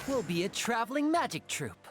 We'll be a traveling magic troupe.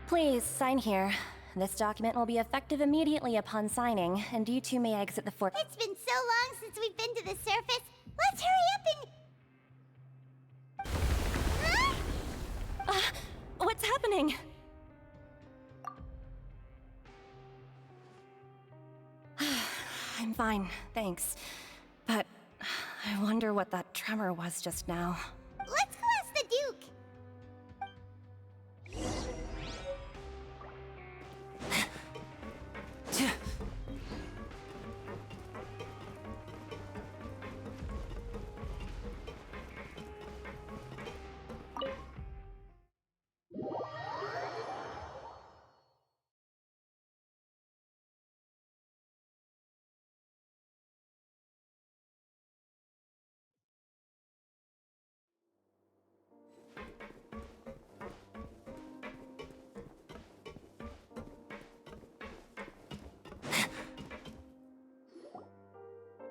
Please, sign here. This document will be effective immediately upon signing, and you two may exit the fort. It's been so long since we've been to the surface. Let's hurry up and... What's happening? I'm fine, thanks. But I wonder what that tremor was just now. Let's go ask the Duke.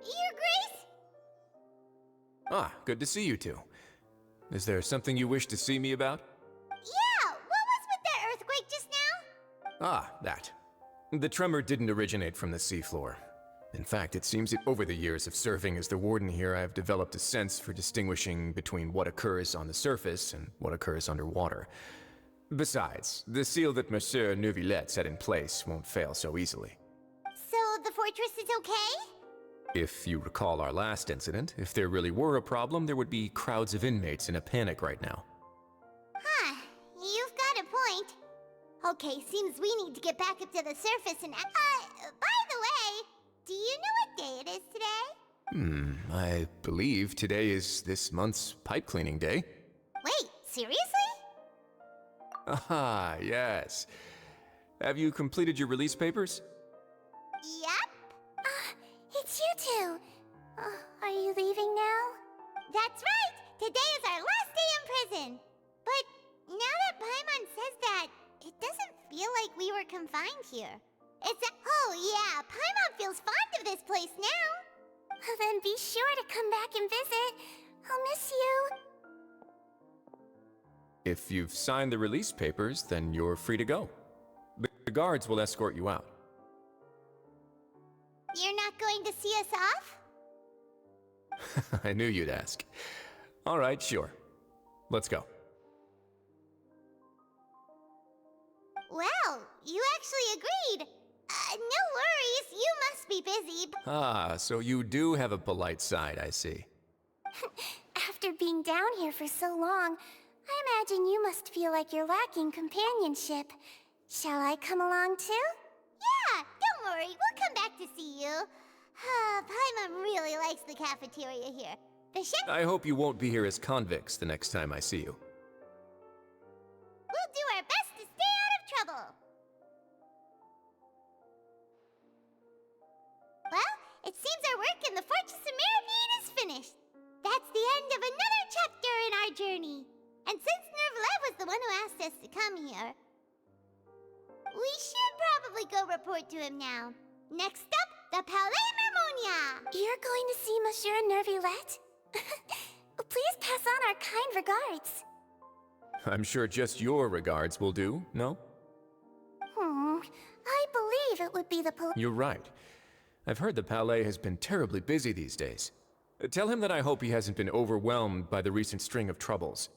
Your Grace? Ah, good to see you two. Is there something you wish to see me about? Yeah, what was with that earthquake just now? Ah, that. The tremor didn't originate from the seafloor. In fact, it seems that over the years of serving as the warden here, I have developed a sense for distinguishing between what occurs on the surface and what occurs underwater. Besides, the seal that Monsieur Neuvillette set in place won't fail so easily. So the fortress is okay? If you recall our last incident, if there really were a problem, there would be crowds of inmates in a panic right now. Huh, you've got a point. Okay, seems we need to get back up to the surface and... by the way, do you know what day it is today? I believe today is this month's pipe cleaning day. Wait, seriously? Ah, yes. Have you completed your release papers? Yep. It's you two. Are you leaving now? That's right! Today is our last day in prison! But now that Paimon says that, it doesn't feel like we were confined here. Oh yeah, Paimon feels fond of this place now! Then be sure to come back and visit. I'll miss you. If you've signed the release papers, then you're free to go. The guards will escort you out. You're not going to see us off? I knew you'd ask. All right, sure. Let's go. Well, you actually agreed. No worries, you must be busy. Ah, so you do have a polite side, I see. After being down here for so long, I imagine you must feel like you're lacking companionship. Shall I come along too? Yeah, don't worry, we'll come back to see you. Paimon really likes the cafeteria here. The chef— I hope you won't be here as convicts the next time I see you. We'll do our best to stay out of trouble. Well, it seems our work in the Fortress of Mirapede is finished. That's the end of another chapter in our journey. And since Nervalet was the one who asked us to come here, we should probably go report to him now. Next up, the Palais Mermonia! You're going to see Monsieur Nervilette? Please pass on our kind regards. I'm sure just your regards will do, no? I believe it would be the You're right. I've heard the Palais has been terribly busy these days. Tell him that I hope he hasn't been overwhelmed by the recent string of troubles.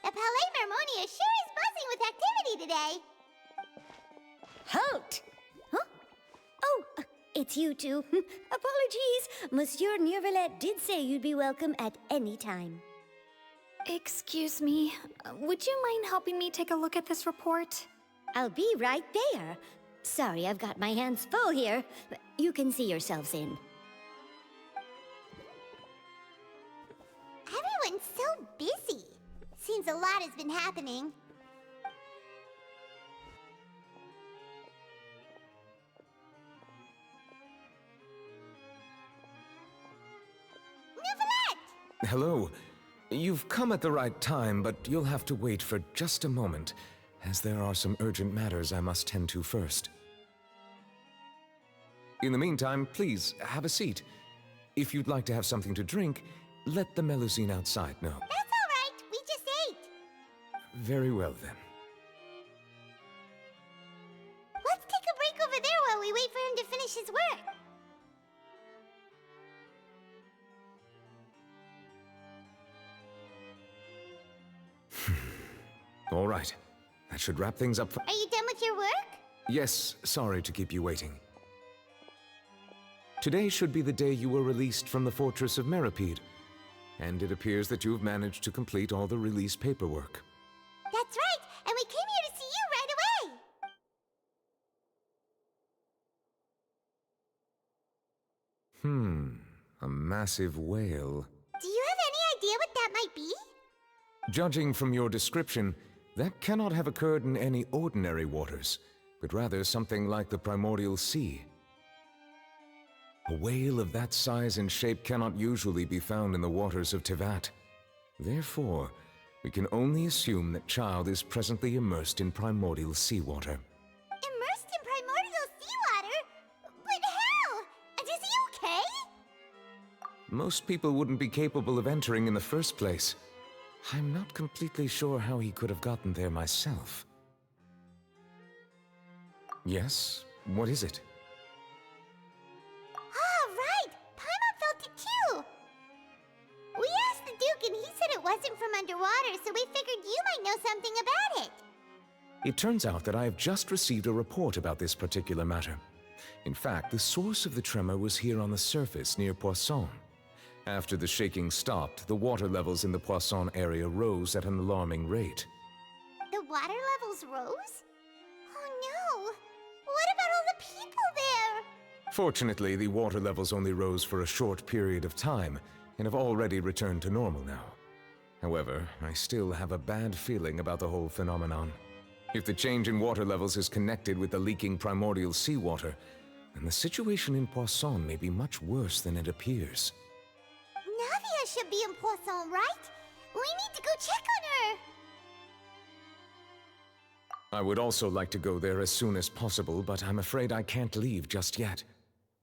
The Palais Mermonia sure is buzzing with activity today. Halt! Huh? Oh, it's you two. Apologies. Monsieur Nervilette did say you'd be welcome at any time. Excuse me, would you mind helping me take a look at this report? I'll be right there. Sorry, I've got my hands full here. You can see yourselves in. Everyone's so busy. Seems a lot has been happening. Nervilette! Hello. You've come at the right time, but you'll have to wait for just a moment, as there are some urgent matters I must tend to first. In the meantime, please, have a seat. If you'd like to have something to drink, let the Melusine outside know. That's all right. We just ate. Very well, then. Let's take a break over there while we wait for him to finish his work. All right. That should wrap things up for— Are you done with your work? Yes, sorry to keep you waiting. Today should be the day you were released from the Fortress of Mirapede, and it appears that you've managed to complete all the release paperwork. That's right, and we came here to see you right away. A massive whale. Do you have any idea what that might be? Judging from your description, that cannot have occurred in any ordinary waters, but rather something like the primordial sea. A whale of that size and shape cannot usually be found in the waters of Tevat. Therefore, we can only assume that Child is presently immersed in primordial seawater. Immersed in primordial seawater? But how? And is he okay? Most people wouldn't be capable of entering in the first place. I'm not completely sure how he could have gotten there myself. Yes? What is it? Ah, right! Paimon felt it too! We asked the Duke and he said it wasn't from underwater, so we figured you might know something about it. It turns out that I have just received a report about this particular matter. In fact, the source of the tremor was here on the surface near Poisson. After the shaking stopped, the water levels in the Poisson area rose at an alarming rate. The water levels rose? Oh no! What about all the people there? Fortunately, the water levels only rose for a short period of time and have already returned to normal now. However, I still have a bad feeling about the whole phenomenon. If the change in water levels is connected with the leaking primordial seawater, then the situation in Poisson may be much worse than it appears. Navia should be in Poisson, right? We need to go check on her! I would also like to go there as soon as possible, but I'm afraid I can't leave just yet.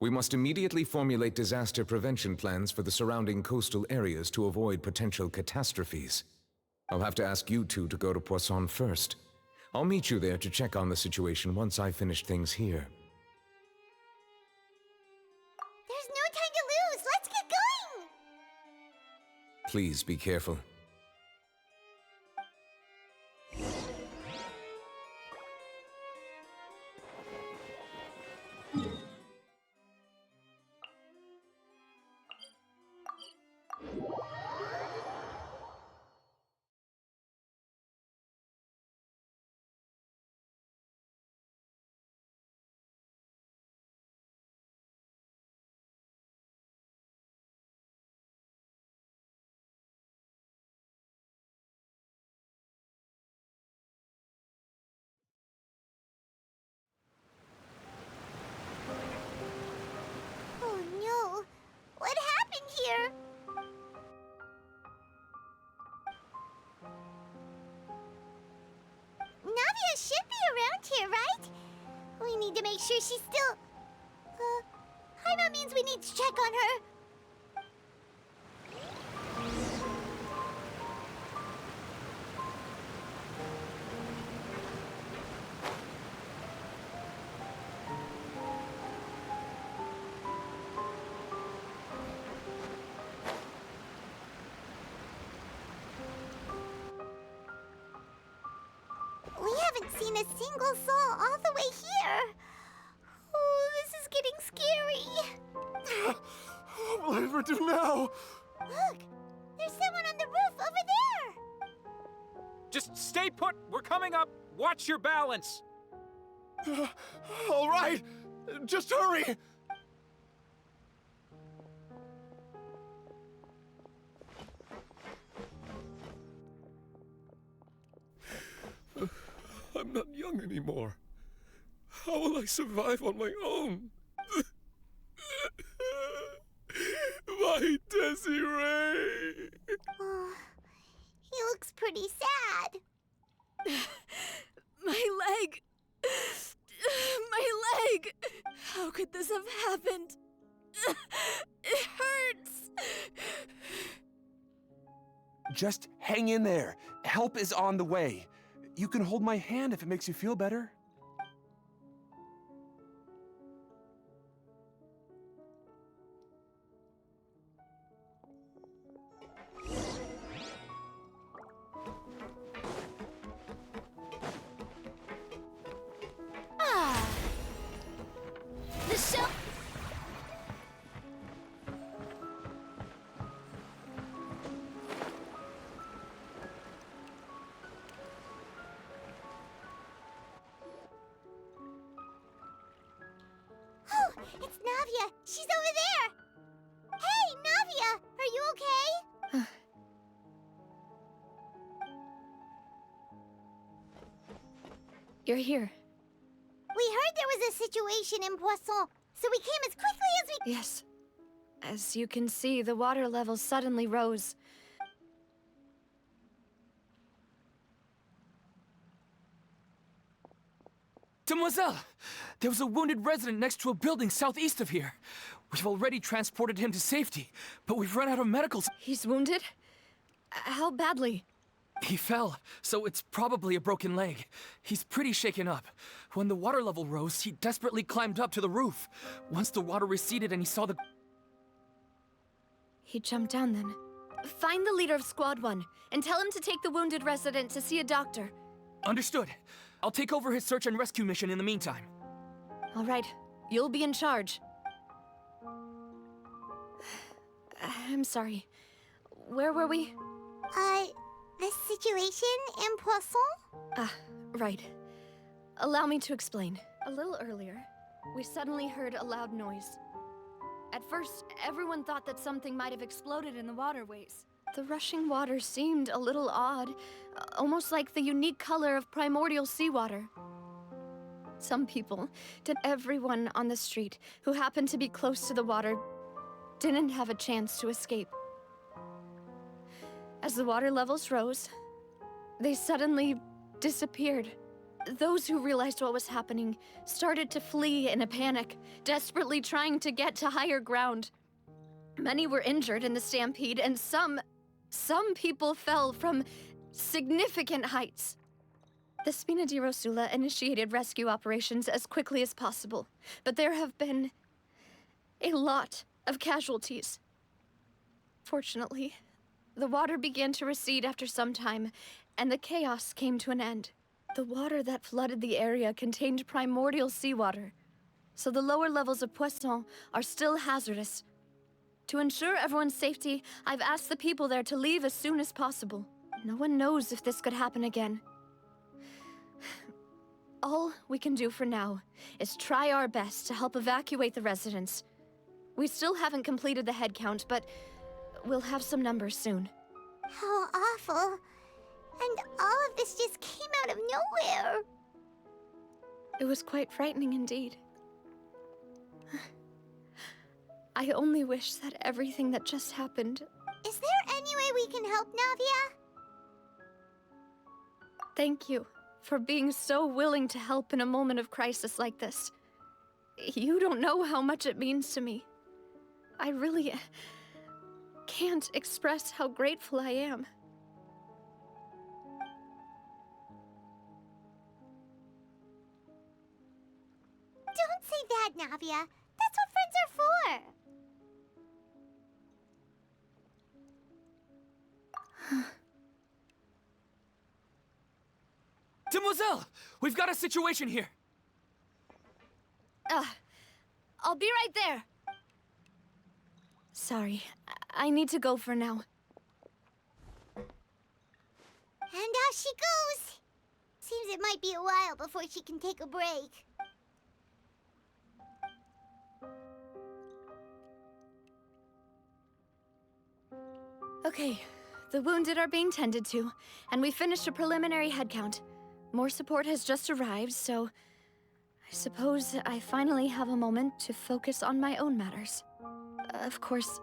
We must immediately formulate disaster prevention plans for the surrounding coastal areas to avoid potential catastrophes. I'll have to ask you two to go to Poisson first. I'll meet you there to check on the situation once I finish things here. There's no time to lose! Let's get going! Please be careful. Oh no! What happened here? Navia should be around here, right? We need to make sure she's still... Paimon means we need to check on her. We haven't seen a single soul all the way here. Oh, this is getting scary. What will I ever do now? Look, there's someone on the roof over there. Just stay put. We're coming up. Watch your balance. All right, just hurry. I'm not young anymore. How will I survive on my own? My Desiree! Oh, he looks pretty sad. My leg! My leg! How could this have happened? It hurts! Just hang in there. Help is on the way. You can hold my hand if it makes you feel better. The show. Oh, it's Navia. She's over there. Hey, Navia, are you okay? You're here. We heard there was a situation in Poisson, so we came as quickly as we... Yes. As you can see, the water level suddenly rose. Demoiselle! There was a wounded resident next to a building southeast of here. We've already transported him to safety, but we've run out of medicals. He's wounded? How badly? He fell, so it's probably a broken leg. He's pretty shaken up. When the water level rose, he desperately climbed up to the roof. Once the water receded and he saw the... He jumped down then. Find the leader of Squad 1 and tell him to take the wounded resident to see a doctor. Understood. I'll take over his search and rescue mission in the meantime. All right, you'll be in charge. I'm sorry. Where were we? The situation in Poisson? Right. Allow me to explain. A little earlier, we suddenly heard a loud noise. At first, everyone thought that something might have exploded in the waterways. The rushing water seemed a little odd, almost like the unique color of primordial seawater. Some people, everyone on the street who happened to be close to the water, didn't have a chance to escape. As the water levels rose, they suddenly disappeared. Those who realized what was happening started to flee in a panic, desperately trying to get to higher ground. Many were injured in the stampede, and some people fell from significant heights. The Spina di Rosula initiated rescue operations as quickly as possible, but there have been a lot of casualties. Fortunately, the water began to recede after some time, and the chaos came to an end. The water that flooded the area contained primordial seawater, so the lower levels of Poisson are still hazardous. To ensure everyone's safety, I've asked the people there to leave as soon as possible. No one knows if this could happen again. All we can do for now is try our best to help evacuate the residents. We still haven't completed the head count, but we'll have some numbers soon. How awful. And all of this just came out of nowhere. It was quite frightening indeed. I only wish that everything that just happened... Is there any way we can help, Navia? Thank you for being so willing to help in a moment of crisis like this. You don't know how much it means to me. I really can't express how grateful I am. Don't say that, Navia. That's what friends are for. Demoiselle! We've got a situation here! I'll be right there. Sorry, I need to go for now. And off she goes. Seems it might be a while before she can take a break. Okay, the wounded are being tended to, and we finished a preliminary head count. More support has just arrived, so I suppose I finally have a moment to focus on my own matters. Of course,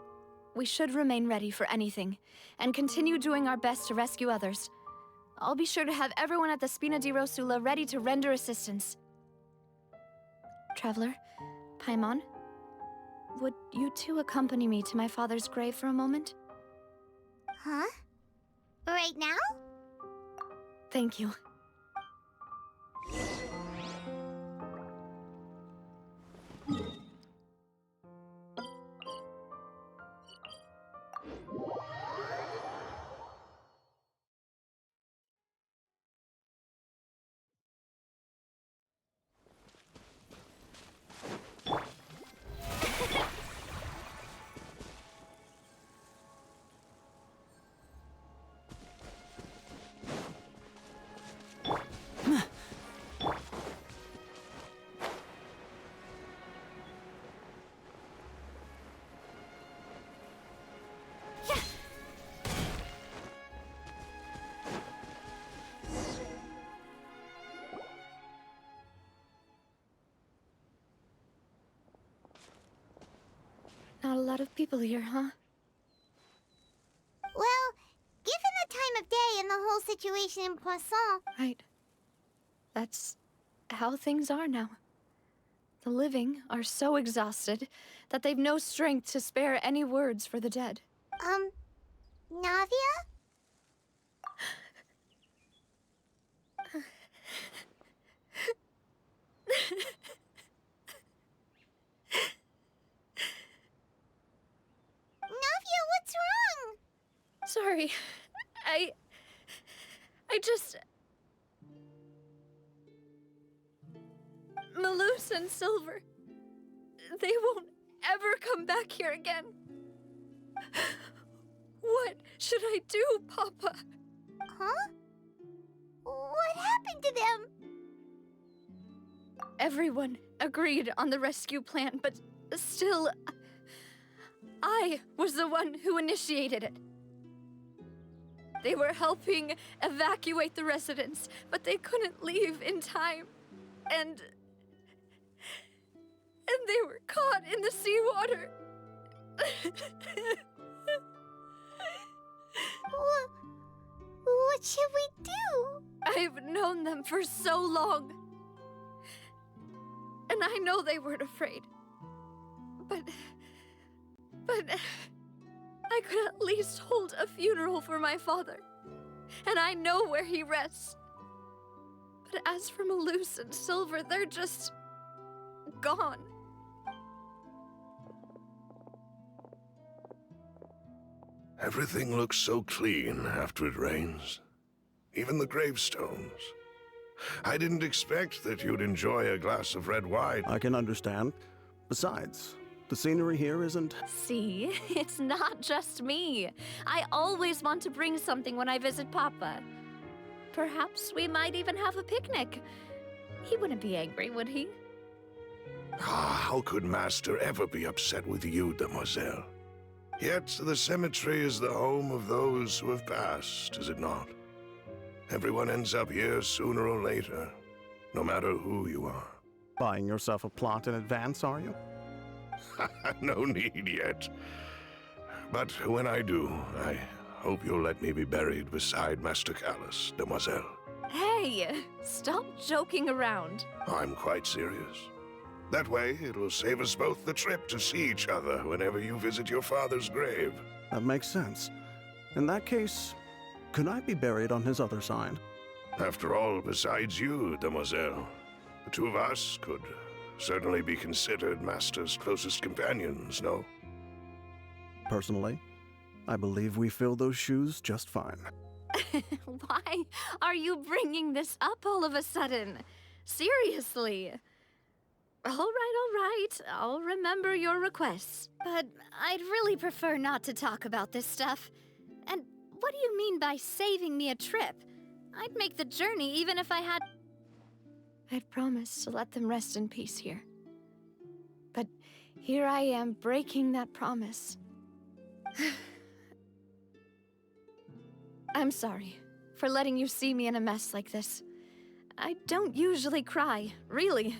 we should remain ready for anything, and continue doing our best to rescue others. I'll be sure to have everyone at the Spina di Rosula ready to render assistance. Traveler, Paimon, would you two accompany me to my father's grave for a moment? Huh? Right now? Thank you. Not a lot of people here, huh? Well, given the time of day and the whole situation in Poisson... Right. That's how things are now. The living are so exhausted that they've no strength to spare any words for the dead. Navia? Malus and Silver, they won't ever come back here again. What should I do, Papa? Huh? What happened to them? Everyone agreed on the rescue plan, but still, I was the one who initiated it. They were helping evacuate the residents, but they couldn't leave in time. And they were caught in the seawater. What should we do? I've known them for so long. And I know they weren't afraid. But I could at least hold a funeral for my father. And I know where he rests. But as for Malus and Silver, they're just gone. Everything looks so clean after it rains. Even the gravestones. I didn't expect that you'd enjoy a glass of red wine. I can understand. Besides, the scenery here isn't... See, it's not just me. I always want to bring something when I visit Papa. Perhaps we might even have a picnic. He wouldn't be angry, would he? How could Master ever be upset with you, Demoiselle? Yet the cemetery is the home of those who have passed, is it not? Everyone ends up here sooner or later, no matter who you are. Buying yourself a plot in advance, are you? No need yet. But when I do, I hope you'll let me be buried beside Master Callus, Demoiselle. Hey, stop joking around. I'm quite serious. That way, it will save us both the trip to see each other whenever you visit your father's grave. That makes sense. In that case, could I be buried on his other side? After all, besides you, Demoiselle, the two of us could certainly be considered Master's closest companions, no? Personally, I believe we fill those shoes just fine. Why are you bringing this up all of a sudden? Seriously. All right. I'll remember your requests. But I'd really prefer not to talk about this stuff. And what do you mean by saving me a trip? I'd make the journey even if I had... I'd promised to let them rest in peace here. But here I am breaking that promise. I'm sorry for letting you see me in a mess like this. I don't usually cry, really.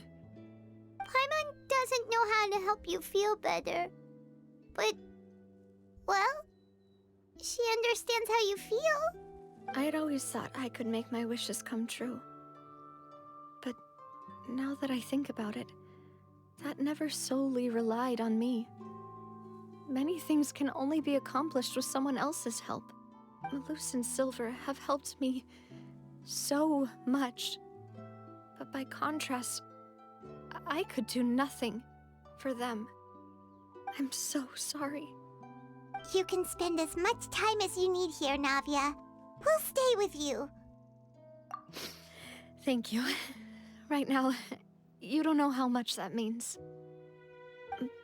Paimon doesn't know how to help you feel better. But, well, she understands how you feel. I had always thought I could make my wishes come true. But now that I think about it, that never solely relied on me. Many things can only be accomplished with someone else's help. Malus and Silver have helped me so much. But by contrast, I could do nothing for them. I'm so sorry. You can spend as much time as you need here, Navia. We'll stay with you. Thank you. Right now, you don't know how much that means.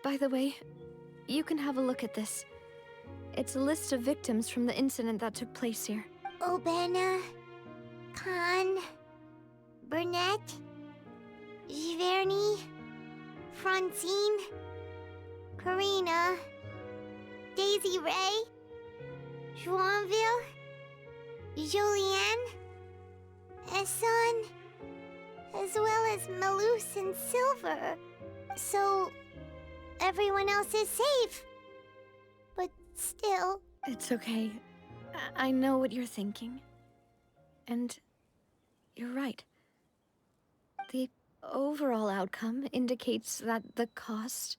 By the way, you can have a look at this. It's a list of victims from the incident that took place here. Obena, Khan, Burnett, Giverny, Francine, Karina, Daisy Ray, Joinville, Julianne, Esson, as well as Malus and Silver. So, everyone else is safe. But still... It's okay. I know what you're thinking. And you're right. The overall outcome indicates that the cost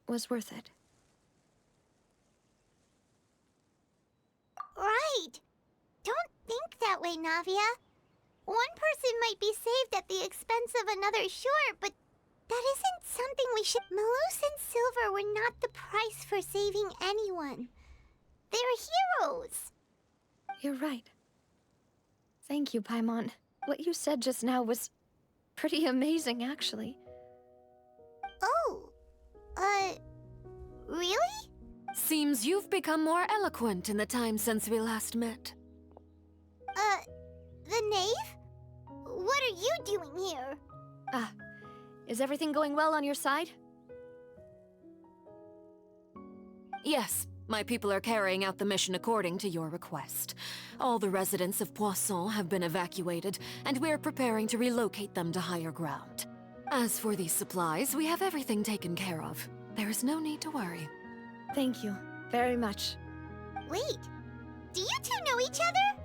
was worth it. Right! Don't think that way, Navia. One person might be saved at the expense of another, sure, but that isn't something we should... Malus and Silver were not the price for saving anyone. They're heroes! You're right. Thank you, Paimon. What you said just now was Pretty amazing, actually. Oh, really? Seems you've become more eloquent in the time since we last met. The knave? What are you doing here? Ah, is everything going well on your side? Yes, my people are carrying out the mission according to your request. All the residents of Poisson have been evacuated, and we're preparing to relocate them to higher ground. As for these supplies, we have everything taken care of. There is no need to worry. Thank you very much. Wait, do you two know each other?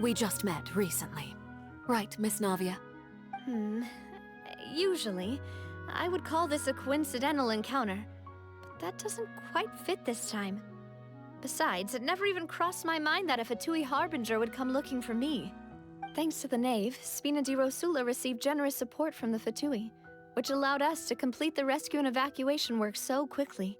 We just met recently. Right, Miss Navia? Usually, I would call this a coincidental encounter, but that doesn't quite fit this time. Besides, it never even crossed my mind that a Fatui Harbinger would come looking for me. Thanks to the Knave, Spina di Rosula received generous support from the Fatui, which allowed us to complete the rescue and evacuation work so quickly.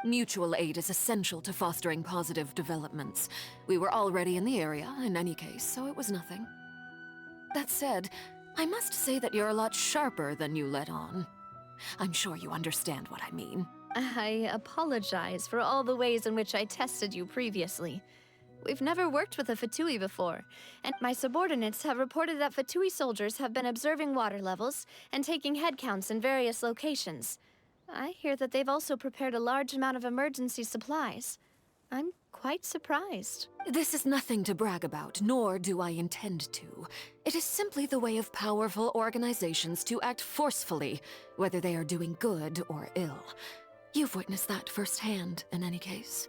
Mutual aid is essential to fostering positive developments. We were already in the area, in any case, so it was nothing. That said, I must say that you're a lot sharper than you let on. I'm sure you understand what I mean. I apologize for all the ways in which I tested you previously. We've never worked with a Fatui before, and my subordinates have reported that Fatui soldiers have been observing water levels and taking head counts in various locations. I hear that they've also prepared a large amount of emergency supplies. I'm quite surprised. This is nothing to brag about, nor do I intend to. It is simply the way of powerful organizations to act forcefully, whether they are doing good or ill. You've witnessed that firsthand, in any case.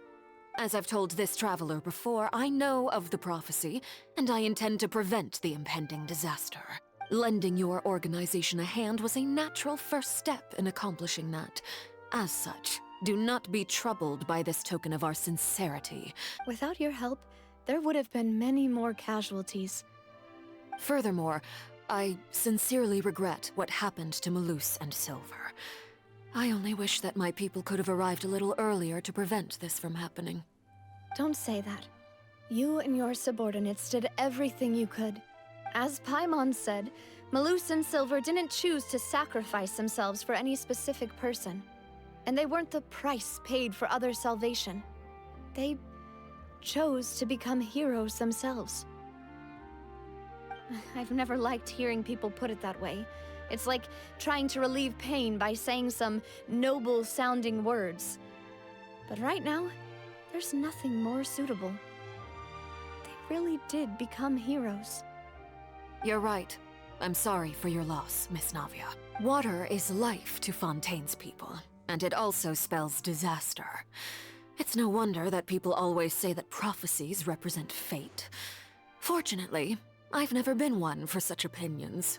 As I've told this traveler before, I know of the prophecy, and I intend to prevent the impending disaster. Lending your organization a hand was a natural first step in accomplishing that. As such, do not be troubled by this token of our sincerity. Without your help, there would have been many more casualties. Furthermore, I sincerely regret what happened to Malus and Silver. I only wish that my people could have arrived a little earlier to prevent this from happening. Don't say that. You and your subordinates did everything you could. As Paimon said, Malus and Silver didn't choose to sacrifice themselves for any specific person. And they weren't the price paid for other salvation. They chose to become heroes themselves. I've never liked hearing people put it that way. It's like trying to relieve pain by saying some noble-sounding words. But right now, there's nothing more suitable. They really did become heroes. You're right. I'm sorry for your loss, Miss Navia. Water is life to Fontaine's people, and it also spells disaster. It's no wonder that people always say that prophecies represent fate. Fortunately, I've never been one for such opinions.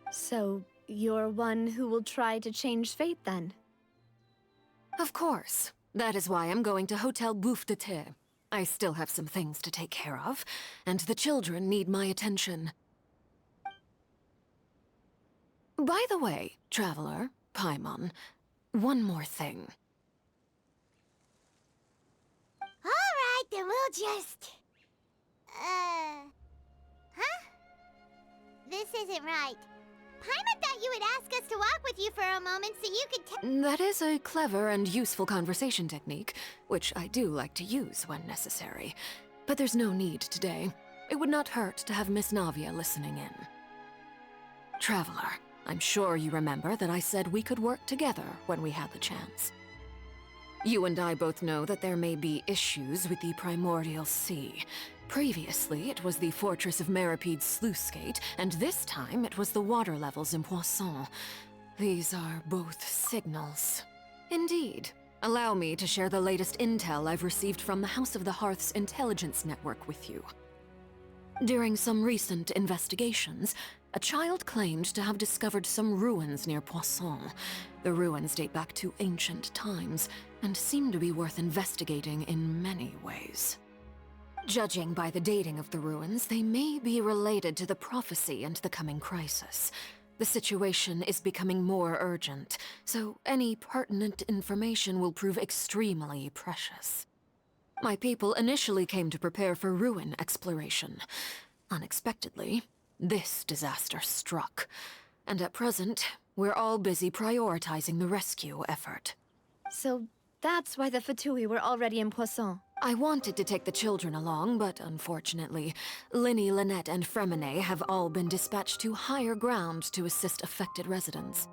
So, you're one who will try to change fate, then? Of course. That is why I'm going to Hotel Bouffe de Thé. I still have some things to take care of, and the children need my attention. By the way, Traveler, Paimon, one more thing. Alright, then we'll just... Huh? This isn't right. Paimon thought you would ask us to walk with you for a moment so you could That is a clever and useful conversation technique, which I do like to use when necessary. But there's no need today. It would not hurt to have Miss Navia listening in. Traveler, I'm sure you remember that I said we could work together when we had the chance. You and I both know that there may be issues with the Primordial Sea. Previously, it was the Fortress of Meripede's sluice gate, and this time it was the water levels in Poisson. These are both signals. Indeed. Allow me to share the latest intel I've received from the House of the Hearth's intelligence network with you. During some recent investigations, a child claimed to have discovered some ruins near Poisson. The ruins date back to ancient times, and seem to be worth investigating in many ways. Judging by the dating of the ruins, they may be related to the prophecy and the coming crisis. The situation is becoming more urgent, so any pertinent information will prove extremely precious. My people initially came to prepare for ruin exploration. Unexpectedly, this disaster struck. And at present, we're all busy prioritizing the rescue effort. So that's why the Fatui were already in Poisson. I wanted to take the children along, but unfortunately, Linny, Lynette, and Fremine have all been dispatched to higher ground to assist affected residents.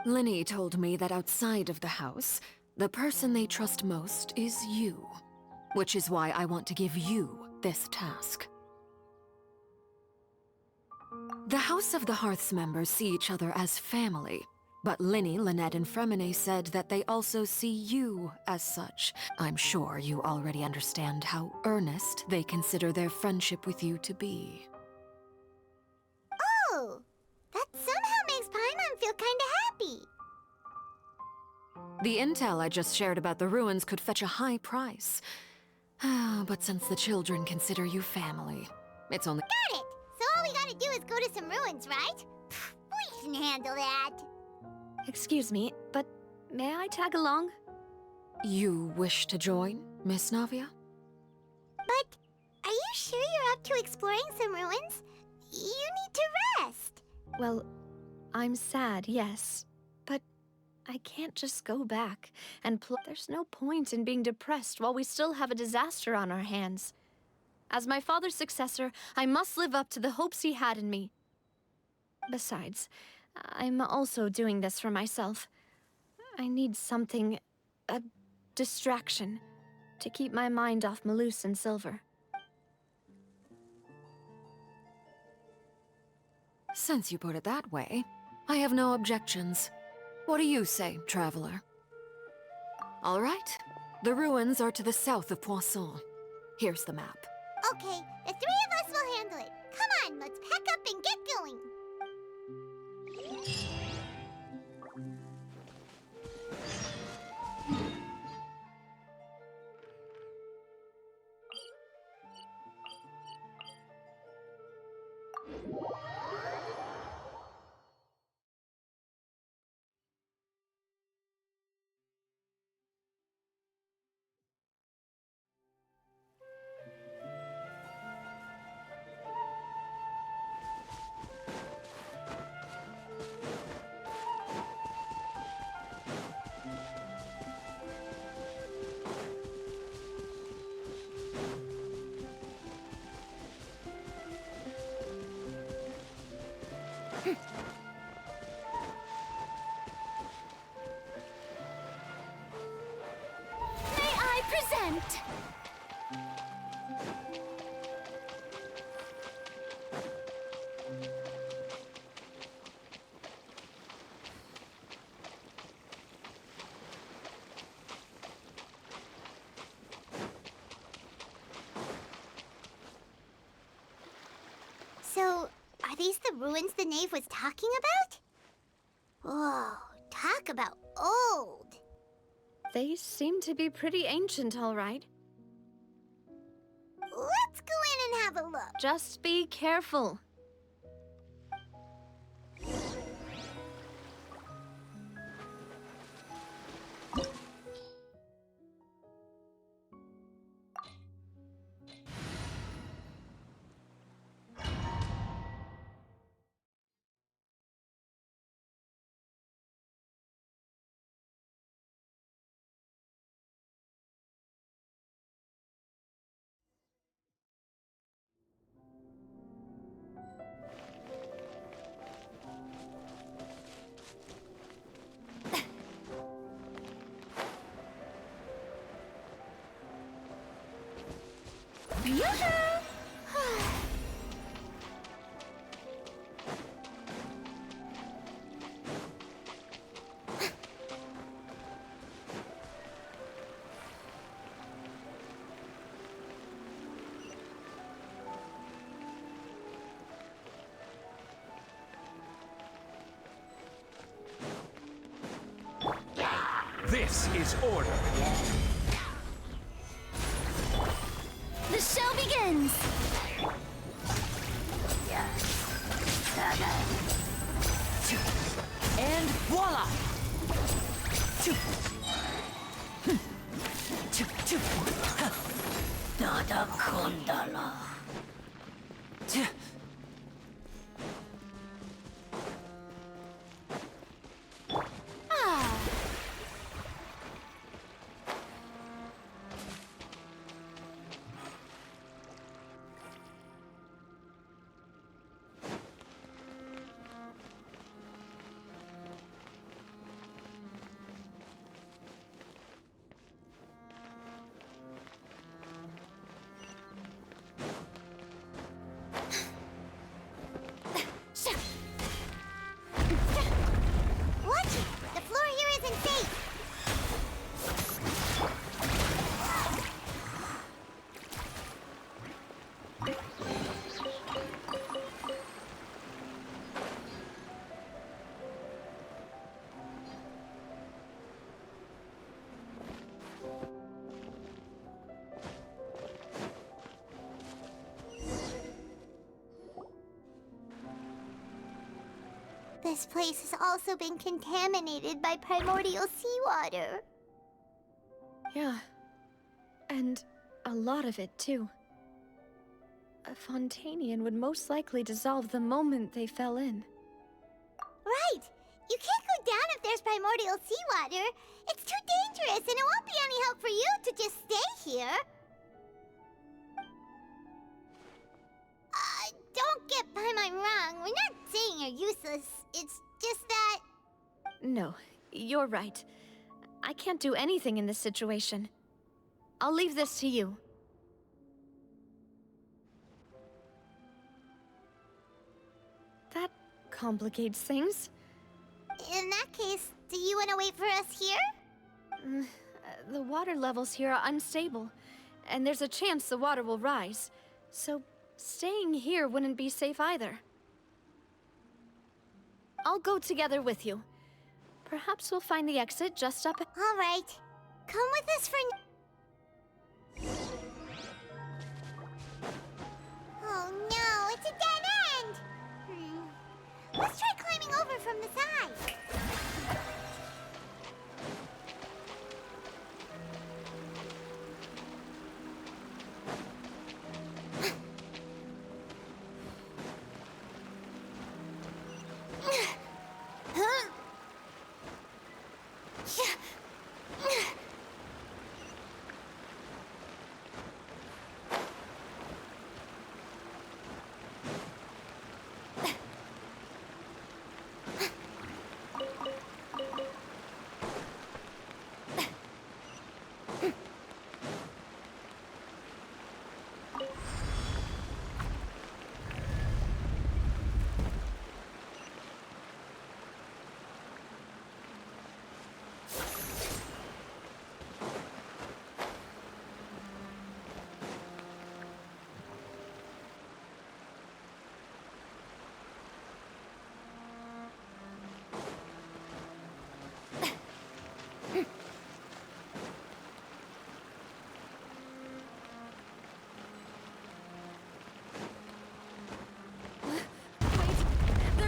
Linny told me that outside of the house, the person they trust most is you, which is why I want to give you this task. The House of the Hearth's members see each other as family, but Linny, Lynette, and Fremine said that they also see you as such. I'm sure you already understand how earnest they consider their friendship with you to be. Oh, that somehow makes Paimon feel kinda happy. The intel I just shared about the ruins could fetch a high price. But since the children consider you family, it's only— Got it! So all we gotta do is go to some ruins, right? We can handle that. Excuse me, but may I tag along? You wish to join, Miss Navia? But are you sure you're up to exploring some ruins? You need to rest. Well, I'm sad, yes. But I can't just go back and there's no point in being depressed while we still have a disaster on our hands. As my father's successor, I must live up to the hopes he had in me. Besides, I'm also doing this for myself. I need something, a distraction, to keep my mind off Malus and Silver. Since you put it that way, I have no objections. What do you say, traveler? All right. The ruins are to the south of Poisson. Here's the map. Okay, the three of us will handle it. Come on, let's pack up and get going. So, are these the ruins the knave was talking about? Whoa, talk about old. They seem to be pretty ancient, all right. Let's go in and have a look. Just be careful. This is order. The show begins! And voila! This place has also been contaminated by primordial seawater. Yeah. And a lot of it, too. A Fontainian would most likely dissolve the moment they fell in. Right! You can't go down if there's primordial seawater. It's too dangerous, and it won't be any help for you to just stay here. Don't get by my wrong. We're not saying you're useless. It's just that... No, you're right. I can't do anything in this situation. I'll leave this to you. That complicates things. In that case, do you want to wait for us here? The water levels here are unstable, and there's a chance the water will rise. So, staying here wouldn't be safe either. I'll go together with you. Perhaps we'll find the exit just up... All right. Come with us for... Oh no, it's a dead end! Let's try climbing over from the side.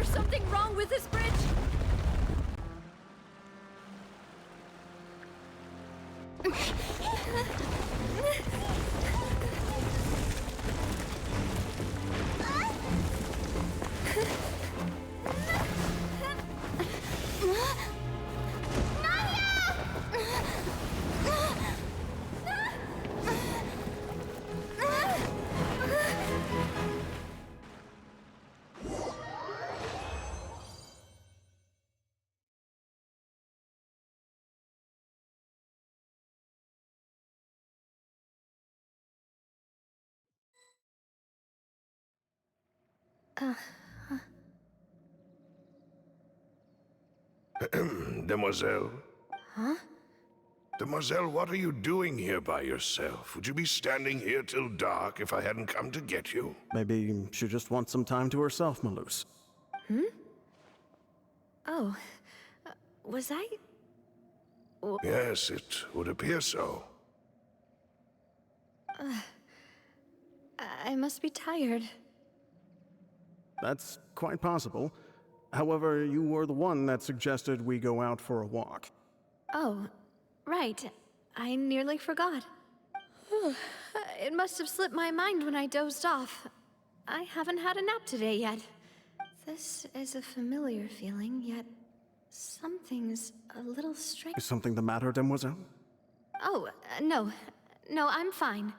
Something wrong with this bridge? Demoiselle? Huh? Demoiselle, what are you doing here by yourself? Would you be standing here till dark if I hadn't come to get you? Maybe she just wants some time to herself, Malus. Oh. Was I? Yes, it would appear so. I must be tired. That's quite possible. However, you were the one that suggested we go out for a walk. Oh, right. I nearly forgot. It must have slipped my mind when I dozed off. I haven't had a nap today yet. This is a familiar feeling, yet something's a little strange. Is something the matter, Demoiselle? Oh, no. No, I'm fine.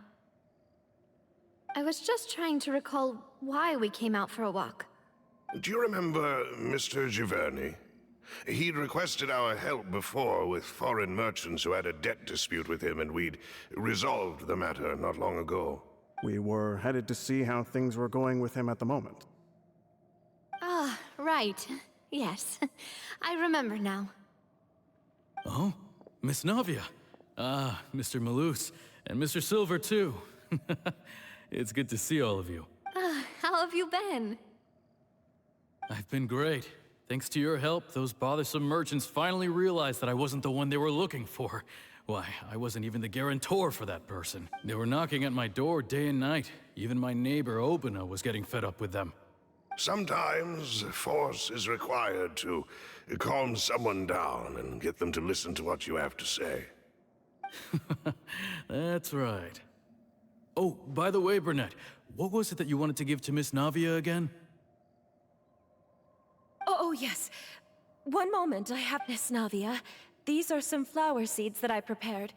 I was just trying to recall why we came out for a walk. Do you remember Mr. Giverny? He'd requested our help before with foreign merchants who had a debt dispute with him, and we'd resolved the matter not long ago. We were headed to see how things were going with him at the moment. Ah, right. Yes. I remember now. Oh? Miss Navia. Ah, Mr. Malus. And Mr. Silver, too. It's good to see all of you. How have you been? I've been great. Thanks to your help, those bothersome merchants finally realized that I wasn't the one they were looking for. Why, I wasn't even the guarantor for that person. They were knocking at my door day and night. Even my neighbor, Obina, was getting fed up with them. Sometimes force is required to calm someone down and get them to listen to what you have to say. That's right. Oh, by the way, Burnett, what was it that you wanted to give to Miss Navia again? Oh, yes. One moment, I have Miss Navia. These are some flower seeds that I prepared.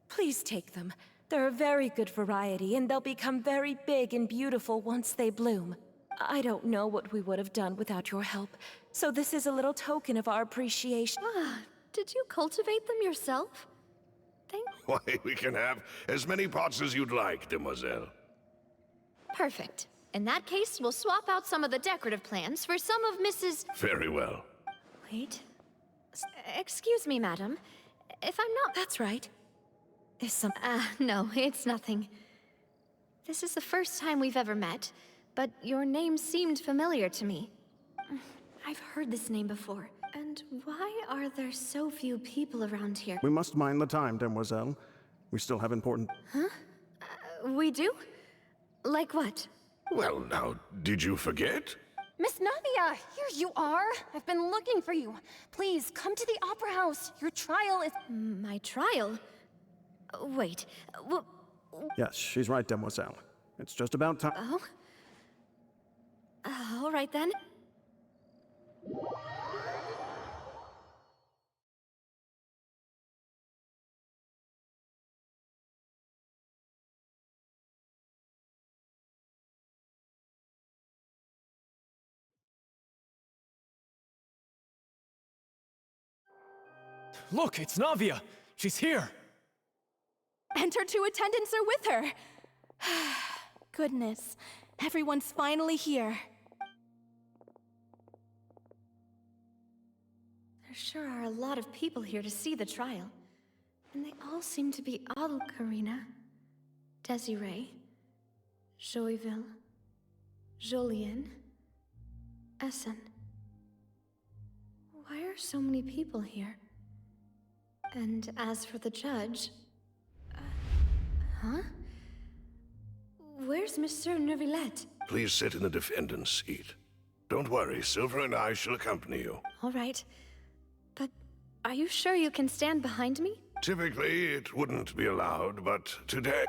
Please take them. They're a very good variety, and they'll become very big and beautiful once they bloom. I don't know what we would have done without your help, so this is a little token of our appreciation. Ah, did you cultivate them yourself? Why, we can have as many pots as you'd like, demoiselle. Perfect. In that case, we'll swap out some of the decorative plants for some of Mrs. Very well. Wait. Excuse me, madam. If I'm not... That's right. Is some... no, it's nothing. This is the first time we've ever met, but your name seemed familiar to me. I've heard this name before. And why are there so few people around here? We must mind the time, demoiselle. We still have important... Huh? We do? Like what? Well, now, did you forget? Miss Navia, here you are. I've been looking for you. Please, come to the Opera House. Your trial is... My trial? Wait, Yes, she's right, demoiselle. It's just about time... Oh? All right, then. Look, it's Navia! She's here! And her two attendants are with her! Goodness, everyone's finally here. There sure are a lot of people here to see the trial. And they all seem to be Karina, Desiree, Joyville, Jolien, Essen. Why are so many people here? And as for the judge... huh? Where's Monsieur Neuvillette? Please sit in the defendant's seat. Don't worry, Silver and I shall accompany you. All right. But are you sure you can stand behind me? Typically, it wouldn't be allowed, but today...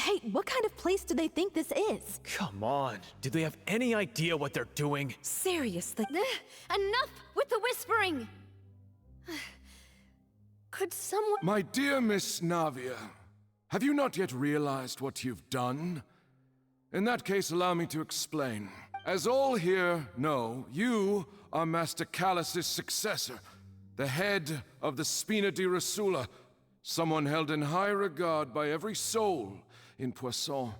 Hey, what kind of place do they think this is? Come on, do they have any idea what they're doing? Seriously. Enough with the whispering! Could someone... My dear Miss Navia, have you not yet realized what you've done? In that case, allow me to explain. As all here know, you are Master Callus's successor, the head of the Spina di Rosula, someone held in high regard by every soul in Poisson.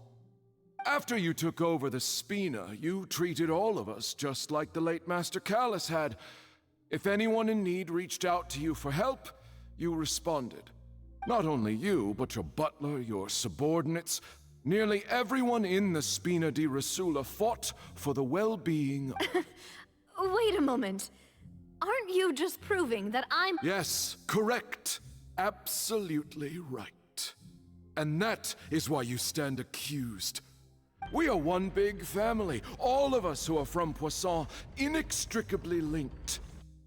After you took over the Spina, you treated all of us just like the late Master Callus had. If anyone in need reached out to you for help, you responded. Not only you, but your butler, your subordinates, nearly everyone in the Spina di Rosula fought for the well-being of... Wait a moment. Aren't you just proving that I'm... Yes, correct. Absolutely right. And that is why you stand accused. We are one big family, all of us who are from Poisson, inextricably linked.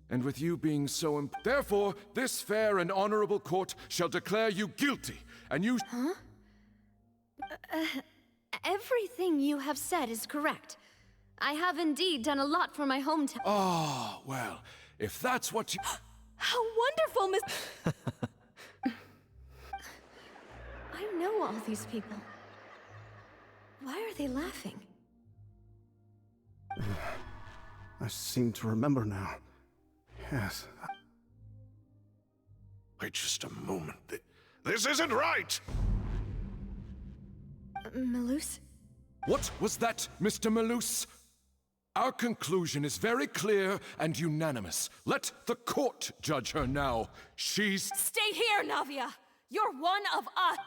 And with you being so therefore, this fair and honorable court shall declare you guilty, and you... Huh? Everything you have said is correct. I have indeed done a lot for my hometown. Ah, well, if that's what you... How wonderful, Miss... I know all these people. Why are they laughing? I seem to remember now. Yes. Wait just a moment. This isn't right! Malus? What was that, Mr. Malus? Our conclusion is very clear and unanimous. Let the court judge her now. She's... Stay here, Navia! You're one of us!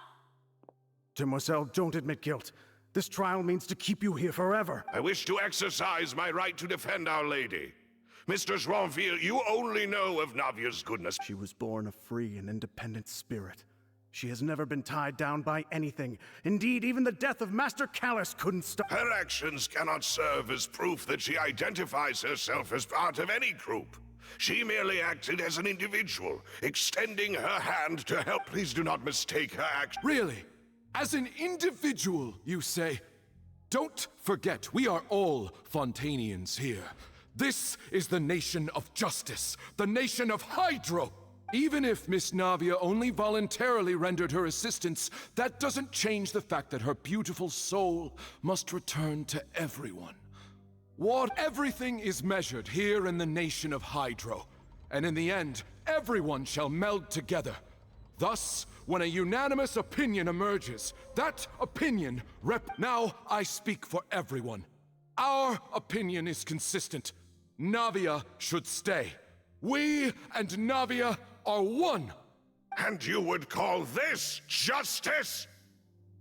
Demoiselle, don't admit guilt. This trial means to keep you here forever. I wish to exercise my right to defend Our Lady. Mr. Joinville, you only know of Navia's goodness. She was born a free and independent spirit. She has never been tied down by anything. Indeed, even the death of Master Callus couldn't stop. Her actions cannot serve as proof that she identifies herself as part of any group. She merely acted as an individual, extending her hand to help. Please do not mistake her act. Really? As an individual, you say? Don't forget, we are all Fontainians here. This is the nation of justice, the nation of Hydro. Even if Miss Navia only voluntarily rendered her assistance, that doesn't change the fact that her beautiful soul must return to everyone. Everything is measured here in the nation of Hydro, and in the end, everyone shall meld together. Thus, when a unanimous opinion emerges, that opinion Now I speak for everyone. Our opinion is consistent. Navia should stay. We and Navia are one. And you would call this justice?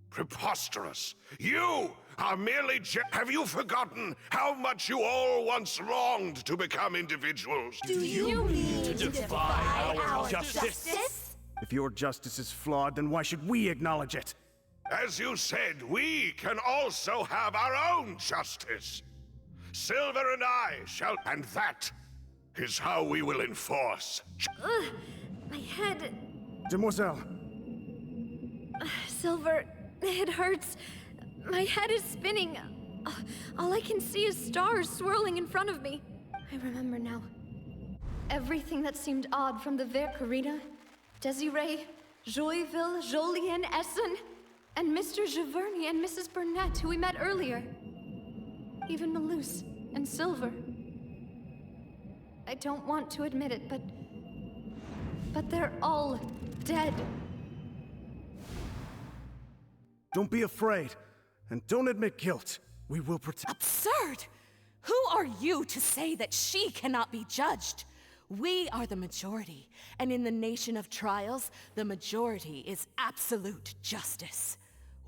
Preposterous. You are merely Have you forgotten how much you all once longed to become individuals? Do you mean to defy our justice? If your justice is flawed, then why should we acknowledge it? As you said, we can also have our own justice. Silver and I shall... And that is how we will enforce. My head... Demoiselle. Silver, it hurts. My head is spinning. All I can see is stars swirling in front of me. I remember now. Everything that seemed odd from the Vercarina, Desiree, Joyville, Jolien, Essen, and Mr. Giverny and Mrs. Burnett, who we met earlier. Even Malus and Silver. I don't want to admit it, but they're all dead. Don't be afraid, and don't admit guilt. We will protect... Absurd! Who are you to say that she cannot be judged? We are the majority, and in the nation of trials, the majority is absolute justice.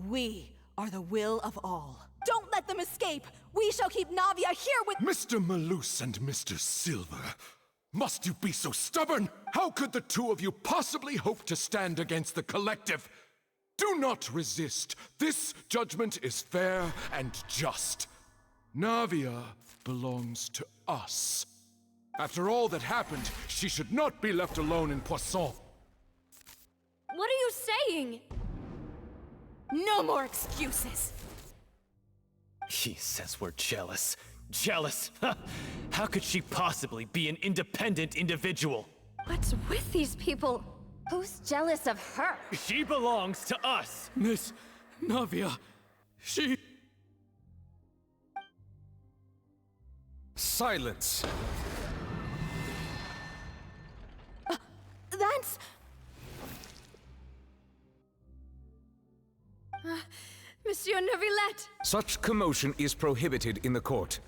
We are the will of all. Don't let them escape! We shall keep Navia here with— Mr. Malus and Mr. Silver, must you be so stubborn? How could the two of you possibly hope to stand against the collective? Do not resist. This judgment is fair and just. Navia belongs to us. After all that happened, she should not be left alone in Poisson. What are you saying? No more excuses! He says we're jealous. Jealous? How could she possibly be an independent individual? What's with these people? Who's jealous of her? She belongs to us! Miss Navia, she... Silence! That's... Monsieur Neuvillette! Such commotion is prohibited in the court.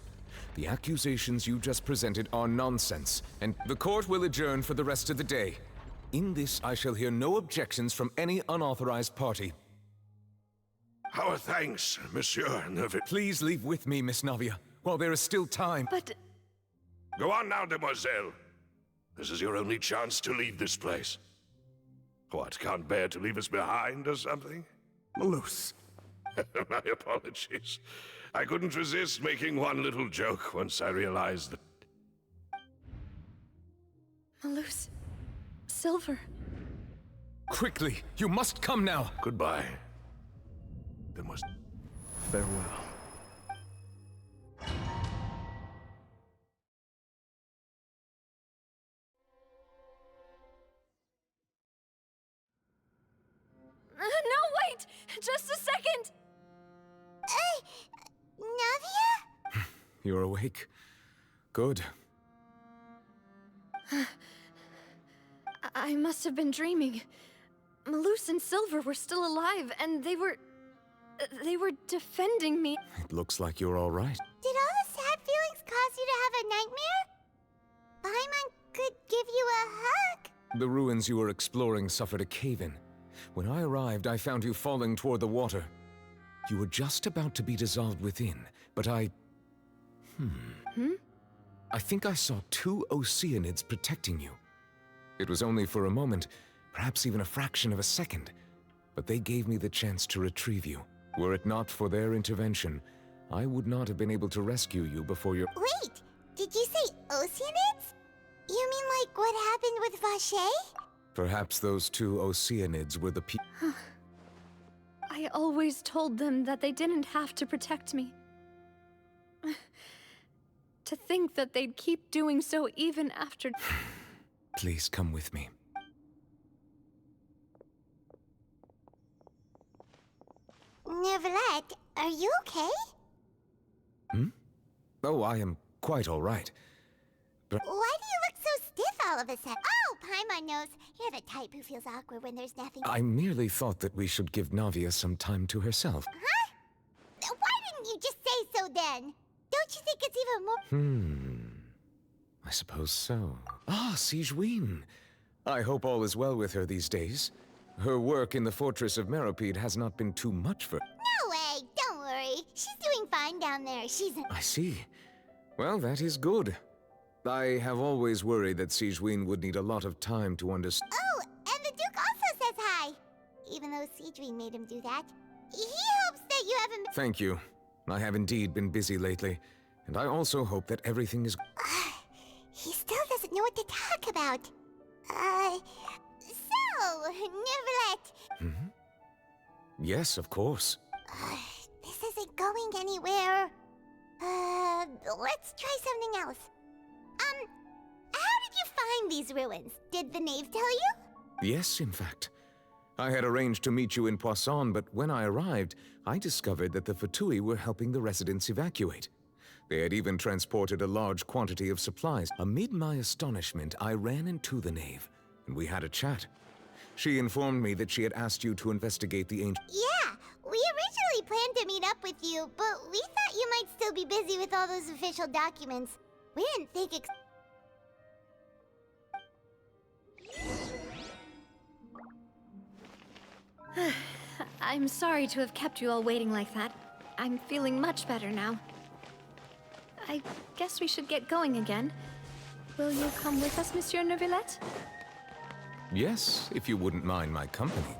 The accusations you just presented are nonsense, and the court will adjourn for the rest of the day. In this, I shall hear no objections from any unauthorized party. Our thanks, Monsieur Neuvillette. Please leave with me, Miss Navia, while there is still time. But... Go on now, demoiselle. This is your only chance to leave this place. What, can't bear to leave us behind or something? Malus. My apologies. I couldn't resist making one little joke once I realized that... Malus. Silver. Quickly, you must come now. Goodbye. Farewell. No, wait! Just a second! Navia? You're awake. Good. I must have been dreaming. Malus and Silver were still alive, and they were defending me. It looks like you're all right. Did all the sad feelings cause you to have a nightmare? Paimon could give you a hug. The ruins you were exploring suffered a cave-in. When I arrived, I found you falling toward the water. You were just about to be dissolved within, but I think I saw two Oceanids protecting you. It was only for a moment, perhaps even a fraction of a second, but they gave me the chance to retrieve you. Were it not for their intervention, I would not have been able to rescue you before your— Wait, did you say Oceanids? You mean like what happened with Vache? Perhaps those two Oceanids were the I always told them that they didn't have to protect me. To think that they'd keep doing so even after— Please come with me. Neuvillette, are you okay? Oh, I am quite all right. But Why do you look so stiff all of a sudden? Oh, Paimon knows. You're the type who feels awkward when there's nothing. I merely thought that we should give Navia some time to herself. Huh? Why didn't you just say so then? Don't you think it's even more— I suppose so. Ah, Sigewinne. I hope all is well with her these days. Her work in the Fortress of Meropide has not been too much for— No way! Don't worry. She's doing fine down there. She's— I see. Well, that is good. I have always worried that Sigewinne would need a lot of time to understand. Oh, and the Duke also says hi. Even though Sigewinne made him do that. He hopes that you haven't been— Thank you. I have indeed been busy lately, and I also hope that everything is— He still doesn't know what to talk about. So, Neuvillette. Yes, of course. This isn't going anywhere. Let's try something else. How did you find these ruins? Did the knave tell you? Yes, in fact. I had arranged to meet you in Poisson, but when I arrived, I discovered that the Fatui were helping the residents evacuate. They had even transported a large quantity of supplies. Amid my astonishment, I ran into the knave, and we had a chat. She informed me that she had asked you to investigate the ancient— Yeah, we originally planned to meet up with you, but we thought you might still be busy with all those official documents. We didn't think I'm sorry to have kept you all waiting like that. I'm feeling much better now. I guess we should get going again. Will you come with us, Monsieur Neuvillette? Yes, if you wouldn't mind my company.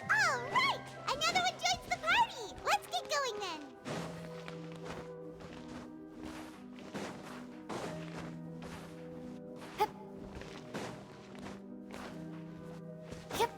All right! Another one joins the party! Let's get going then! Hup. Yep.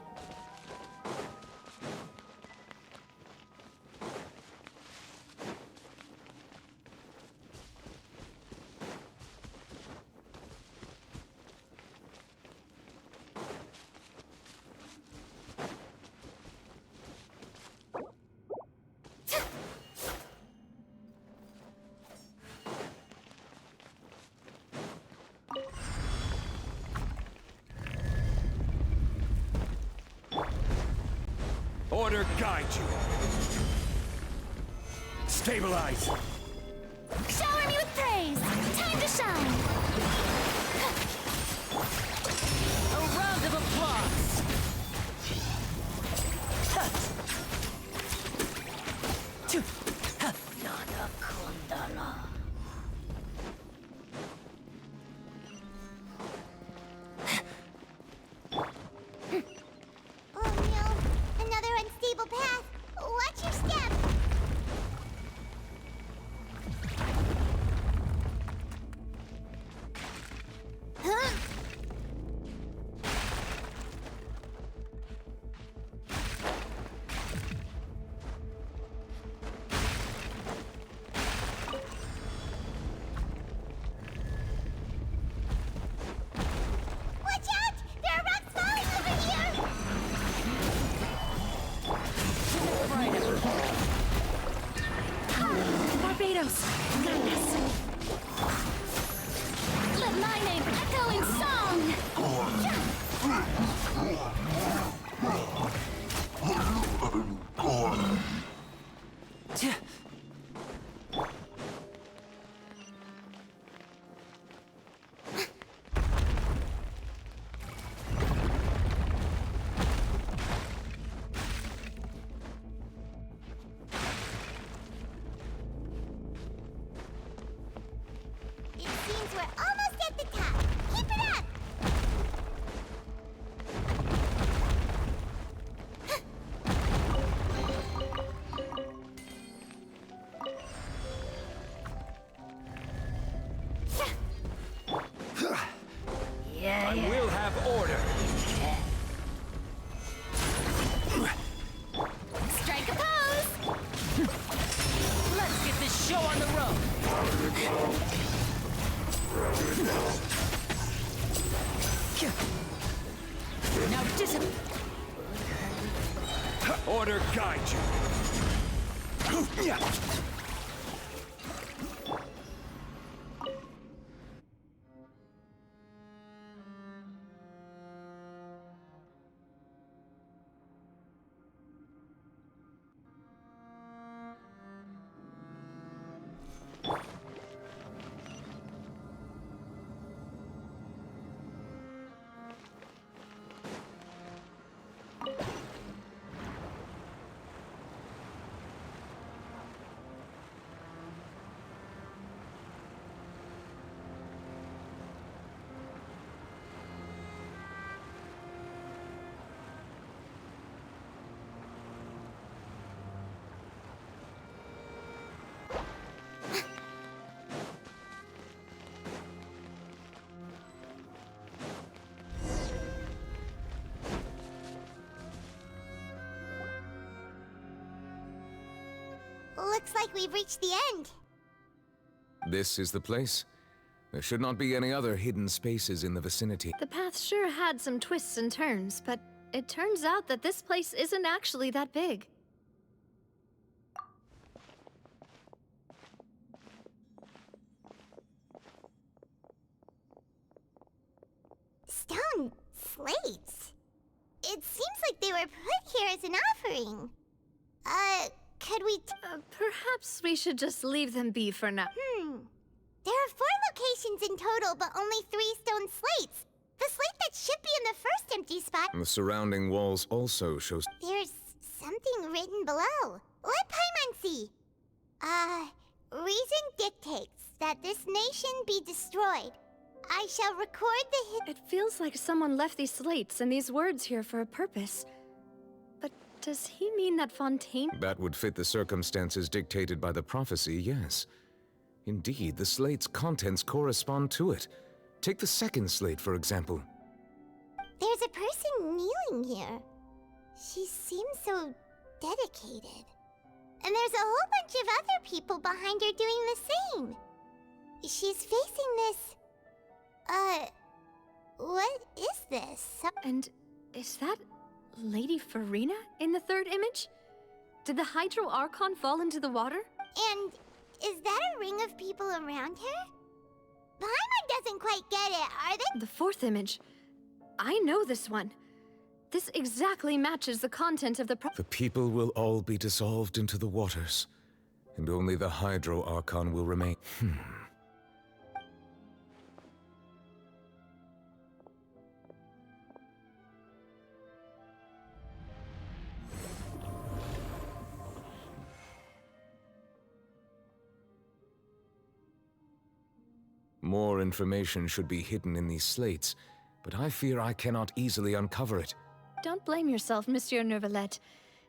Order guide you. Stabilize. Shower me with praise! Time to shine! A round of applause! Nana Kundala. Oh no, another unstable path. Watch your step. Huh? Watch out! There are rocks falling over here! Barbados! Got this! Let my name echo in song! It seems we're almost at the top. Keep it up! show on the road. Now disappear. Order guide you. Looks like we've reached the end. This is the place. There should not be any other hidden spaces in the vicinity. The path sure had some twists and turns, but it turns out that this place isn't actually that big. Stone slates. It seems like they were put here as an offering. Could we Perhaps we should just leave them be for now. There are 4 locations in total, but only 3 stone slates. The slate that should be in the first empty spot. The surrounding walls also show... There's something written below. Let Paimon see. Reason dictates that this nation be destroyed. I shall record the It feels like someone left these slates and these words here for a purpose. But does he mean that Fontaine... That would fit the circumstances dictated by the prophecy, yes. Indeed, the slate's contents correspond to it. Take the second slate, for example. There's a person kneeling here. She seems so dedicated. And there's a whole bunch of other people behind her doing the same. She's facing this... what is this? And is that Lady Farina in the third image? Did the Hydro Archon fall into the water? And is that a ring of people around her? Paimon doesn't quite get it, are they? The fourth image. I know this one. This exactly matches the content of the The people will all be dissolved into the waters, and only the Hydro Archon will remain. More information should be hidden in these slates, but I fear I cannot easily uncover it. Don't blame yourself, Monsieur Neuvillette.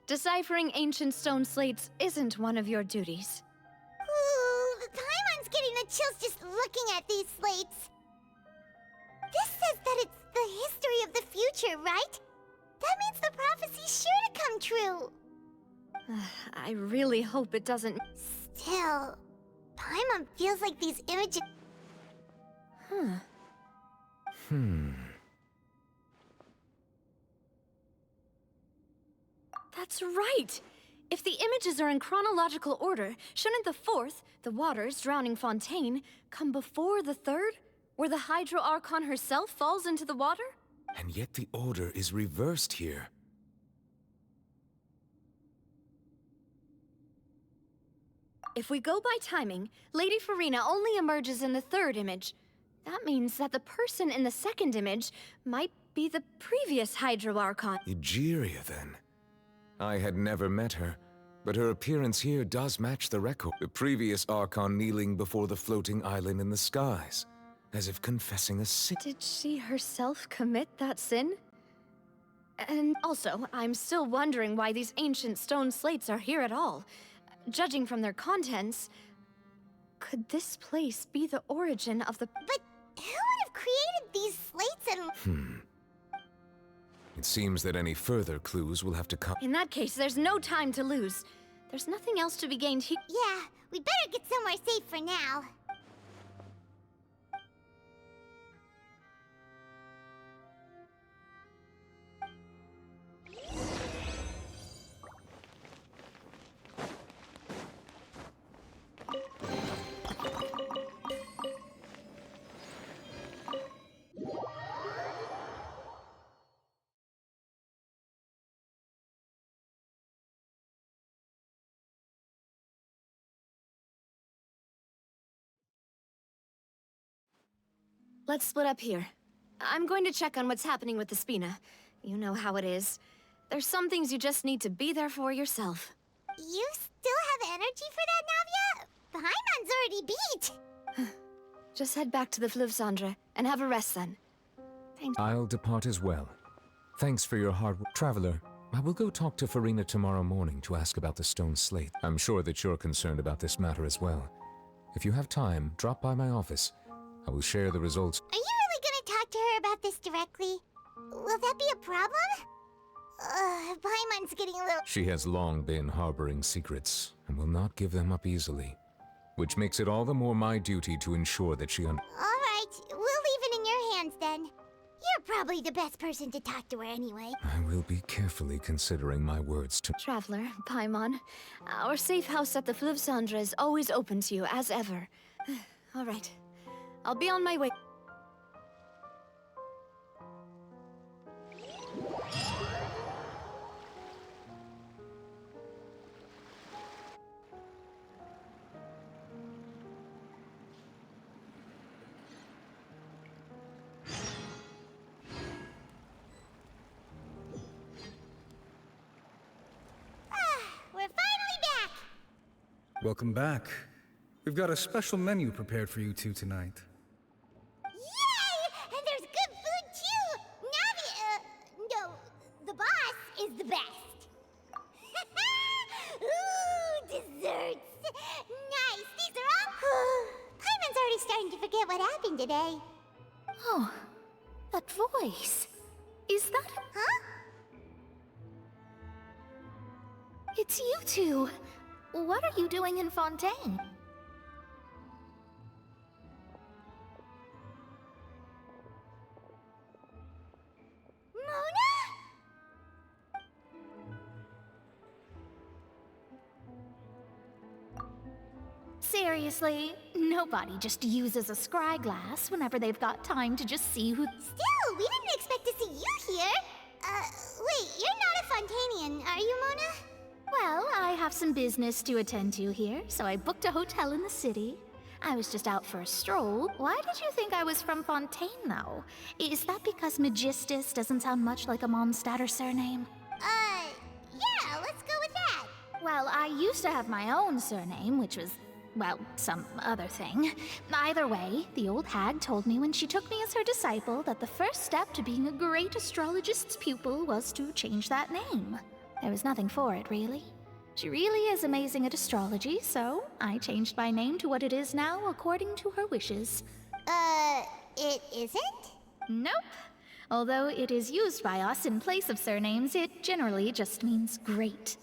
Deciphering ancient stone slates isn't one of your duties. Ooh, Paimon's getting the chills just looking at these slates. This says that it's the history of the future, right? That means the prophecy's sure to come true. I really hope it doesn't... Still, Paimon feels like these images... That's right! If the images are in chronological order, shouldn't the fourth, the waters drowning Fontaine, come before the third, where the Hydro Archon herself falls into the water? And yet the order is reversed here. If we go by timing, Lady Farina only emerges in the third image. That means that the person in the second image might be the previous Hydro Archon. Egeria, then. I had never met her, but her appearance here does match the record. The previous Archon kneeling before the floating island in the skies, as if confessing a sin. Did she herself commit that sin? And also, I'm still wondering why these ancient stone slates are here at all. Judging from their contents, could this place be the origin of the... But who would have created these slates and... It seems that any further clues will have to come. In that case, there's no time to lose. There's nothing else to be gained here. Yeah, We better get somewhere safe for now. Let's split up here. I'm going to check on what's happening with the Spina. You know how it is. There's some things you just need to be there for yourself. You still have energy for that, Navia? Paimon's already beat! Just head back to the Fluvsandra and have a rest then. Thanks. I'll depart as well. Thanks for your hard work. Traveler, I will go talk to Farina tomorrow morning to ask about the stone slate. I'm sure that you're concerned about this matter as well. If you have time, drop by my office. I will share the results. Are you really gonna talk to her about this directly? Will that be a problem? Paimon's getting a little... She has long been harboring secrets, and will not give them up easily. Which makes it all the more my duty to ensure that she Alright, we'll leave it in your hands then. You're probably the best person to talk to her anyway. I will be carefully considering my words to... Traveler, Paimon, our safe house at the Fluvsandra is always open to you, as ever. Alright, I'll be on my way. We're finally back! Welcome back. We've got a special menu prepared for you two tonight. Yay! And there's good food too! No, the boss is the best. Ooh, desserts! Nice, these are all... Paimon's already starting to forget what happened today. Oh, that voice. Is that... Huh? It's you two. What are you doing in Fontaine? Mona? Seriously, nobody just uses a scry glass whenever they've got time to just see who... Still, we didn't expect to see you here. Wait, you're not a Fontainian, are you, Mona? Well, I have some business to attend to here, so I booked a hotel in the city. I was just out for a stroll. Why did you think I was from Fontaine, though? Is that because Magistus doesn't sound much like a Mondstadter surname? Yeah, let's go with that. Well, I used to have my own surname, which was, well, some other thing. Either way, the old hag told me when she took me as her disciple that the first step to being a great astrologist's pupil was to change that name. There was nothing for it, really. She really is amazing at astrology, so I changed my name to what it is now according to her wishes. It isn't? Nope. Although it is used by us in place of surnames, it generally just means great.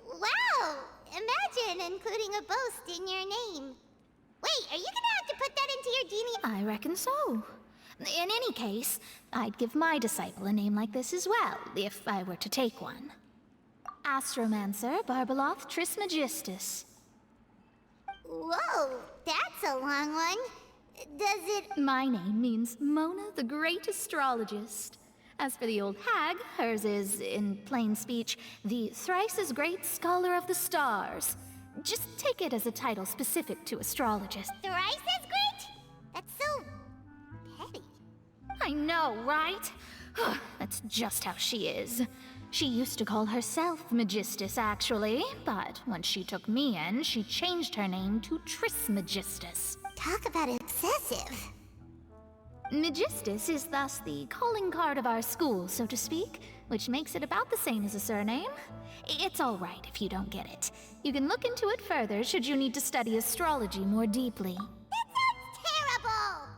Wow! Imagine including a boast in your name. Wait, are you gonna have to put that into your genie? I reckon so. In any case, I'd give my disciple a name like this as well, if I were to take one. Astromancer Barbeloth Trismegistus. Whoa, that's a long one. Does it... My name means Mona the Great Astrologist. As for the old hag, hers is, in plain speech, the thrice-as-great Scholar of the Stars. Just take it as a title specific to astrologists. Thrice as great? That's so... petty. I know, right? That's just how she is. She used to call herself Magistus, actually, but once she took me in, she changed her name to Trismegistus. Talk about obsessive. Magistus is thus the calling card of our school, so to speak, which makes it about the same as a surname. It's all right if you don't get it. You can look into it further should you need to study astrology more deeply. That sounds terrible!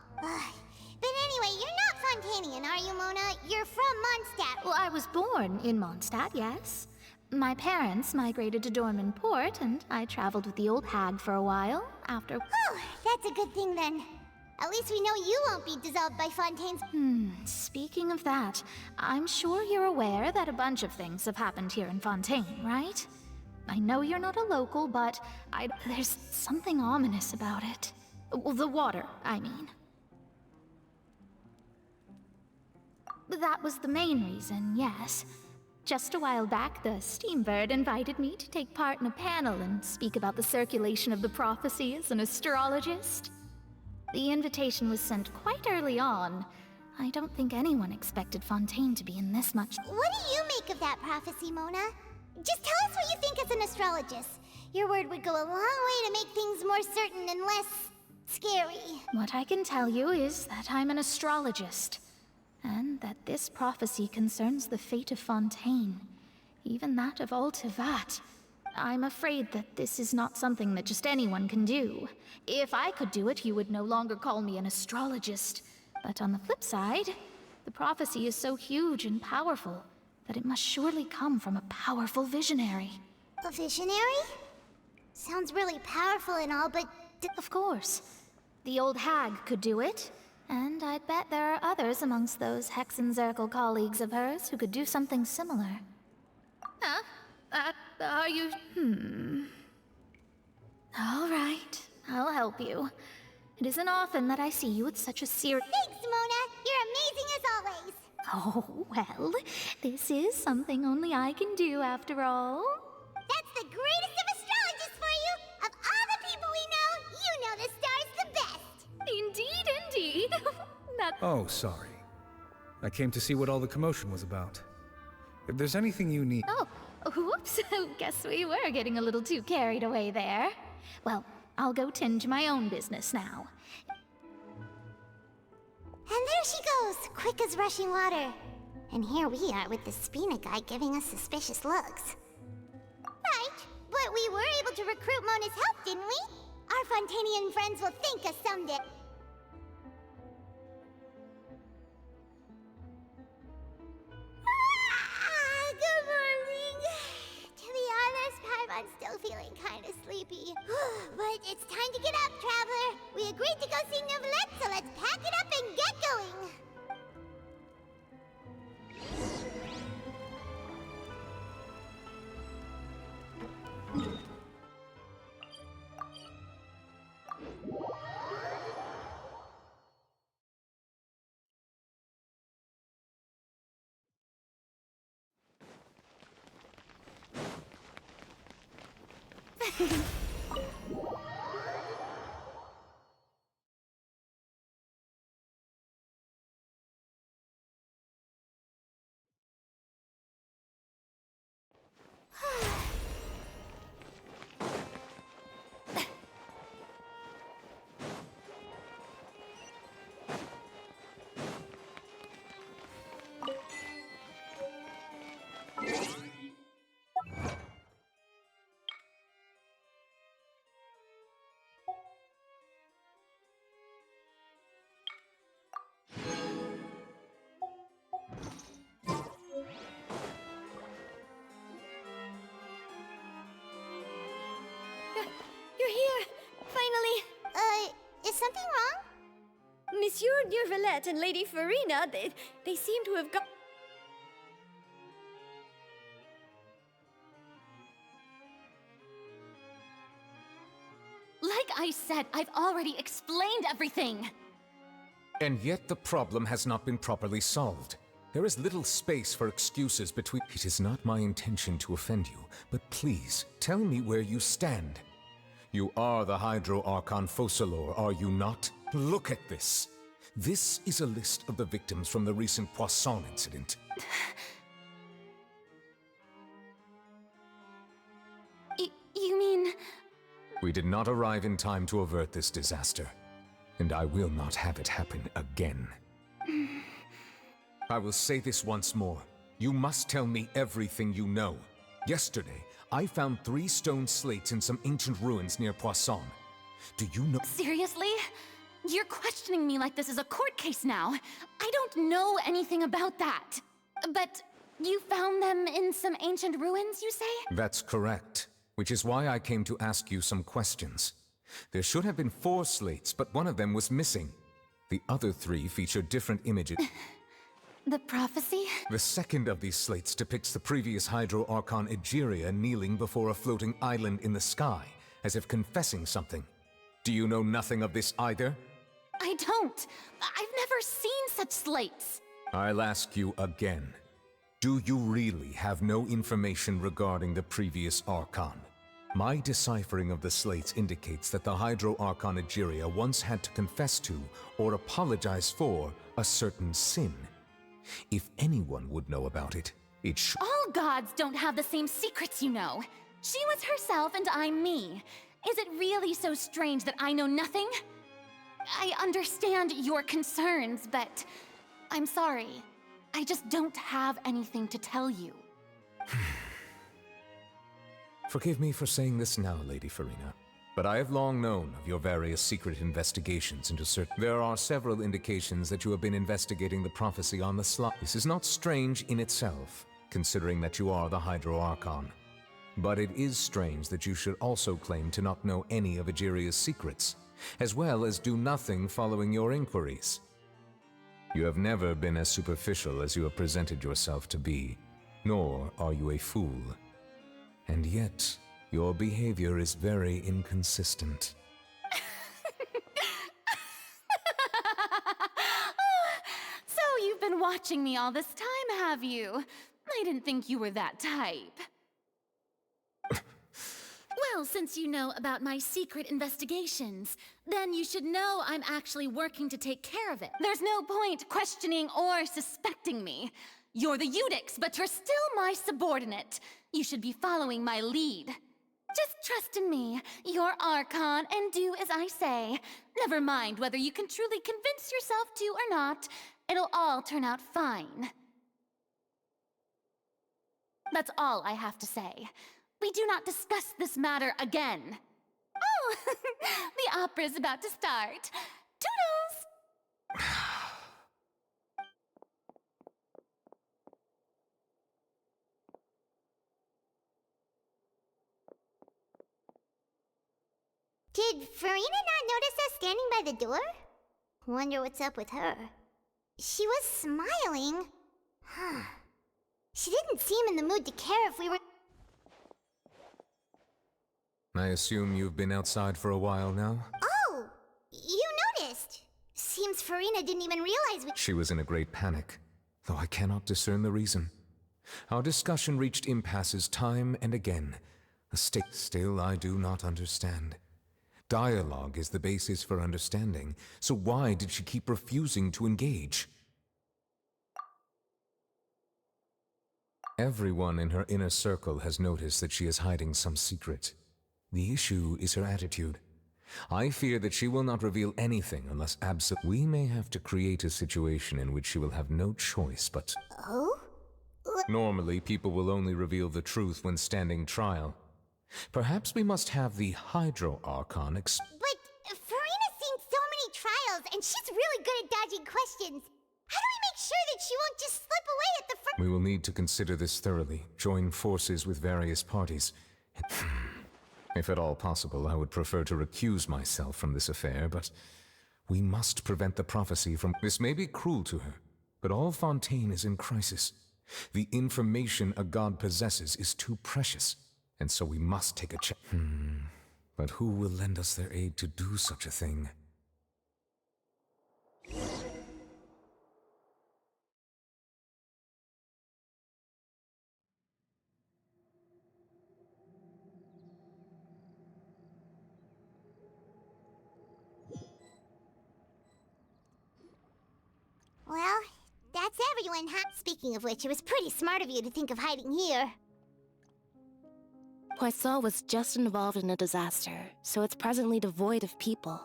But anyway, you're not Fontainian, are you, Mona? You're from Mondstadt. Well, I was born in Mondstadt, yes. My parents migrated to Dorman Port, and I traveled with the old hag for a while after. Oh, that's a good thing then. At least we know you won't be dissolved by Fontaine's. Speaking of that, I'm sure you're aware that a bunch of things have happened here in Fontaine, right? I know you're not a local, but there's something ominous about it. Well, the water, I mean. That was the main reason, yes. Just a while back, the Steambird invited me to take part in a panel and speak about the circulation of the prophecy as an astrologist. The invitation was sent quite early on. I don't think anyone expected Fontaine to be in this much. What do you make of that prophecy, Mona? Just tell us what you think as an astrologist. Your word would go a long way to make things more certain and less scary. What I can tell you is that I'm an astrologist, and that this prophecy concerns the fate of Fontaine, even that of Altivat. I'm afraid that this is not something that just anyone can do. If I could do it, you would no longer call me an astrologist. But on the flip side, the prophecy is so huge and powerful that it must surely come from a powerful visionary. A visionary? Sounds really powerful and all, but... Of course. The old hag could do it, and I'd bet there are others amongst those Hexenzirkel colleagues of hers who could do something similar. Huh? Are you... All right, I'll help you. It isn't often that I see you with such a serious... Thanks, Mona! You're amazing as always! Oh, well, this is something only I can do after all. That's the greatest of astrologists for you! Of all the people we know, you know the star's the best! Indeed, indeed. Oh, sorry. I came to see what all the commotion was about. If there's anything you need... Oh, whoops. Guess we were getting a little too carried away there. Well, I'll go tend to my own business now. And there she goes, quick as rushing water. And here we are with the Spina guy giving us suspicious looks. Right, but we were able to recruit Mona's help, didn't we? Our Fontainian friends will thank us someday. Good morning. To be honest, Paimon's still feeling kinda sleepy. But it's time to get up, traveler. We agreed to go see Neuvillette, so let's pack it up and get going. You're here! Finally! Is something wrong? Monsieur Neuvillette and Lady Farina, they seem to have got... Like I said, I've already explained everything! And yet the problem has not been properly solved. There is little space for excuses between... It is not my intention to offend you, but please, tell me where you stand. You are the Hydro Archon Focalor, are you not? Look at this. This is a list of the victims from the recent Poisson incident. You mean... We did not arrive in time to avert this disaster, and I will not have it happen again. I will say this once more. You must tell me everything you know. Yesterday, I found 3 stone slates in some ancient ruins near Poisson. Do you know— Seriously? You're questioning me like this is a court case now. I don't know anything about that. But You found them in some ancient ruins, you say? That's correct, which is why I came to ask you some questions. There should have been 4 slates, but one of them was missing. The other 3 feature different images. The prophecy? The second of these slates depicts the previous Hydro Archon Egeria kneeling before a floating island in the sky, as if confessing something. Do you know nothing of this either? I don't. I've never seen such slates. I'll ask you again. Do you really have no information regarding the previous Archon? My deciphering of the slates indicates that the Hydro Archon Egeria once had to confess to, or apologize for, a certain sin. If anyone would know about it, it should— All gods don't have the same secrets, you know. She was herself and I'm me. Is it really so strange that I know nothing? I understand your concerns, but I'm sorry. I just don't have anything to tell you. Forgive me for saying this now, Lady Farina, but I have long known of your various secret investigations into certain— There are several indications that you have been investigating the prophecy on the slot. This is not strange in itself, considering that you are the Hydro Archon. But it is strange that you should also claim to not know any of Egeria's secrets, as well as do nothing following your inquiries. You have never been as superficial as you have presented yourself to be, nor are you a fool. And yet, your behavior is very inconsistent. So you've been watching me all this time, have you? I didn't think you were that type. Well, since you know about my secret investigations, then you should know I'm actually working to take care of it. There's no point questioning or suspecting me. You're the Eudix, but you're still my subordinate. You should be following my lead. Just trust in me, you're Archon, and do as I say. Never mind whether you can truly convince yourself to or not. It'll all turn out fine. That's all I have to say. We do not discuss this matter again. Oh, the opera's about to start. Toodles! Did Farina not notice us standing by the door? Wonder what's up with her. She was smiling. Huh. She didn't seem in the mood to care if we were— I assume you've been outside for a while now? Oh! You noticed! Seems Farina didn't even realize we— She was in a great panic, though I cannot discern the reason. Our discussion reached impasses time and again. Still, I do not understand. Dialogue is the basis for understanding, so why did she keep refusing to engage? Everyone in her inner circle has noticed that she is hiding some secret. The issue is her attitude. I fear that she will not reveal anything unless we may have to create a situation in which she will have no choice but— Oh? Normally, people will only reveal the truth when standing trial. Perhaps we must have the Hydro Archon But Farina's seen so many trials, and she's really good at dodging questions. How do we make sure that she won't just slip away at the first— We will need to consider this thoroughly, join forces with various parties. If at all possible, I would prefer to recuse myself from this affair, but we must prevent the prophecy from— This may be cruel to her, but all Fontaine is in crisis. The information a god possesses is too precious, and so we must take a chance. But who will lend us their aid to do such a thing? Well, that's everyone, huh? Speaking of which, it was pretty smart of you to think of hiding here. Poisson was just involved in a disaster, so it's presently devoid of people.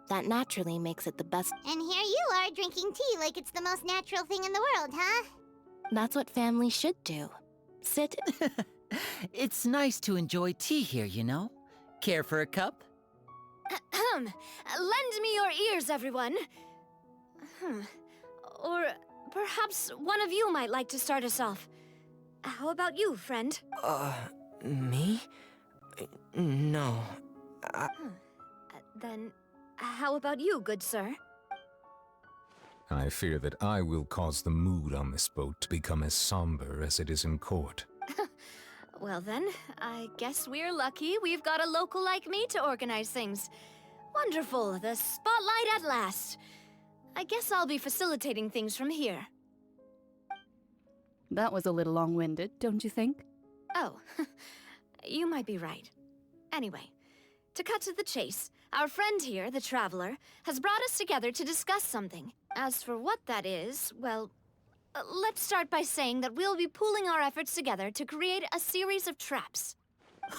That naturally makes it the best. And here you are drinking tea like it's the most natural thing in the world, huh? That's what family should do. Sit. It's nice to enjoy tea here, you know? Care for a cup? Lend me your ears, everyone. Or perhaps one of you might like to start us off. How about you, friend? Me? No. Then, how about you, good sir? I fear that I will cause the mood on this boat to become as somber as it is in court. Well then, I guess we're lucky we've got a local like me to organize things. Wonderful, the spotlight at last. I guess I'll be facilitating things from here. That was a little long-winded, don't you think? Oh, you might be right. Anyway, to cut to the chase, our friend here, the Traveler, has brought us together to discuss something. As for what that is, well, let's start by saying that we'll be pooling our efforts together to create a series of traps.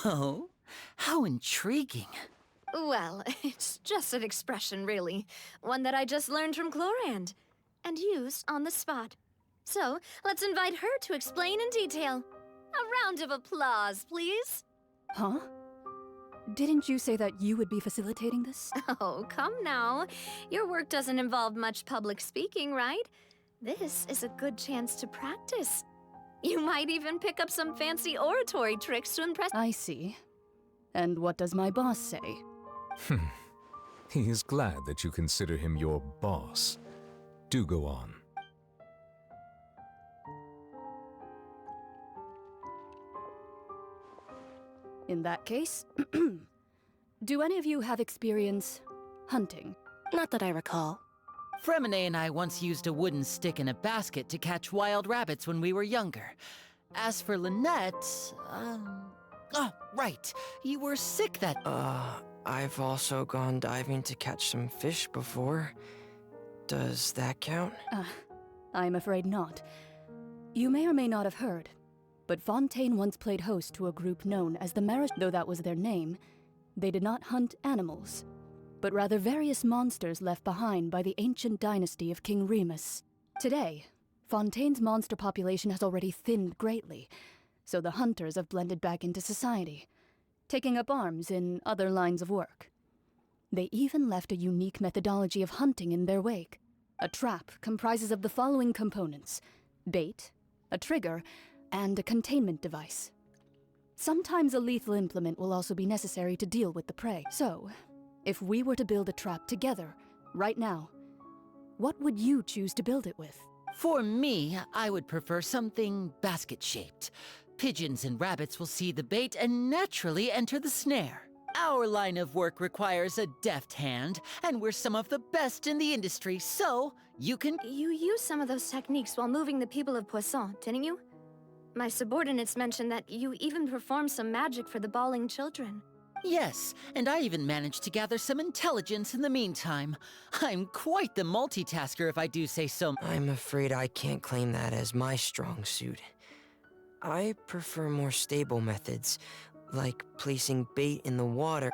Oh? How intriguing. Well, it's just an expression, really. One that I just learned from Chlorand, and used on the spot. So, let's invite her to explain in detail. A round of applause, please. Huh? Didn't you say that you would be facilitating this? Oh, come now. Your work doesn't involve much public speaking, right? This is a good chance to practice. You might even pick up some fancy oratory tricks to impress— I see. And what does my boss say? He is glad that you consider him your boss. Do go on. In that case, do any of you have experience hunting? Not that I recall. Fremine and I once used a wooden stick in a basket to catch wild rabbits when we were younger. As for Lynette, oh, right. You were sick that— I've also gone diving to catch some fish before. Does that count? I'm afraid not. You may or may not have heard, but Fontaine once played host to a group known as the though that was their name. They did not hunt animals, but rather various monsters left behind by the ancient dynasty of King Remus. Today, Fontaine's monster population has already thinned greatly, so the hunters have blended back into society, taking up arms in other lines of work. They even left a unique methodology of hunting in their wake. A trap comprises of the following components: bait, a trigger, and a containment device. Sometimes a lethal implement will also be necessary to deal with the prey. So, if we were to build a trap together, right now, what would you choose to build it with? For me, I would prefer something basket-shaped. Pigeons and rabbits will see the bait and naturally enter the snare. Our line of work requires a deft hand, and we're some of the best in the industry, so you can— You used some of those techniques while moving the people of Poisson, didn't you? My subordinates mentioned that you even performed some magic for the bawling children. Yes, and I even managed to gather some intelligence in the meantime. I'm quite the multitasker, if I do say so. I'm afraid I can't claim that as my strong suit. I prefer more stable methods, like placing bait in the water.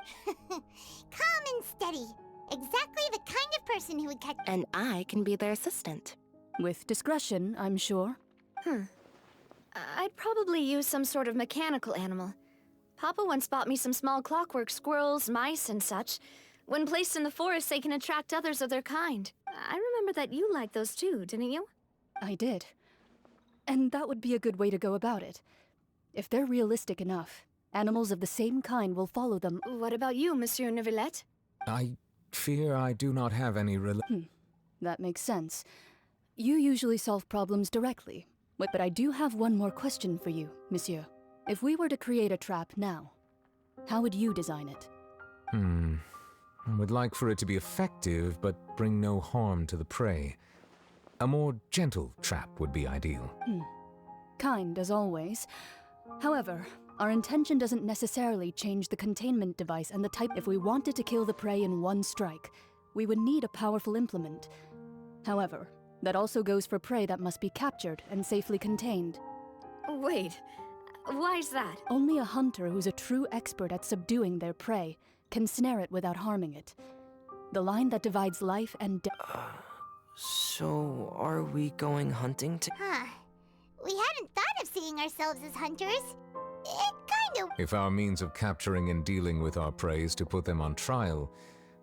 Calm and steady. Exactly the kind of person who would catch— And I can be their assistant. With discretion, I'm sure. I'd probably use some sort of mechanical animal. Papa once bought me some small clockwork squirrels, mice, and such. When placed in the forest, they can attract others of their kind. I remember that you liked those too, didn't you? I did. And that would be a good way to go about it. If they're realistic enough, animals of the same kind will follow them. What about you, Monsieur Neuvillette? I fear I do not have any That makes sense. You usually solve problems directly. But I do have one more question for you, monsieur. If we were to create a trap now, how would you design it? I would like for it to be effective, but bring no harm to the prey. A more gentle trap would be ideal. Kind, as always. However, our intention doesn't necessarily change the containment device and the type. If we wanted to kill the prey in one strike, we would need a powerful implement. However, that also goes for prey that must be captured and safely contained. Wait, why's that? Only a hunter who's a true expert at subduing their prey can snare it without harming it. The line that divides life and death. So, are we going hunting to— We hadn't thought of seeing ourselves as hunters. It kind of— If our means of capturing and dealing with our prey is to put them on trial,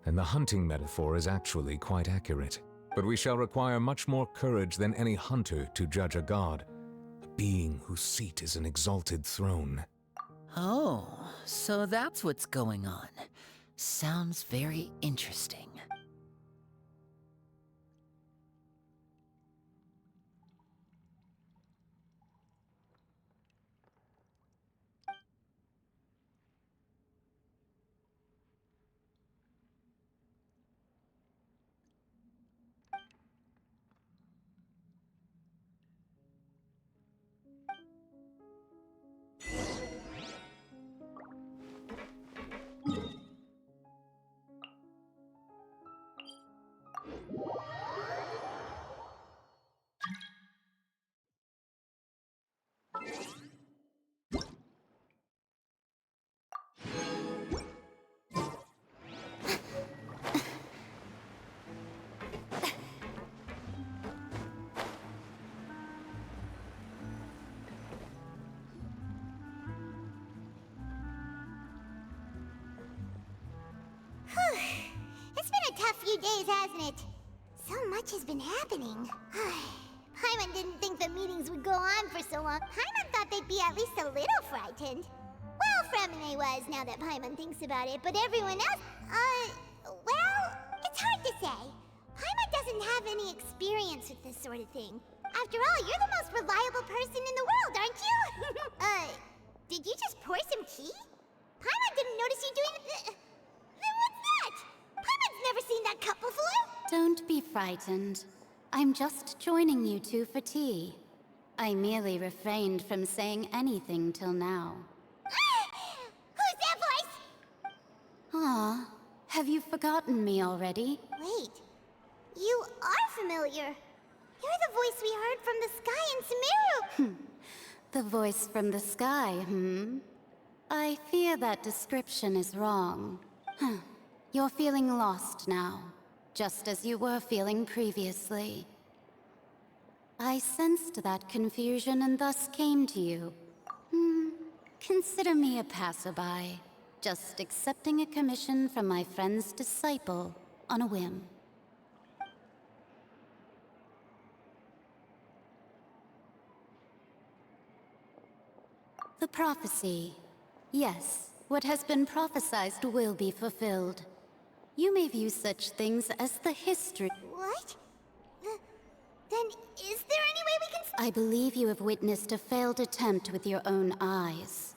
then the hunting metaphor is actually quite accurate. But we shall require much more courage than any hunter to judge a god. A being whose seat is an exalted throne. Oh, so that's what's going on. Sounds very interesting. It's been a tough few days, hasn't it? So much has been happening. Paimon didn't think the meetings would go on for so long. Paimon thought they'd be at least a little frightened. Well, Fremine was, now that Paimon thinks about it, but everyone else, well, it's hard to say. Paimon doesn't have any experience with this sort of thing. After all, you're the most reliable person in the world, aren't you? Did you just pour some tea? Paimon didn't notice you doing what's that? Paimon's never seen that cup before. Don't be frightened. I'm just joining you two for tea. I merely refrained from saying anything till now. Who's that voice? Ah, have you forgotten me already? Wait, you are familiar. You're the voice we heard from the sky in Sumeru. The voice from the sky, I fear that description is wrong. You're feeling lost now, just as you were feeling previously. I sensed that confusion and thus came to you. Consider me a passerby, just accepting a commission from my friend's disciple on a whim. The prophecy. Yes, what has been prophesied will be fulfilled. You may view such things as the history. What? Then is there any way we can... I believe you have witnessed a failed attempt with your own eyes.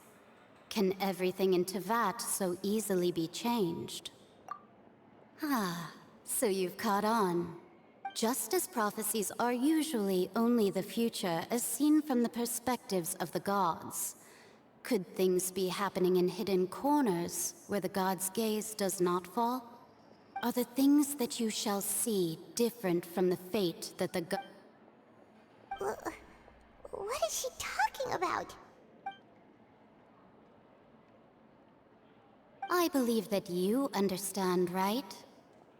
Can everything in Tevat so easily be changed? Ah, so you've caught on. Just as prophecies are usually only the future as seen from the perspectives of the gods, could things be happening in hidden corners where the god's gaze does not fall? Are the things that you shall see different from the fate that the What is she talking about? I believe that you understand, right?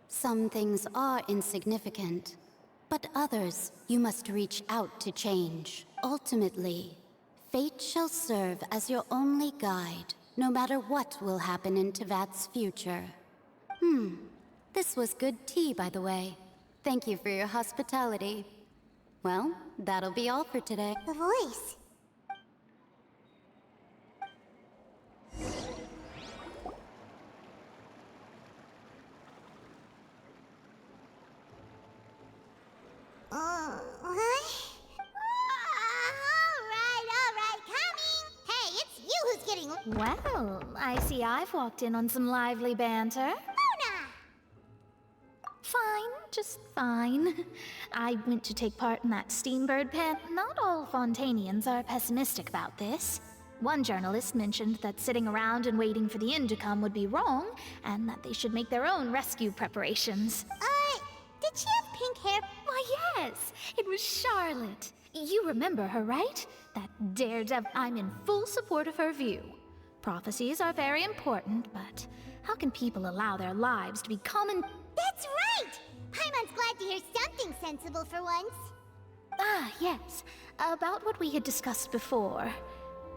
Some things are insignificant, but others you must reach out to change. Ultimately, fate shall serve as your only guide, no matter what will happen in Tevat's future. This was good tea, by the way. Thank you for your hospitality. Well, that'll be all for today. The voice. Alright, coming! Hey, it's you who's getting... Well, I see I've walked in on some lively banter. Mona! Fine, just fine. I went to take part in that Steambird pen. Not all Fontainians are pessimistic about this. One journalist mentioned that sitting around and waiting for the end to come would be wrong, and that they should make their own rescue preparations. Did she have pink hair? Why, yes! It was Charlotte. You remember her, right? That daredevil. I'm in full support of her view. Prophecies are very important, but how can people allow their lives to be common? That's right! Paimon's glad to hear something sensible for once. Ah, yes. About what we had discussed before.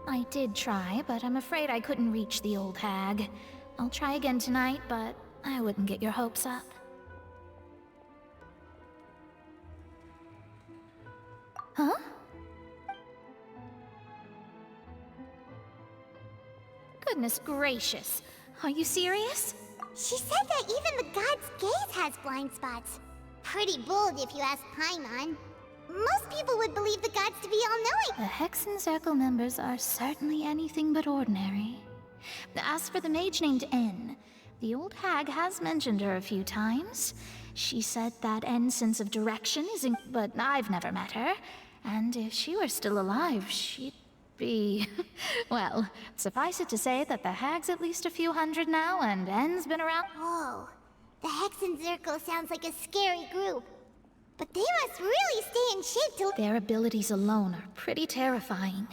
I did try, but I'm afraid I couldn't reach the old hag. I'll try again tonight, but I wouldn't get your hopes up. Huh? Goodness gracious. Are you serious? She said that even the god's gaze has blind spots. Pretty bold if you ask Paimon. Most people would believe the gods to be all-knowing. The Hexen Circle members are certainly anything but ordinary. As for the mage named N, the old hag has mentioned her a few times. She said that N's sense of direction is but I've never met her. And if she were still alive, she'd be... well, suffice it to say that the hag's at least a few hundred now, and N's been around... Whoa. The Hexen Circle sounds like a scary group. But they must really stay in shape to... Their abilities alone are pretty terrifying.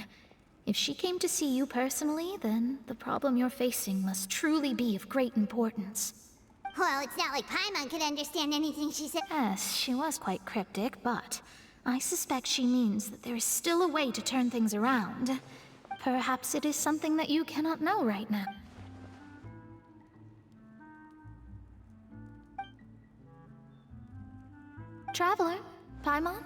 If she came to see you personally, then the problem you're facing must truly be of great importance. Well, it's not like Paimon could understand anything she said. Yes, she was quite cryptic, but I suspect she means that there is still a way to turn things around. Perhaps it is something that you cannot know right now. Traveler, Paimon,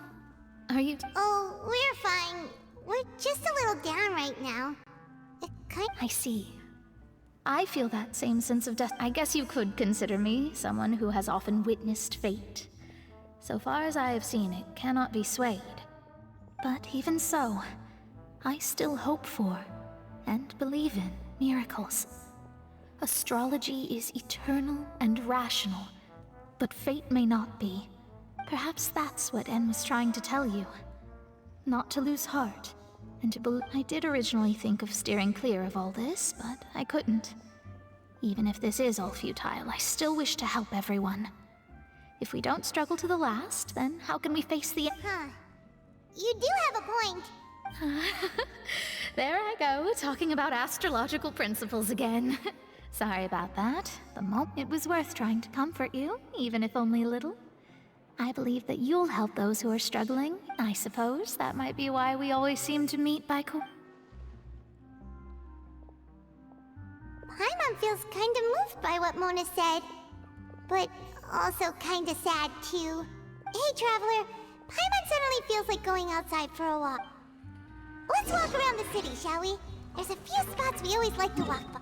are you... Oh, we're fine. We're just a little down right now. I see. I feel that same sense of death. I guess you could consider me someone who has often witnessed fate. So far as I have seen, it cannot be swayed. But even so, I still hope for, and believe in, miracles. Astrology is eternal and rational, but fate may not be. Perhaps that's what N was trying to tell you. Not to lose heart, and to believe. I did originally think of steering clear of all this, but I couldn't. Even if this is all futile, I still wish to help everyone. If we don't struggle to the last, then how can we face the... Huh. You do have a point. There I go, talking about astrological principles again. Sorry about that. It was worth trying to comfort you, even if only a little. I believe that you'll help those who are struggling. I suppose that might be why we always seem to meet by Paimon feels kind of moved by what Mona said. But also kind of sad, too. Hey, Traveler. Paimon suddenly feels like going outside for a walk. Let's walk around the city, shall we? There's a few spots we always like to walk by.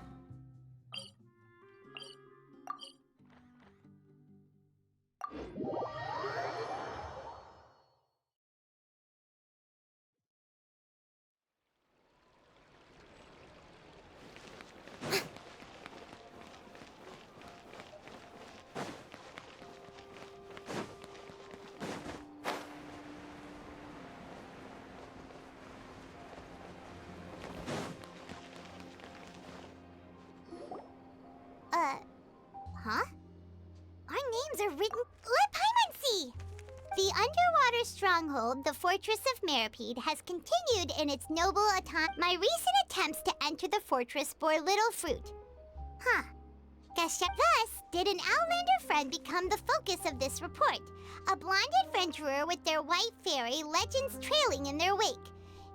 Huh? Our names are written... Let Paimon see! The underwater stronghold, the Fortress of Meripede, has continued in its noble My recent attempts to enter the fortress bore little fruit. Huh. Thus, did an Outlander friend become the focus of this report. A blonde adventurer with their white fairy, legends trailing in their wake.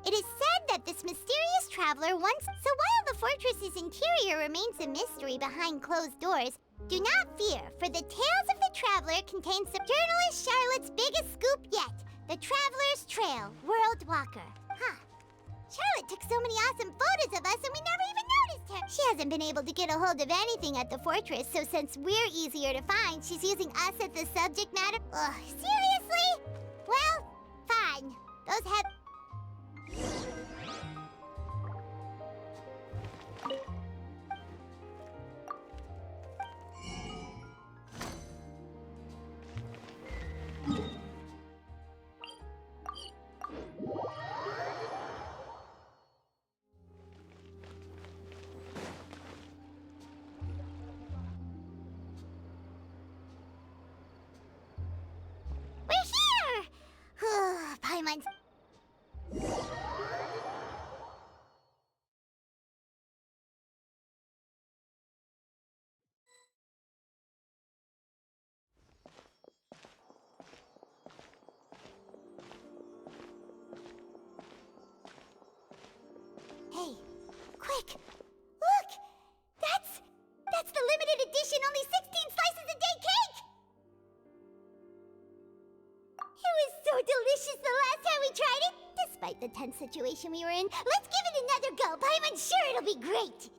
It is said that this mysterious traveler once... So while the fortress's interior remains a mystery behind closed doors, do not fear, for the Tales of the Traveler contains the journalist Charlotte's biggest scoop yet, the Traveler's Trail, World Walker. Huh. Charlotte took so many awesome photos of us and we never even noticed her. She hasn't been able to get a hold of anything at the fortress, so since we're easier to find, she's using us as the subject matter. Ugh, seriously? Well, fine. Those have... Paimon's... Hey, quick! Look! That's the limited edition, only 16 slices a day cake! It was so delicious the last time we tried it! Despite the tense situation we were in, let's give it another go! Paimon's sure it'll be great!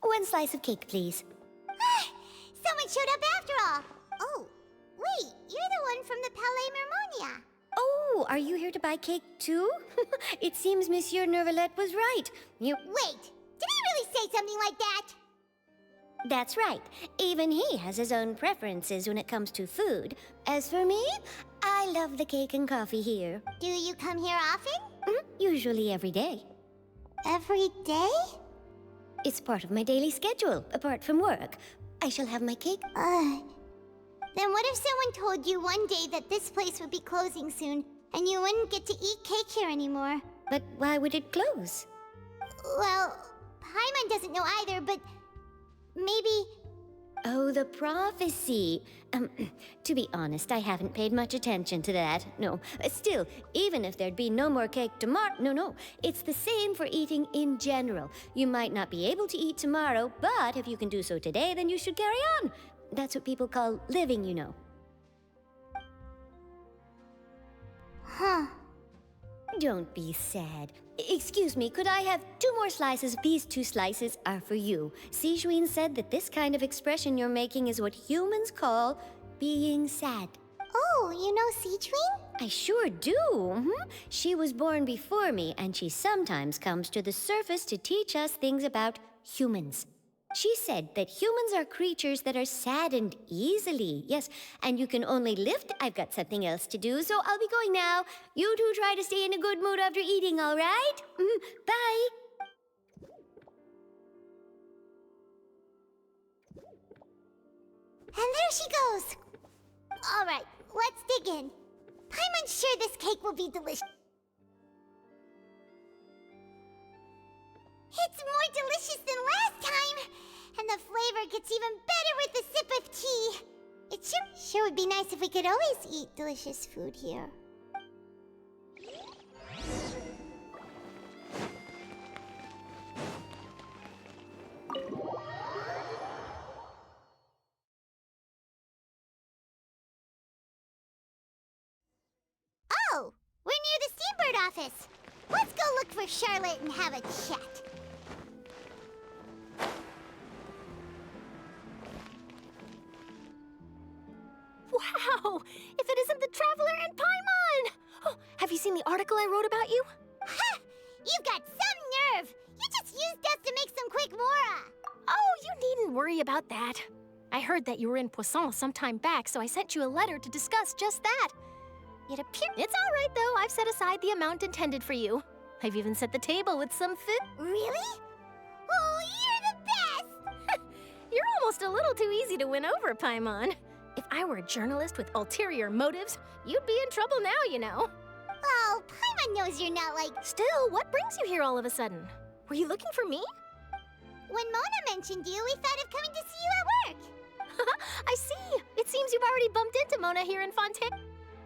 1 slice of cake, please. Someone showed up after all. Oh, wait, you're the one from the Palais Mermonia. Oh, are you here to buy cake too? It seems Monsieur Nervalette was right. You... Wait, did he really say something like that? That's right. Even he has his own preferences when it comes to food. As for me, I love the cake and coffee here. Do you come here often? Usually every day. Every day? It's part of my daily schedule, apart from work. I shall have my cake. Then what if someone told you one day that this place would be closing soon, and you wouldn't get to eat cake here anymore? But why would it close? Well, Paimon doesn't know either, but maybe... Oh, the prophecy. To be honest, I haven't paid much attention to that. No. Still, even if there'd be no more cake tomorrow... No. It's the same for eating in general. You might not be able to eat tomorrow, but if you can do so today, then you should carry on. That's what people call living, you know. Huh. Don't be sad. Excuse me, could I have 2 more slices? These 2 slices are for you. Sijuin said that this kind of expression you're making is what humans call being sad. Oh, you know Sijuin? I sure do. She was born before me, and she sometimes comes to the surface to teach us things about humans. She said that humans are creatures that are saddened easily. Yes, and you can only lift. I've got something else to do, so I'll be going now. You two try to stay in a good mood after eating, all right? Bye. And there she goes. All right, let's dig in. Paimon's sure this cake will be delicious. It's more delicious than last time! And the flavor gets even better with a sip of tea. It sure would be nice if we could always eat delicious food here. Oh! We're near the Steambird office! Let's go look for Charlotte and have a chat. Wow! If it isn't the Traveler and Paimon! Oh, have you seen the article I wrote about you? Ha! You've got some nerve! You just used us to make some quick mora! Oh, you needn't worry about that. I heard that you were in Poisson some time back, so I sent you a letter to discuss just that. It appears it's all right, though. I've set aside the amount intended for you. I've even set the table with some food. Really? Oh, you're the best! You're almost a little too easy to win over, Paimon. If I were a journalist with ulterior motives, you'd be in trouble now, you know. Oh, Paimon knows you're not like... Still, what brings you here all of a sudden? Were you looking for me? When Mona mentioned you, we thought of coming to see you at work. I see. It seems you've already bumped into Mona here in Fontaine.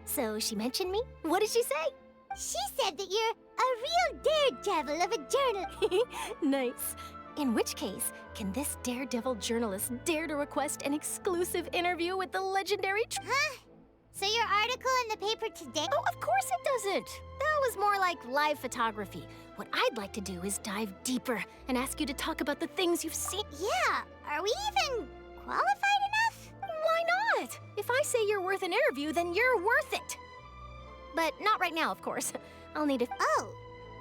So she mentioned me? What did she say? She said that you're a real daredevil of a journal. Nice. In which case, can this daredevil journalist dare to request an exclusive interview with the legendary Huh? So your article in the paper today? Oh, of course it doesn't. That was more like live photography. What I'd like to do is dive deeper and ask you to talk about the things you've seen. Yeah, are we even qualified enough? Why not? If I say you're worth an interview, then you're worth it. But not right now, of course. I'll need a... Oh,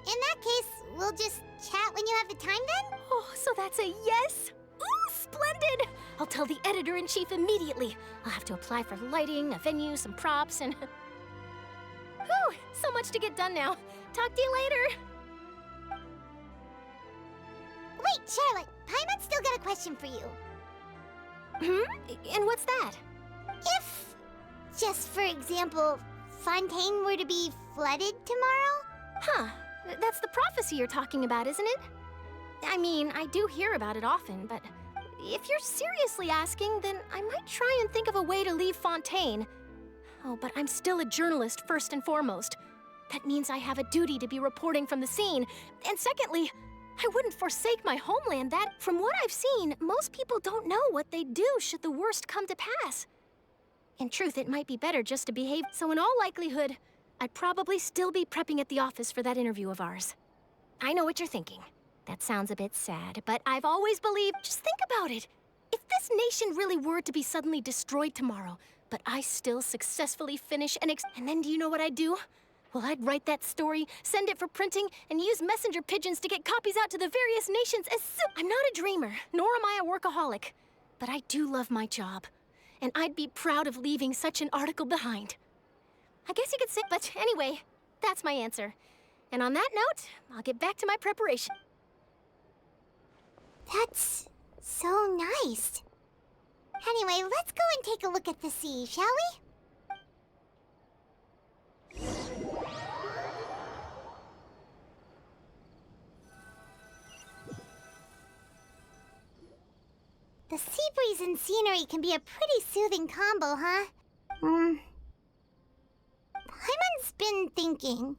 in that case, we'll just chat when you have the time then? Oh, so that's a yes? Ooh, splendid! I'll tell the editor-in-chief immediately. I'll have to apply for lighting, a venue, some props, and... Whew, so much to get done now. Talk to you later. Wait, Charlotte, Paimon's still got a question for you. And what's that? If, just for example, Fontaine were to be flooded tomorrow? Huh. That's the prophecy you're talking about, isn't it? I mean, I do hear about it often, but if you're seriously asking, then I might try and think of a way to leave Fontaine. Oh, but I'm still a journalist first and foremost. That means I have a duty to be reporting from the scene. And secondly, I wouldn't forsake my homeland. That, from what I've seen, most people don't know what they'd do should the worst come to pass. In truth, it might be better just to behave, so in all likelihood, I'd probably still be prepping at the office for that interview of ours. I know what you're thinking. that sounds a bit sad, but I've always believed... Just think about it. If this nation really were to be suddenly destroyed tomorrow, but I still successfully finish and then do you know what I'd do? Well, I'd write that story, send it for printing, and use messenger pigeons to get copies out to the various nations as soon... I'm not a dreamer, nor am I a workaholic. But I do love my job. And I'd be proud of leaving such an article behind. I guess you could say... But anyway, that's my answer. And on that note, I'll get back to my preparation. That's so nice. Anyway, let's go and take a look at the sea, shall we? The sea breeze and scenery can be a pretty soothing combo, huh? Paimon's been thinking.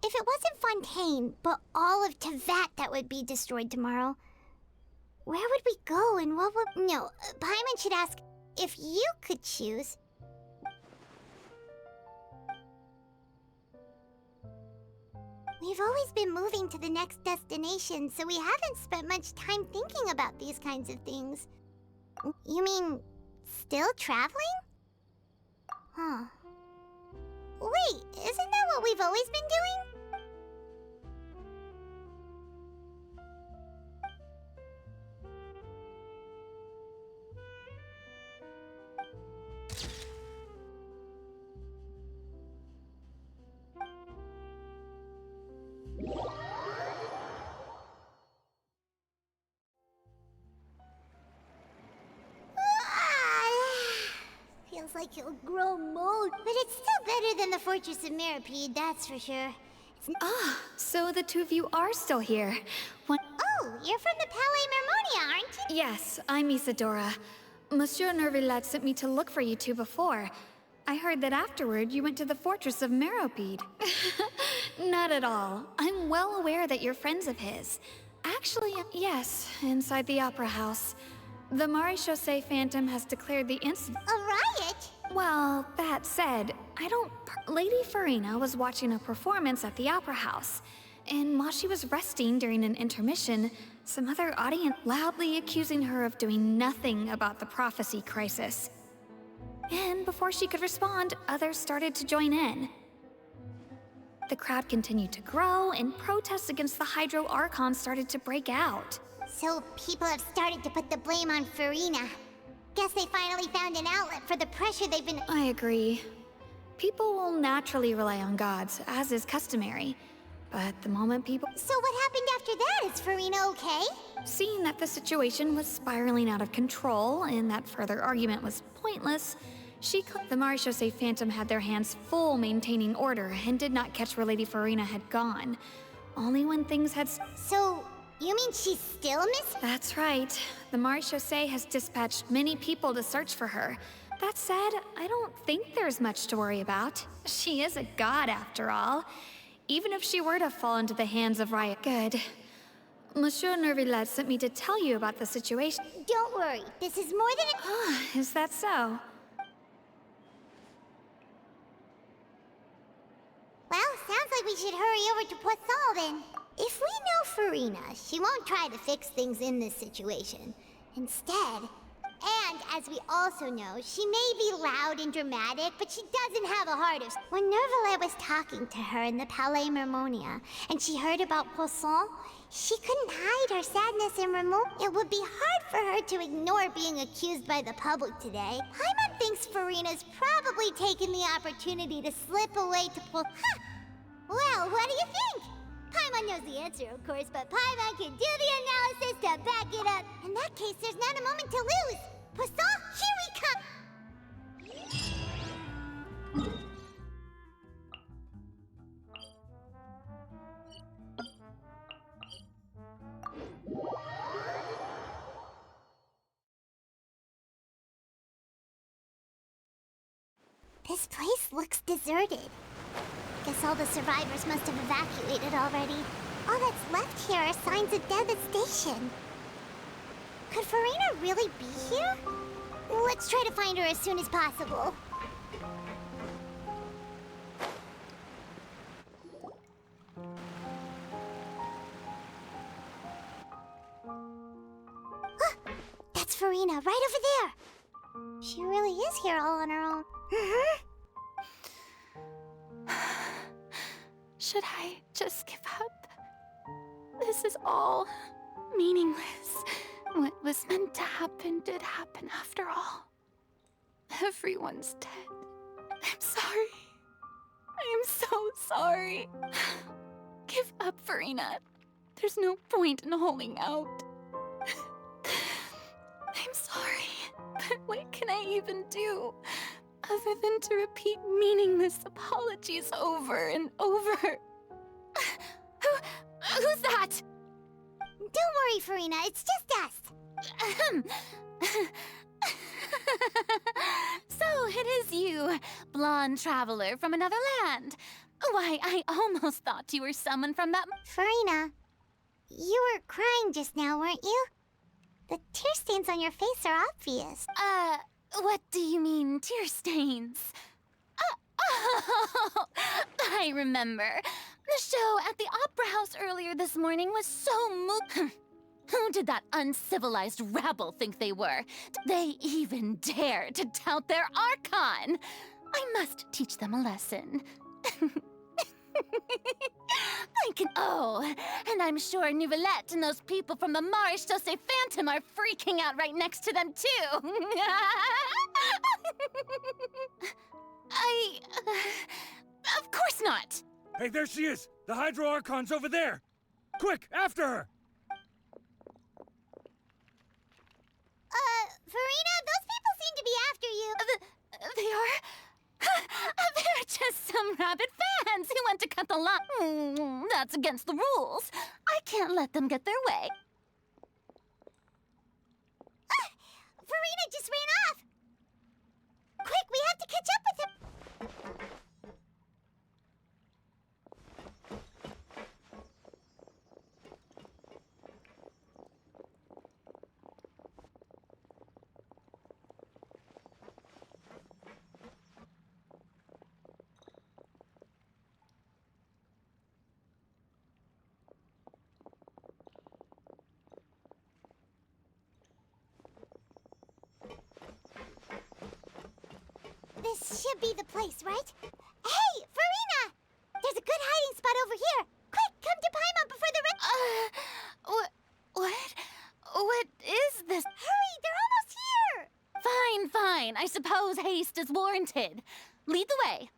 If it wasn't Fontaine, but all of Tevat that would be destroyed tomorrow, where would we go and what would... No, Paimon should ask if you could choose. We've always been moving to the next destination, so we haven't spent much time thinking about these kinds of things. You mean, still traveling? Huh. Wait, isn't that what we've always been doing? Feels like you'll grow mold, but it's still better than the Fortress of Meropide, that's for sure. Ah, so the two of you are still here. Oh, you're from the Palais Mermonia, aren't you? Yes, I'm Isadora. Monsieur Nervillet sent me to look for you two before. I heard that afterward you went to the Fortress of Meropide. Not at all. I'm well aware that you're friends of his. Actually, yes, inside the Opera House. The Maréchaussée Phantom has declared the incident... A riot? Well, that said, Lady Farina was watching a performance at the Opera House, and while she was resting during an intermission, some other audience loudly accusing her of doing nothing about the prophecy crisis. And before she could respond, others started to join in. The crowd continued to grow, and protests against the Hydro Archon started to break out. So people have started to put the blame on Farina. Guess they finally found an outlet for the pressure they've been... I agree. People will naturally rely on gods, as is customary. But the moment people... So what happened after that? Is Farina okay? Seeing that the situation was spiraling out of control, and that further argument was pointless, the Maréchaussée Phantom had their hands full maintaining order, and did not catch where Lady Farina had gone. Only when things had... So... You mean she's still missing? That's right. The Maréchaussée has dispatched many people to search for her. That said, I don't think there's much to worry about. She is a god, after all. Even if she were to fall into the hands of riot... Good. Monsieur Nervillet sent me to tell you about the situation. Don't worry. This is more than a... Ah, is that so? Well, sounds like we should hurry over to Poisson then. If we know Farina, she won't try to fix things in this situation. Instead, and as we also know, she may be loud and dramatic, but she doesn't have a heart of... When Nervillet was talking to her in the Palais Mermonia, and she heard about Poisson, she couldn't hide her sadness and remorse. It would be hard for her to ignore being accused by the public today. Paimon thinks Farina's probably taken the opportunity to slip away to Poisson. Huh! Well, what do you think? Paimon knows the answer, of course, but Paimon can do the analysis to back it up. In that case, there's not a moment to lose. Poisson, here we come! This place looks deserted. Guess all the survivors must have evacuated already. All that's left here are signs of devastation. Could Farina really be here? Let's try to find her as soon as possible. Farina, right over there. She really is here all on her own. Should I just give up? This is all meaningless. What was meant to happen did happen after all. Everyone's dead. I'm sorry. I am so sorry. Give up, Farina. There's no point in holding out. I'm sorry, but what can I even do other than to repeat meaningless apologies over and over? Who's that? Don't worry, Farina, it's just us. So it is you, blonde traveler from another land. Why, I almost thought you were someone from that... Farina, you were crying just now, weren't you? The tear stains on your face are obvious. What do you mean, tear stains? Oh, I remember. The show at the Opera House earlier this morning was so Who did that uncivilized rabble think they were? They even dare to tout their Archon! I must teach them a lesson. Oh, and I'm sure Nouvellette and those people from the Marsh Chaussee Phantom are freaking out right next to them, too. Of course not. Hey, there she is! The Hydro Archon's over there! Quick, after her! Farina, those people seem to be after you. They are? They're just some rabid fans who want to cut the line. That's against the rules. I can't let them get their way. Farina just ran off! Quick, we have to catch up with him! This should be the place, right? Hey, Farina! There's a good hiding spot over here. Quick, come to Paimon before the What is this? Hurry, they're almost here! Fine. I suppose haste is warranted. Lead the way.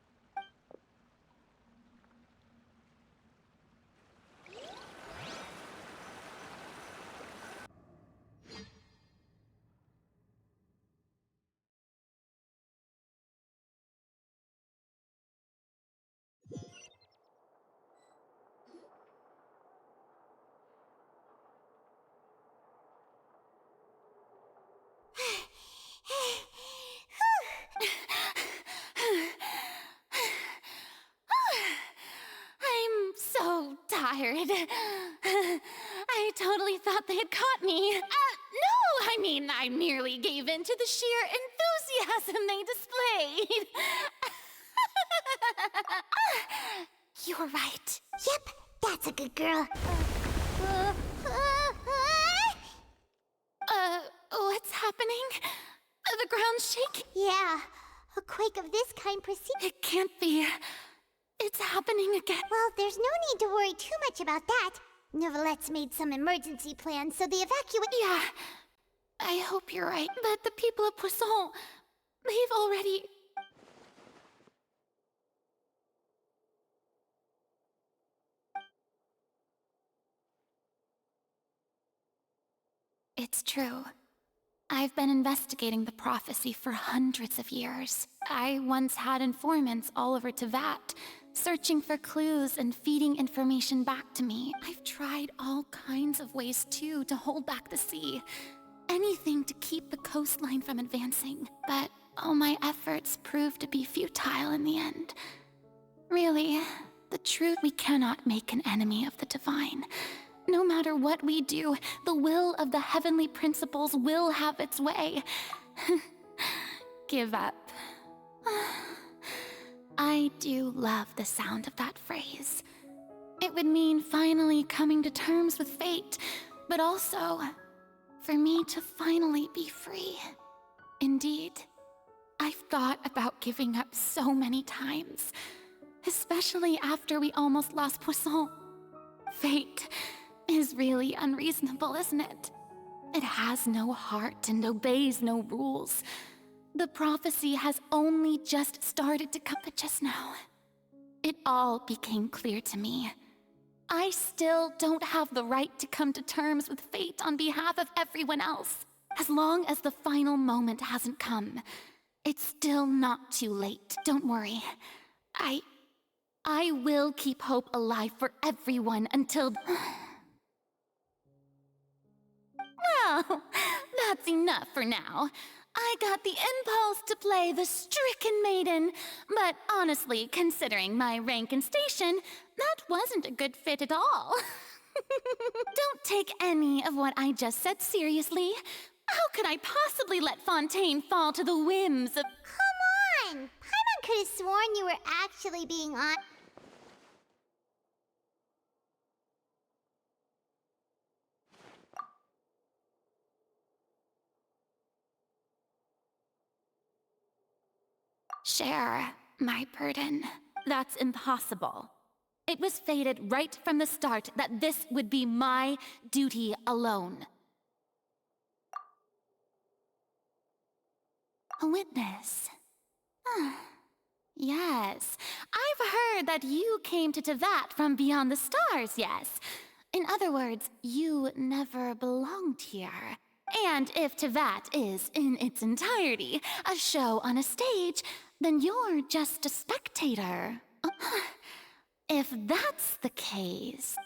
I'm so tired. I totally thought they had caught me. No, I mean, I merely gave in to the sheer enthusiasm they displayed. You're right. Yep, that's a good girl. What's happening? The ground's shaking. Yeah, a quake of this kind precedes... It can't be. It's happening again. Well, there's no need to worry too much about that. Nouvellette's made some emergency plans, so the evacuate... Yeah, I hope you're right. But the people of Poisson, they've already... It's true. I've been investigating the prophecy for hundreds of years. I once had informants all over Tevat, searching for clues and feeding information back to me. I've tried all kinds of ways, too, to hold back the sea. Anything to keep the coastline from advancing. But all my efforts proved to be futile in the end. Really, the truth, we cannot make an enemy of the divine. No matter what we do, the will of the heavenly principles will have its way. Give up. I do love the sound of that phrase. It would mean finally coming to terms with fate, but also For me to finally be free. Indeed, I've thought about giving up so many times, especially after we almost lost Poisson. Fate is really unreasonable, isn't it? It has no heart and obeys no rules. The prophecy has only just started to come, but just now, it all became clear to me. I still don't have the right to come to terms with fate on behalf of everyone else. As long as the final moment hasn't come, it's still not too late. Don't worry. I will keep hope alive for everyone until... Well, that's enough for now. I got the impulse to play the stricken maiden, but honestly, considering my rank and station, that wasn't a good fit at all. Don't take any of what I just said seriously. How could I possibly let Fontaine fall to the whims of... Come on! Paimon could have sworn you were actually being on... Share my burden. That's impossible. It was fated right from the start that this would be my duty alone. A witness. Yes, I've heard that you came to Tevat from beyond the stars, yes. In other words, you never belonged here. And if Tevat is, in its entirety, a show on a stage, then you're just a spectator. If that's the case...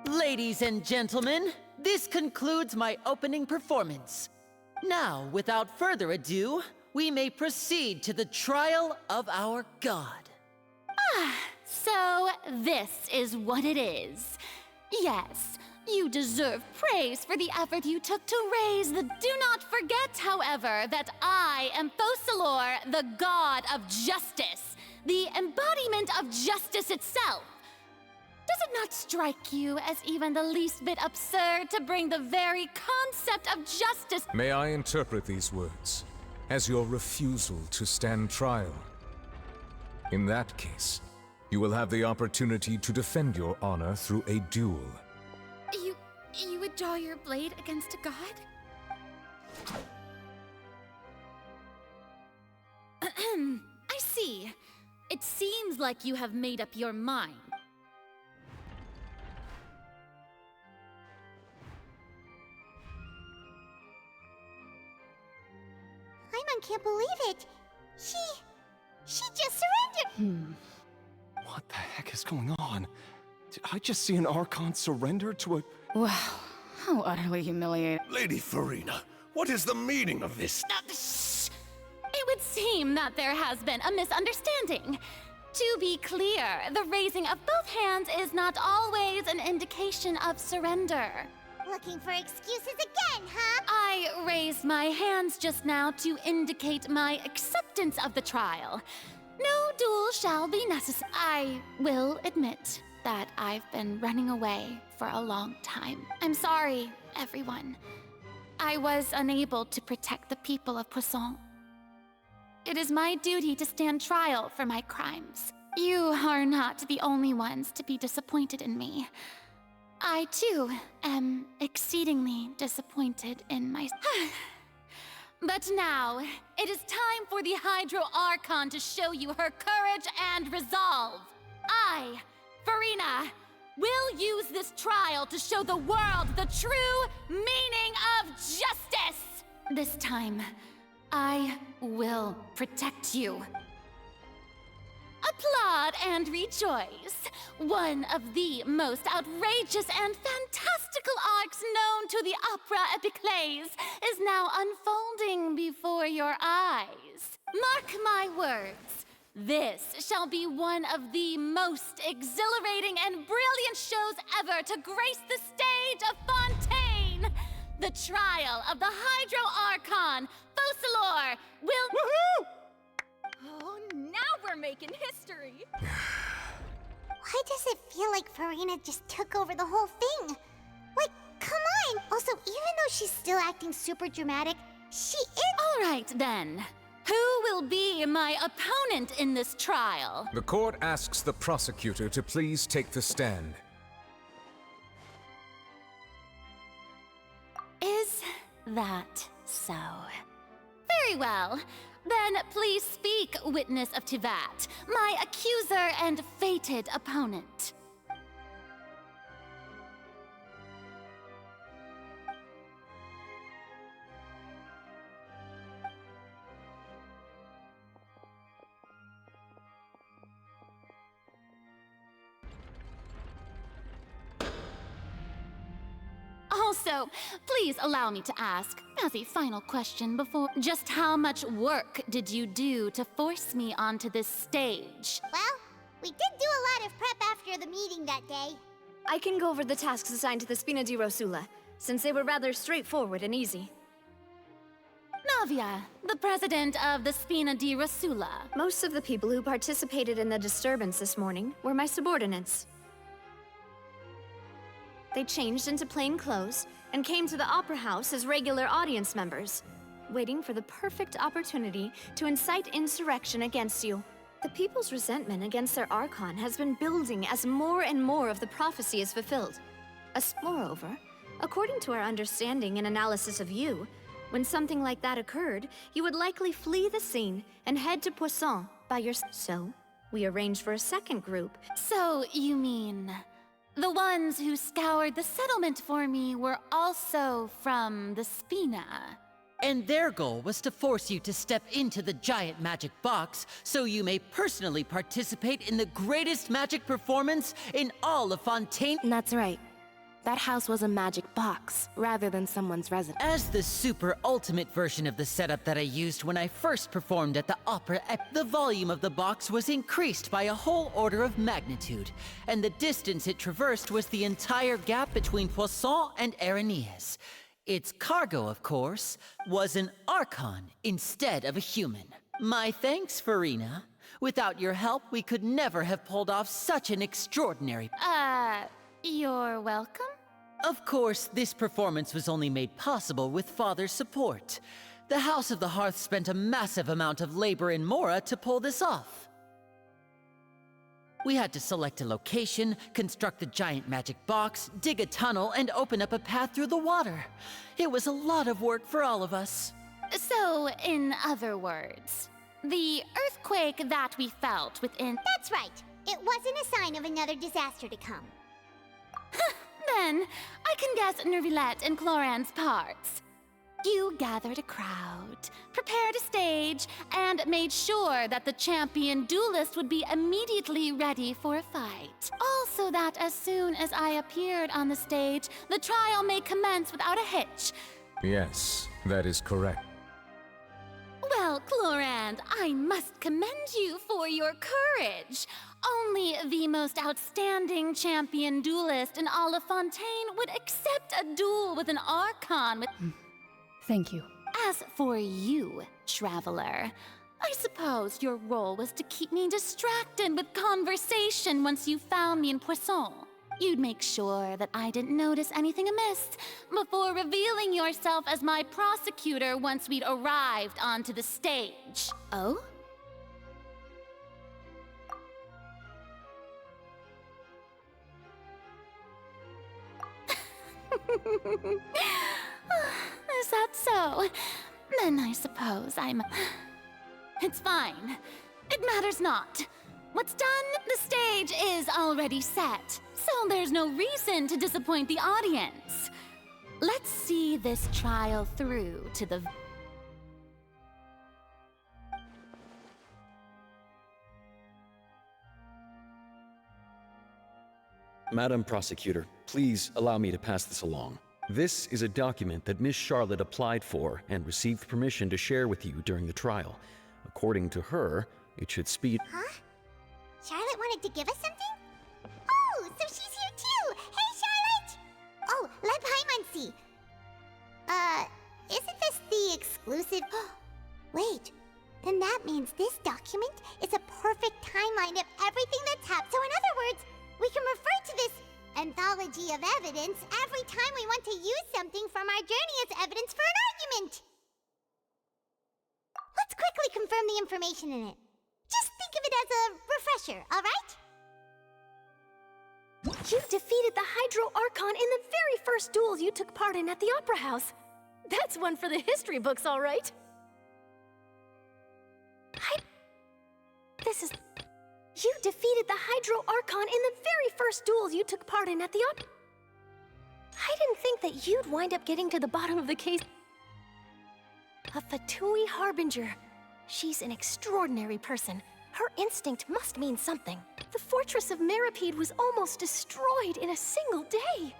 Ladies and gentlemen, this concludes my opening performance. Now, without further ado, we may proceed to the trial of our god. So this is what it is. Yes, you deserve praise for the effort you took to raise the... Do not forget, however, that I am Focalor, the god of justice, the embodiment of justice itself. Does it not strike you as even the least bit absurd to bring the very concept of justice... May I interpret these words as your refusal to stand trial? In that case, you will have the opportunity to defend your honor through a duel. You would draw your blade against a god? I see. It seems like you have made up your mind. Paimon can't believe it. She just surrendered. What the heck is going on? Did I just see an Archon surrender to a... Wow, how utterly humiliating. Lady Farina, what is the meaning of this? Shh! It would seem that there has been a misunderstanding. To be clear, the raising of both hands is not always an indication of surrender. Looking for excuses again, huh? I raised my hands just now to indicate my acceptance of the trial. No duel shall be necessary. I will admit that I've been running away for a long time. I'm sorry, everyone. I was unable to protect the people of Poisson. It is my duty to stand trial for my crimes. You are not the only ones to be disappointed in me. I, too, am exceedingly disappointed in my... But now, it is time for the Hydro Archon to show you her courage and resolve. I, Farina, We'll use this trial to show the world the true meaning of justice! This time, I will protect you. Applaud and rejoice. One of the most outrageous and fantastical arcs known to the opera epiclese is now unfolding before your eyes. Mark my words. This shall be one of the most exhilarating and brilliant shows ever to grace the stage of Fontaine. The trial of the Hydro Archon, Focalor, will... Woohoo! Oh, now we're making history! Why does it feel like Farina just took over the whole thing? Like, come on! Also, even though she's still acting super dramatic, she is— All right, then. Who will be my opponent in this trial? The court asks the prosecutor to please take the stand. Is that so? Very well. Then please speak, witness of Tivat, my accuser and fated opponent. Also, please allow me to ask, as a final question before, just how much work did you do to force me onto this stage? Well, we did do a lot of prep after the meeting that day. I can go over the tasks assigned to the Spina di Rosula, since they were rather straightforward and easy. Navia, the president of the Spina di Rosula. Most of the people who participated in the disturbance this morning were my subordinates. They changed into plain clothes and came to the Opera House as regular audience members, waiting for the perfect opportunity to incite insurrection against you. The people's resentment against their Archon has been building as more and more of the prophecy is fulfilled. Moreover, according to our understanding and analysis of you, when something like that occurred, you would likely flee the scene and head to Poisson by yourself. So, we arranged for a second group. So, you mean... the ones who scoured the settlement for me were also from the Spina. And their goal was to force you to step into the giant magic box so you may personally participate in the greatest magic performance in all of Fontaine. That's right. That house was a magic box, rather than someone's residence. As the super ultimate version of the setup that I used when I first performed at the opera, the volume of the box was increased by a whole order of magnitude, and the distance it traversed was the entire gap between Poisson and Aranias. Its cargo, of course, was an Archon instead of a human. My thanks, Farina. Without your help, we could never have pulled off such an extraordinary... You're welcome? Of course, this performance was only made possible with Father's support. The House of the Hearth spent a massive amount of labor in Mora to pull this off. We had to select a location, construct a giant magic box, dig a tunnel, and open up a path through the water. It was a lot of work for all of us. So, in other words, the earthquake that we felt within... That's right. It wasn't a sign of another disaster to come. Then, I can guess Nervilette and Cloran's parts. You gathered a crowd, prepared a stage, and made sure that the champion duelist would be immediately ready for a fight. Also that as soon as I appeared on the stage, the trial may commence without a hitch. Yes, that is correct. Well, Clorand, I must commend you for your courage. Only the most outstanding champion duelist in all of Fontaine would accept a duel with an Archon with... Thank you. As for you, Traveler, I suppose your role was to keep me distracted with conversation once you found me in Poisson. You'd make sure that I didn't notice anything amiss before revealing yourself as my prosecutor once we'd arrived onto the stage. Oh? Is that so? Then I suppose I'm... It's fine. It matters not. What's done, the stage is already set, so there's no reason to disappoint the audience. Let's see this trial through to the... Madam Prosecutor, please allow me to pass this along. This is a document that Miss Charlotte applied for and received permission to share with you during the trial. According to her, it should speed... Huh? Charlotte wanted to give us something? Oh, so she's here too! Hey, Charlotte! Oh, let Paimon see. Isn't this the exclusive... Wait, then that means this document is a perfect timeline of everything that's happened. So in other words, we can refer to this anthology of evidence every time we want to use something from our journey as evidence for an argument. Let's quickly confirm the information in it. Just think of it as a refresher, alright? You defeated the Hydro Archon in the very first duel you took part in at the Opera House. That's one for the history books, all right. You defeated the Hydro Archon in the very first duel you took part in at the Opera. I didn't think that you'd wind up getting to the bottom of the case. A Fatui Harbinger. She's an extraordinary person. Her instinct must mean something. The fortress of Meripede was almost destroyed in a single day.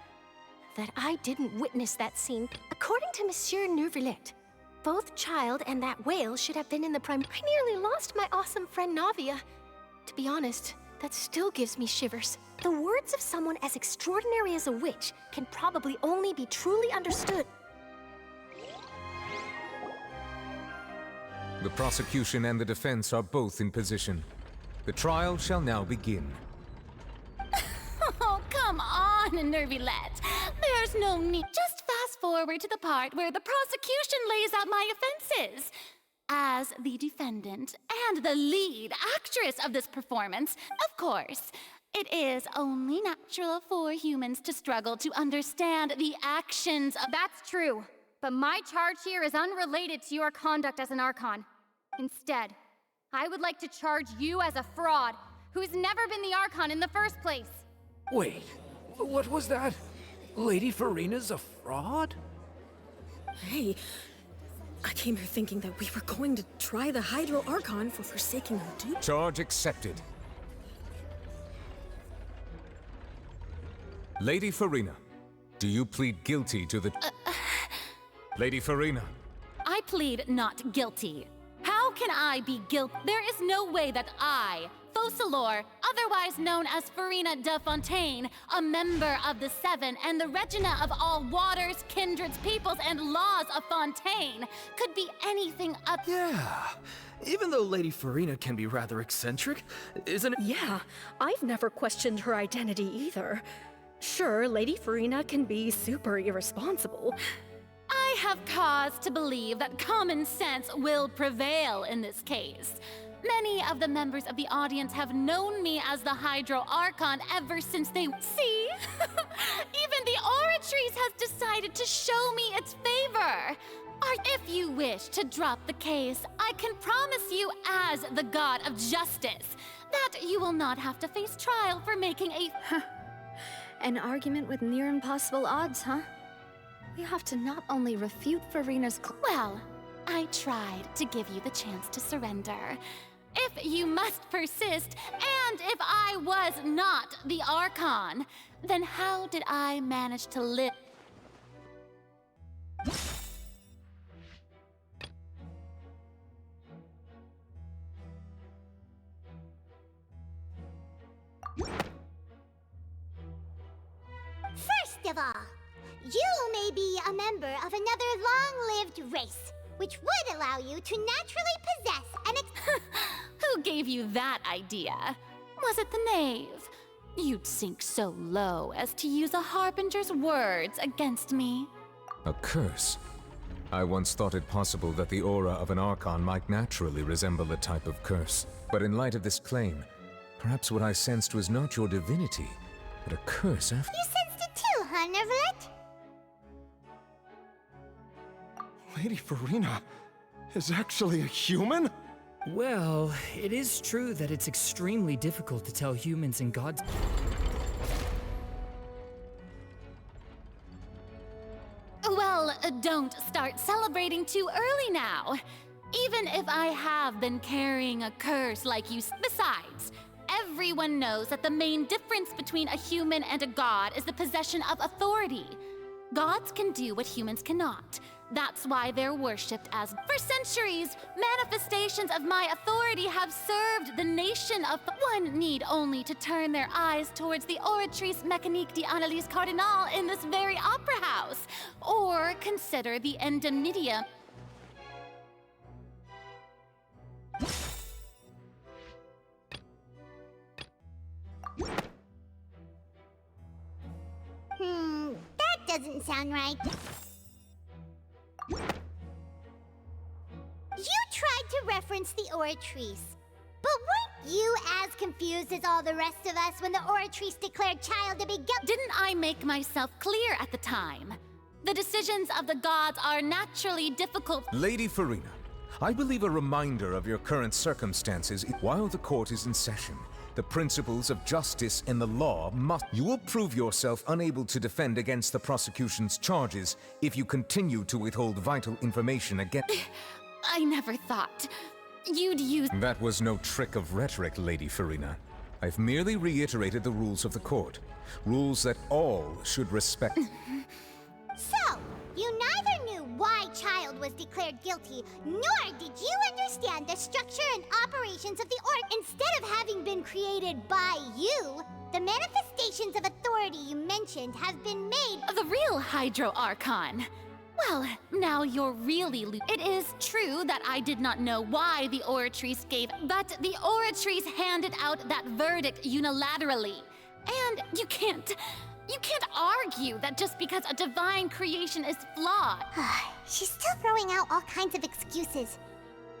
That I didn't witness that scene. According to Monsieur Neuvillette, both Child and that whale should have been in the prime. I nearly lost my awesome friend Navia. To be honest, that still gives me shivers. The words of someone as extraordinary as a witch can probably only be truly understood. The prosecution and the defense are both in position. The trial shall now begin. Oh, come on, Neuvillette. There's no need. Just fast forward to the part where the prosecution lays out my offenses. As the defendant and the lead actress of this performance, of course, it is only natural for humans to struggle to understand the actions of... That's true, but my charge here is unrelated to your conduct as an Archon. Instead, I would like to charge you as a fraud who's never been the Archon in the first place. Wait, what was that? Lady Farina's a fraud? Hey, I came here thinking that we were going to try the Hydro Archon for forsaking our duty. Charge accepted. Lady Farina, do you plead guilty to the... Lady Farina. I plead not guilty. How can I be guilty? There is no way that I, Focalor, otherwise known as Farina de Fontaine, a member of the Seven and the Regina of all waters, kindreds, peoples, and laws of Fontaine, could be anything up... Yeah, even though Lady Farina can be rather eccentric, isn't it? Yeah, I've never questioned her identity either. Sure, Lady Farina can be super irresponsible. I have cause to believe that common sense will prevail in this case. Many of the members of the audience have known me as the Hydro Archon ever since they... See? Even the Oratrice has decided to show me its favor. If you wish to drop the case, I can promise you as the God of Justice that you will not have to face trial for making a... An argument with near impossible odds, huh? We have to not only refute Farina's... Well, I tried to give you the chance to surrender. If you must persist, and if I was not the Archon, then how did I manage to live? First of all, you may be a member of another long-lived race, which would allow you to naturally possess an Who gave you that idea? Was it the knave? You'd sink so low as to use a harbinger's words against me. A curse? I once thought it possible that the aura of an Archon might naturally resemble a type of curse. But in light of this claim, perhaps what I sensed was not your divinity, but a curse after... You sensed it too, huh, Neuvillette? Lady Farina is actually a human? Well, it is true that it's extremely difficult to tell humans and gods. Well, don't start celebrating too early now. Even if I have been carrying a curse like you. Besides, everyone knows that the main difference between a human and a god is the possession of authority. Gods can do what humans cannot. That's why they're worshipped as. For centuries, manifestations of my authority have served the nation of. One need only to turn their eyes towards the Oratrice Mécanique d'Analyse Cardinal in this very opera house, or consider the Indemnitium. That doesn't sound right. You tried to reference the Oratrice, but weren't you as confused as all the rest of us when the Oratrice declared child to be guilty? Didn't I make myself clear at the time? The decisions of the gods are naturally difficult. Lady Farina, I believe a reminder of your current circumstances while the court is in session. The principles of justice and the law must. You will prove yourself unable to defend against the prosecution's charges if you continue to withhold vital information against. I never thought you'd use. That was no trick of rhetoric, Lady Farina. I've merely reiterated the rules of the court. Rules that all should respect. So, you neither knew why Child was declared guilty, nor did you understand the structure and operations of the Orc. Instead of having been created by you, the manifestations of authority you mentioned have been made. The real Hydro Archon. Well, now you're really It is true that I did not know why the Oratrice gave, but the Oratrice handed out that verdict unilaterally. And you can't argue that just because a divine creation is flawed. She's still throwing out all kinds of excuses.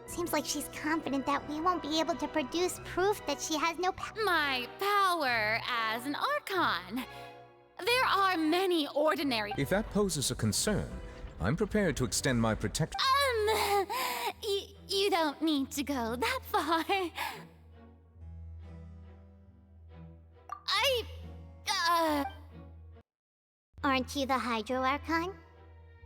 Seems like she's confident that we won't be able to produce proof that she has no My power as an Archon. There are many ordinary. If that poses a concern, I'm prepared to extend my protection. You don't need to go that far. Aren't you the Hydro Archon?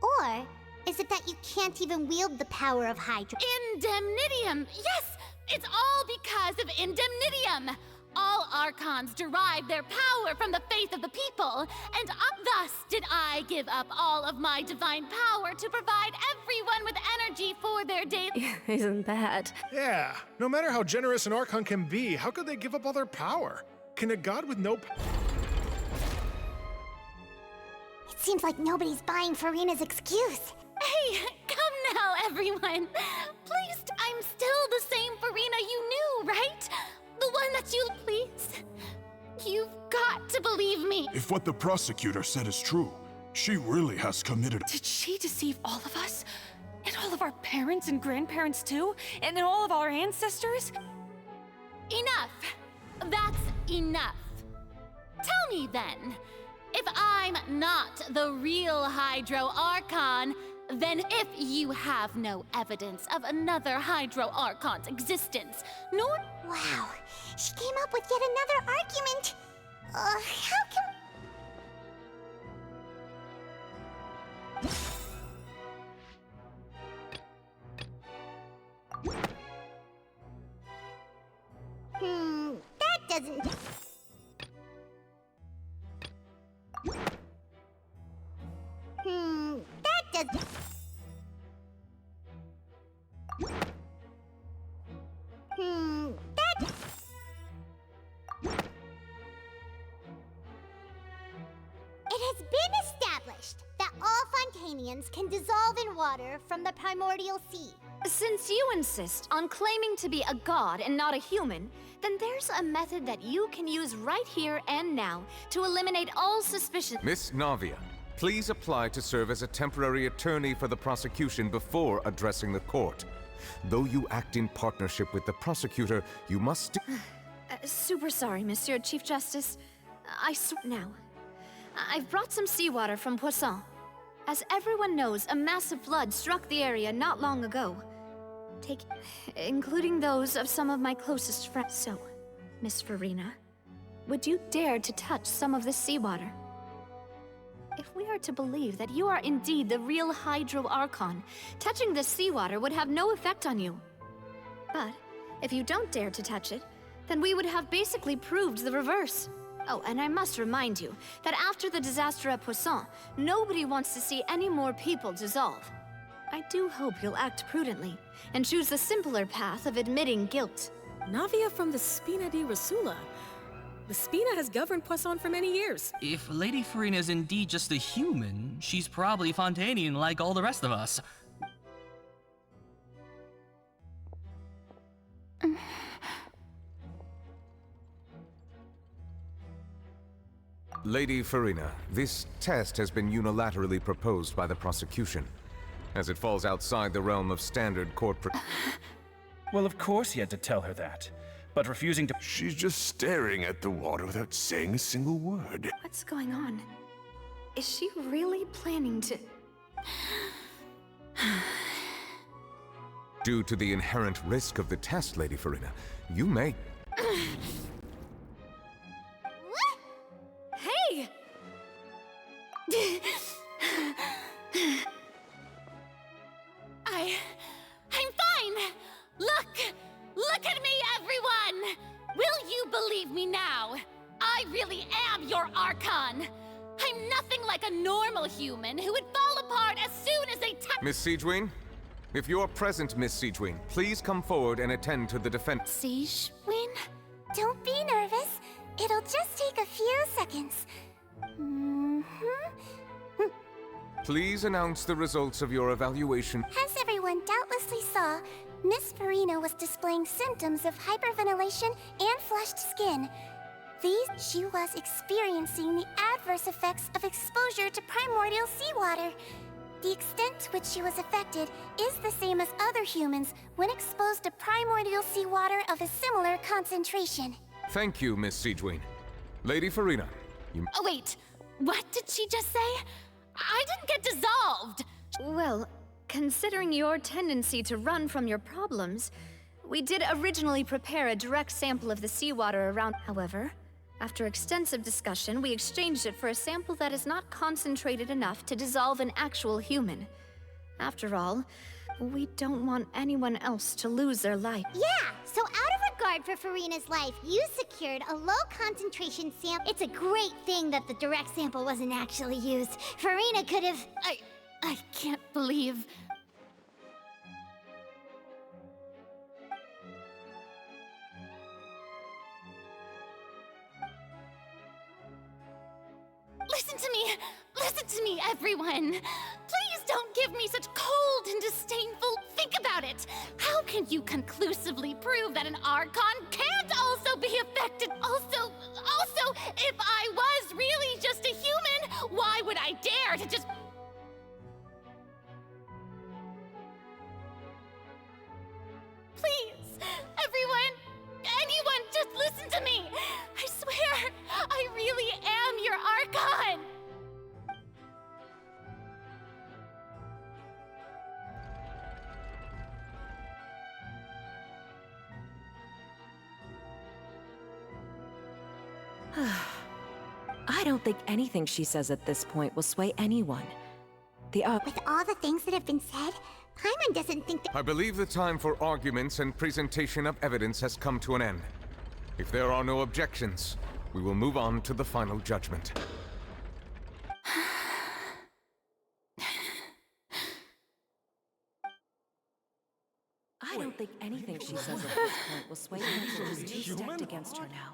Or is it that you can't even wield the power of Hydro? Indemnitium! Yes! It's all because of Indemnitium! All Archons derive their power from the faith of the people, and thus did I give up all of my divine power to provide everyone with energy for their daily. Isn't that? Yeah, no matter how generous an Archon can be, how could they give up all their power? Can a god with no It seems like nobody's buying Farina's excuse. Hey, come now, everyone. Please, I'm still the same Farina you knew, right? The one that you... Please. You've got to believe me. If what the prosecutor said is true, she really has committed... Did she deceive all of us? And all of our parents and grandparents too? And all of our ancestors? Enough. That's enough. Tell me then, if I'm not the real Hydro Archon, then if you have no evidence of another Hydro Archon's existence, nor... Wow, she came up with yet another argument. How can... That doesn't... That doesn't... That... It has been established that all Fontainians can dissolve in water from the primordial sea. Since you insist on claiming to be a god and not a human, then there's a method that you can use right here and now to eliminate all suspicion. Miss Navia, please apply to serve as a temporary attorney for the prosecution before addressing the court. Though you act in partnership with the prosecutor, you must... Super sorry, Monsieur Chief Justice. I swear now. I've brought some seawater from Poisson. As everyone knows, a massive flood struck the area not long ago. including those of some of my closest friends. So, Miss Farina, would you dare to touch some of the seawater? If we are to believe that you are indeed the real Hydro Archon, touching the seawater would have no effect on you. But if you don't dare to touch it, then we would have basically proved the reverse. Oh, and I must remind you that after the disaster at Poisson, nobody wants to see any more people dissolve. I do hope you'll act prudently and choose the simpler path of admitting guilt. Navia from the Spina di Rasula. The Spina has governed Poisson for many years. If Lady Farina is indeed just a human, she's probably Fontainian like all the rest of us. Lady Farina, this test has been unilaterally proposed by the prosecution, as it falls outside the realm of standard court Well, of course he had to tell her that, but refusing to— She's just staring at the water without saying a single word. What's going on? Is she really planning to... Due to the inherent risk of the test, Lady Farina, you may... Hey! I'm fine! Look at me, everyone! Will you believe me now? I really am your Archon! I'm nothing like a normal human who would fall apart as soon as they touch— Miss Siegewien? If you're present, Miss Siegewien, please come forward and attend to the defense. Siegewien? Don't be nervous. It'll just take a few seconds. Please announce the results of your evaluation. As everyone doubtlessly saw, Miss Farina was displaying symptoms of hyperventilation and flushed skin. She was experiencing the adverse effects of exposure to primordial seawater. The extent to which she was affected is the same as other humans when exposed to primordial seawater of a similar concentration. Thank you, Miss Siegewien. Lady Farina, you... Oh wait, what did she just say? I didn't get dissolved! Well, considering your tendency to run from your problems, we did originally prepare a direct sample of the seawater around. However, after extensive discussion, we exchanged it for a sample that is not concentrated enough to dissolve an actual human. After all, we don't want anyone else to lose their life. Yeah, so out of regard for Farina's life, you secured a low-concentration sample. It's a great thing that the direct sample wasn't actually used. Farina could have... I can't believe... Listen to me, everyone! Please don't give me such cold and disdainful... Think about it! How can you conclusively prove that an Archon can't also be affected? Also, if I was really just a human, why would I dare to just... Please, anyone, just listen to me! I swear, I really am your Archon! I don't think anything she says at this point will sway anyone. With all the things that have been said, Paimon doesn't think that— I believe the time for arguments and presentation of evidence has come to an end. If there are no objections, we will move on to the final judgment. I don't think anything she says at this point will sway anyone who's too stacked against her now.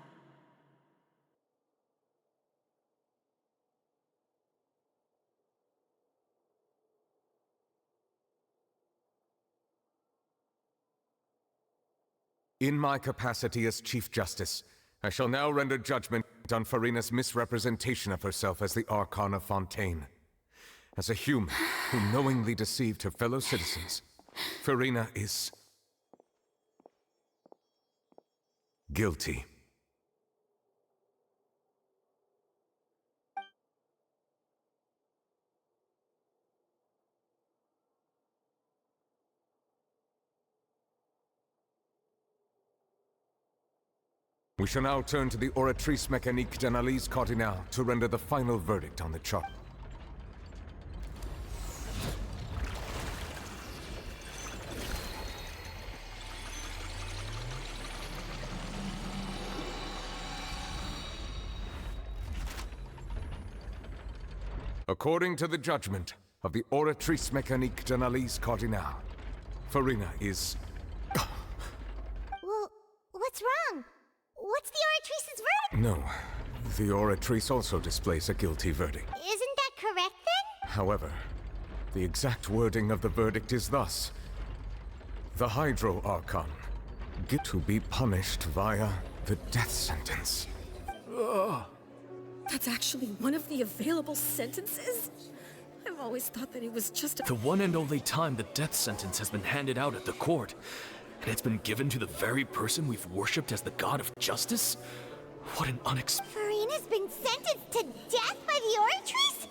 In my capacity as Chief Justice, I shall now render judgment on Farina's misrepresentation of herself as the Archon of Fontaine. As a human who knowingly deceived her fellow citizens, Farina is... guilty. We shall now turn to the Oratrice Mécanique d'Analyse Cardinale to render the final verdict on the chart. According to the judgment of the Oratrice Mécanique d'Analyse Cardinale, Farina is... Well, what's wrong? What's the Oratrice's verdict? No. The Oratrice also displays a guilty verdict. Isn't that correct then? However, the exact wording of the verdict is thus. The Hydro Archon get to be punished via the death sentence. That's actually one of the available sentences? I've always thought that it was just a... The one and only time the death sentence has been handed out at the court. And it's been given to the very person we've worshipped as the god of justice? What an unexpected... Farina's been sentenced to death by the Oratrice?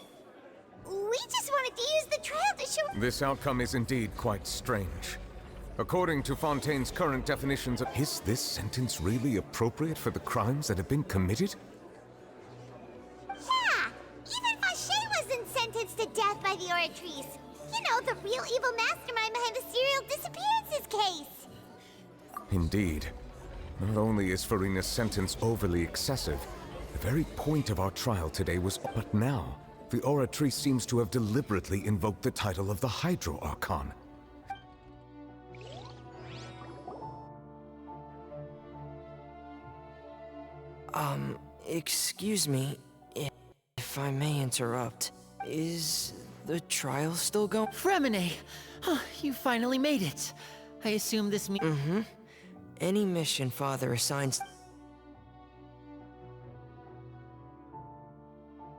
We just wanted to use the trial to show... This outcome is indeed quite strange. According to Fontaine's current definitions, is this sentence really appropriate for the crimes that have been committed? Yeah! Even Fauché wasn't sentenced to death by the Oratrice. You know, the real evil mastermind behind the serial disappearances case. Indeed. Not only is Farina's sentence overly excessive, the very point of our trial today was... But now, the Oratrice seems to have deliberately invoked the title of the Hydro Archon. Excuse me, if I may interrupt. Is the trial still going? Fremine! You finally made it. I assume this means... Mm-hmm. Any mission Father assigns...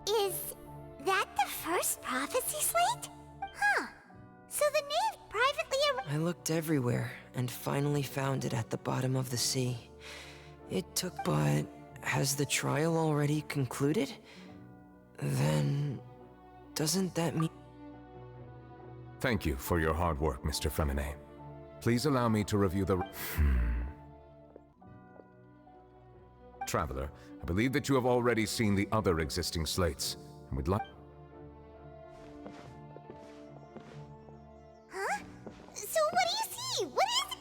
Is that the first prophecy slate? Huh. So the knave privately... I looked everywhere and finally found it at the bottom of the sea. It took... But has the trial already concluded? Then... doesn't that mean... Thank you for your hard work, Mr. Fremine. Please allow me to review the... Traveler, I believe that you have already seen the other existing slates, and would like... Huh? So what do you see? What is it?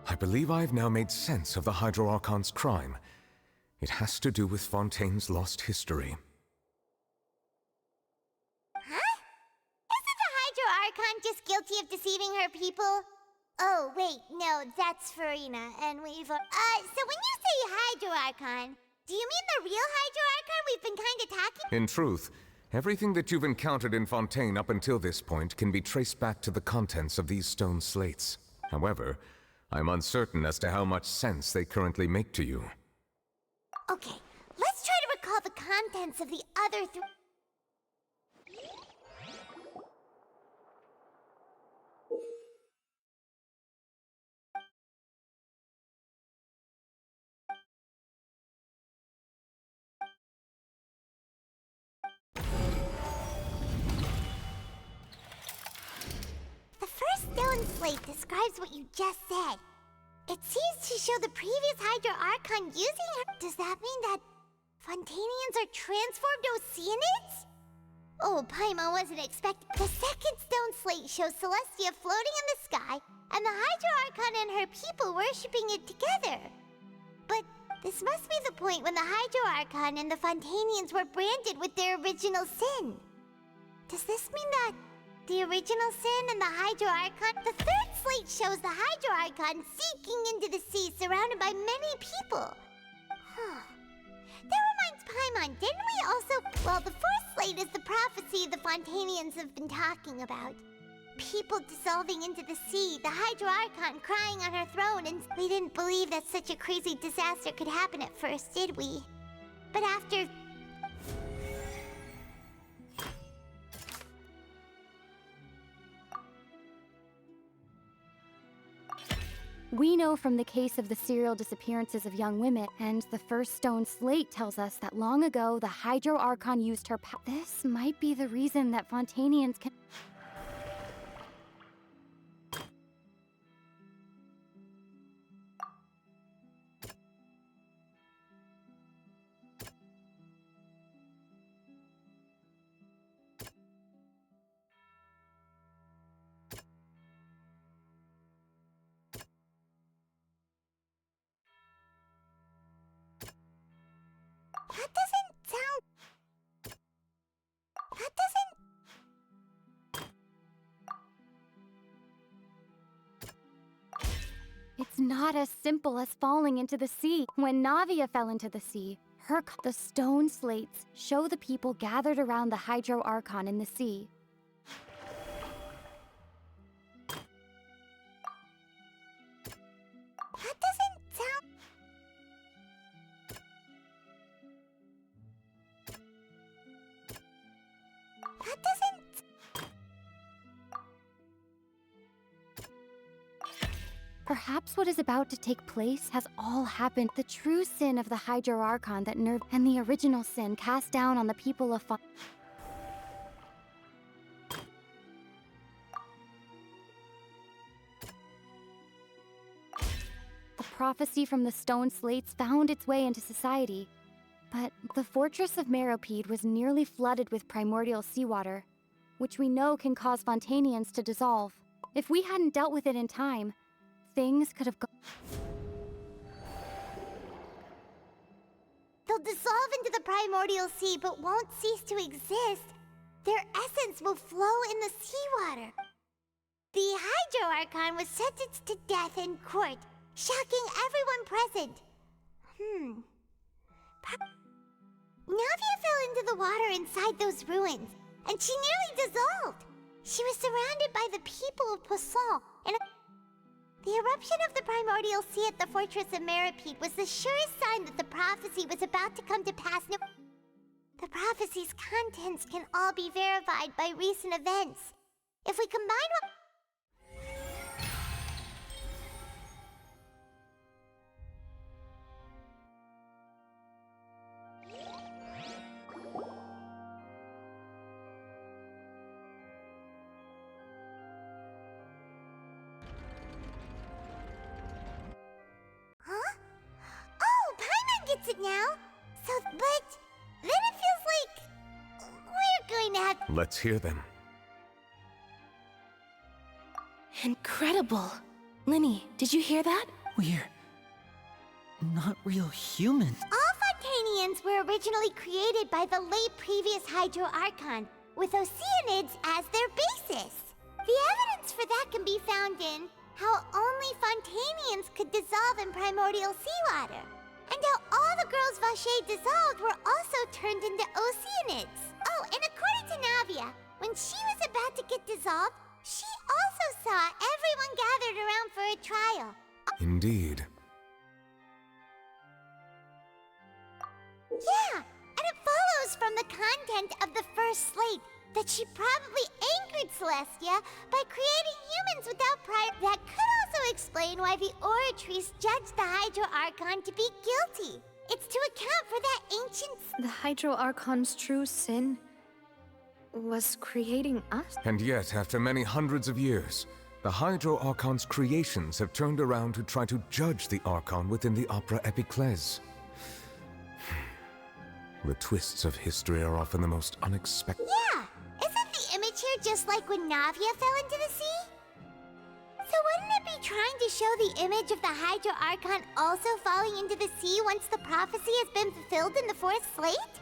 I believe I've now made sense of the Hydro Archon's crime. It has to do with Fontaine's lost history. Huh? Isn't the Hydro Archon just guilty of deceiving her people? Oh, wait, no, that's Farina, and we've... So when you say Hydro Archon, do you mean the real Hydro Archon we've been kinda talking? In truth, everything that you've encountered in Fontaine up until this point can be traced back to the contents of these stone slates. However, I'm uncertain as to how much sense they currently make to you. Okay, let's try to recall the contents of the other three... The first stone slate describes what you just said. It seems to show the previous Hydro Archon using her. Does that mean that Fontainians are transformed Oceanids? Oh, Paimon wasn't expecting. The second stone slate shows Celestia floating in the sky, and the Hydro Archon and her people worshipping it together. But this must be the point when the Hydro Archon and the Fontainians were branded with their original sin. Does this mean that the original sin and the Hydro Archon? The third slate shows the Hydro Archon sinking into the sea surrounded by many people. That reminds Paimon, didn't we also... Well, the fourth slate is the prophecy the Fontainians have been talking about. People dissolving into the sea, the Hydro Archon crying on her throne, and we didn't believe that such a crazy disaster could happen at first, did we? But after... We know from the case of the serial disappearances of young women, and the first stone slate tells us that long ago the Hydro Archon used her power. This might be the reason that Fontainians can... It's not as simple as falling into the sea. When Navia fell into the sea, the stone slates show the people gathered around the Hydro Archon in the sea. That doesn't sound... That doesn't... Perhaps what is about to take place has all happened. The true sin of the Hydro Archon that nerve and the original sin cast down on the people of The prophecy from the stone slates found its way into society. But the fortress of Meropide was nearly flooded with primordial seawater, which we know can cause Fontainians to dissolve. If we hadn't dealt with it in time, things could have gone. They'll dissolve into the primordial sea but won't cease to exist. Their essence will flow in the seawater. The Hydro Archon was sentenced to death in court, shocking everyone present. Navia fell into the water inside those ruins, and she nearly dissolved. She was surrounded by the people of Poisson, and the eruption of the primordial sea at the fortress of Meropide was the surest sign that the prophecy was about to come to pass. The prophecy's contents can all be verified by recent events. If we combine what... Gets it now. So, but then it feels like we're going to have... Let's hear them. Incredible. Linny, did you hear that? We're not real humans. All Fontainians were originally created by the late previous Hydro Archon, with Oceanids as their basis. The evidence for that can be found in how only Fontainians could dissolve in primordial seawater. And how all the girls Vacher dissolved were also turned into Oceanids. Oh, and according to Navia, when she was about to get dissolved, she also saw everyone gathered around for a trial. Indeed. Yeah, and it follows from the content of the first slate that she probably angered Celestia by creating humans without prior... That could also explain why the Oratrice judged the Hydro Archon to be guilty. It's to account for that ancient... The Hydro Archon's true sin was creating us? And yet, after many hundreds of years, the Hydro Archon's creations have turned around to try to judge the Archon within the Opera Epiclese. The twists of history are often the most unexpected. Yeah! Isn't the image here just like when Navia fell into the sea? So wouldn't it be trying to show the image of the Hydro Archon also falling into the sea once the prophecy has been fulfilled in the fourth slate?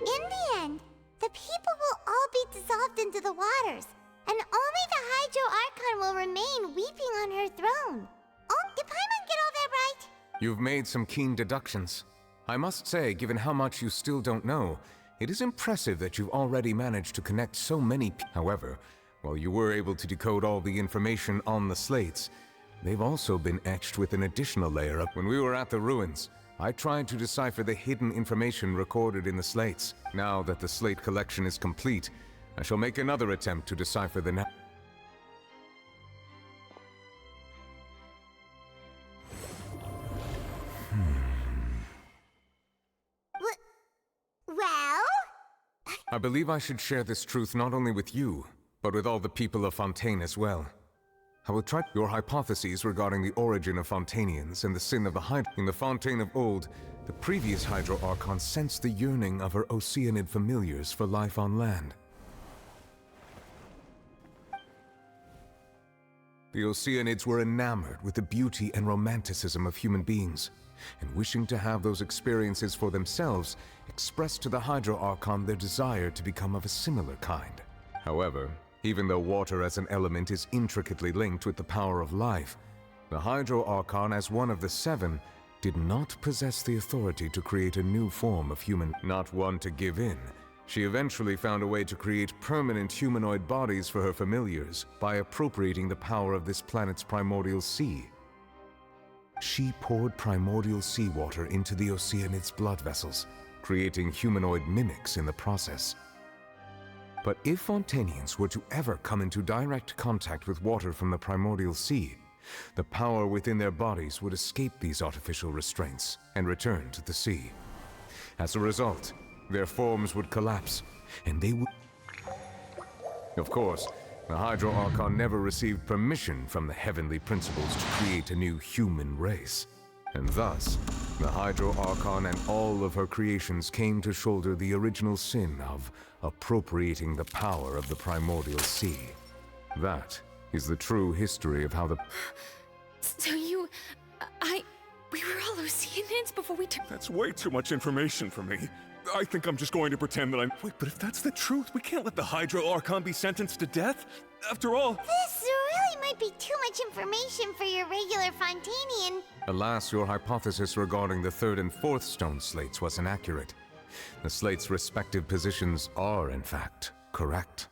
In the end, the people will all be dissolved into the waters, and only the Hydro Archon will remain weeping on her throne. Oh, did Paimon get all that right? You've made some keen deductions. I must say, given how much you still don't know, it is impressive that you've already managed to connect so many However, while you were able to decode all the information on the slates, they've also been etched with an additional layer up. When we were at the ruins, I tried to decipher the hidden information recorded in the slates. Now that the slate collection is complete, I shall make another attempt to decipher the Well? I believe I should share this truth not only with you, but with all the people of Fontaine as well. I will try your hypotheses regarding the origin of Fontainians and the sin of the Hydra. In the Fontaine of old, the previous Hydro Archon sensed the yearning of her Oceanid familiars for life on land. The Oceanids were enamored with the beauty and romanticism of human beings, and wishing to have those experiences for themselves, expressed to the Hydro Archon their desire to become of a similar kind. However, even though water as an element is intricately linked with the power of life, the Hydro Archon, as one of the seven, did not possess the authority to create a new form of human, not one to give in. She eventually found a way to create permanent humanoid bodies for her familiars by appropriating the power of this planet's primordial sea. She poured primordial seawater into the Oceanid's blood vessels, creating humanoid mimics in the process. But if Fontainians were to ever come into direct contact with water from the primordial sea, the power within their bodies would escape these artificial restraints and return to the sea. As a result, their forms would collapse, and they would... Of course, the Hydro Archon never received permission from the heavenly principles to create a new human race. And thus, the Hydro Archon and all of her creations came to shoulder the original sin of appropriating the power of the primordial sea. That is the true history of how the... So we were all Oceanids before we took... That's way too much information for me. I think I'm just going to pretend that I'm... Wait, but if that's the truth, we can't let the Hydro Archon be sentenced to death. After all... This really might be too much information for your regular Fontainian. Alas, your hypothesis regarding the third and fourth stone slates was inaccurate. The slates' respective positions are, in fact, correct.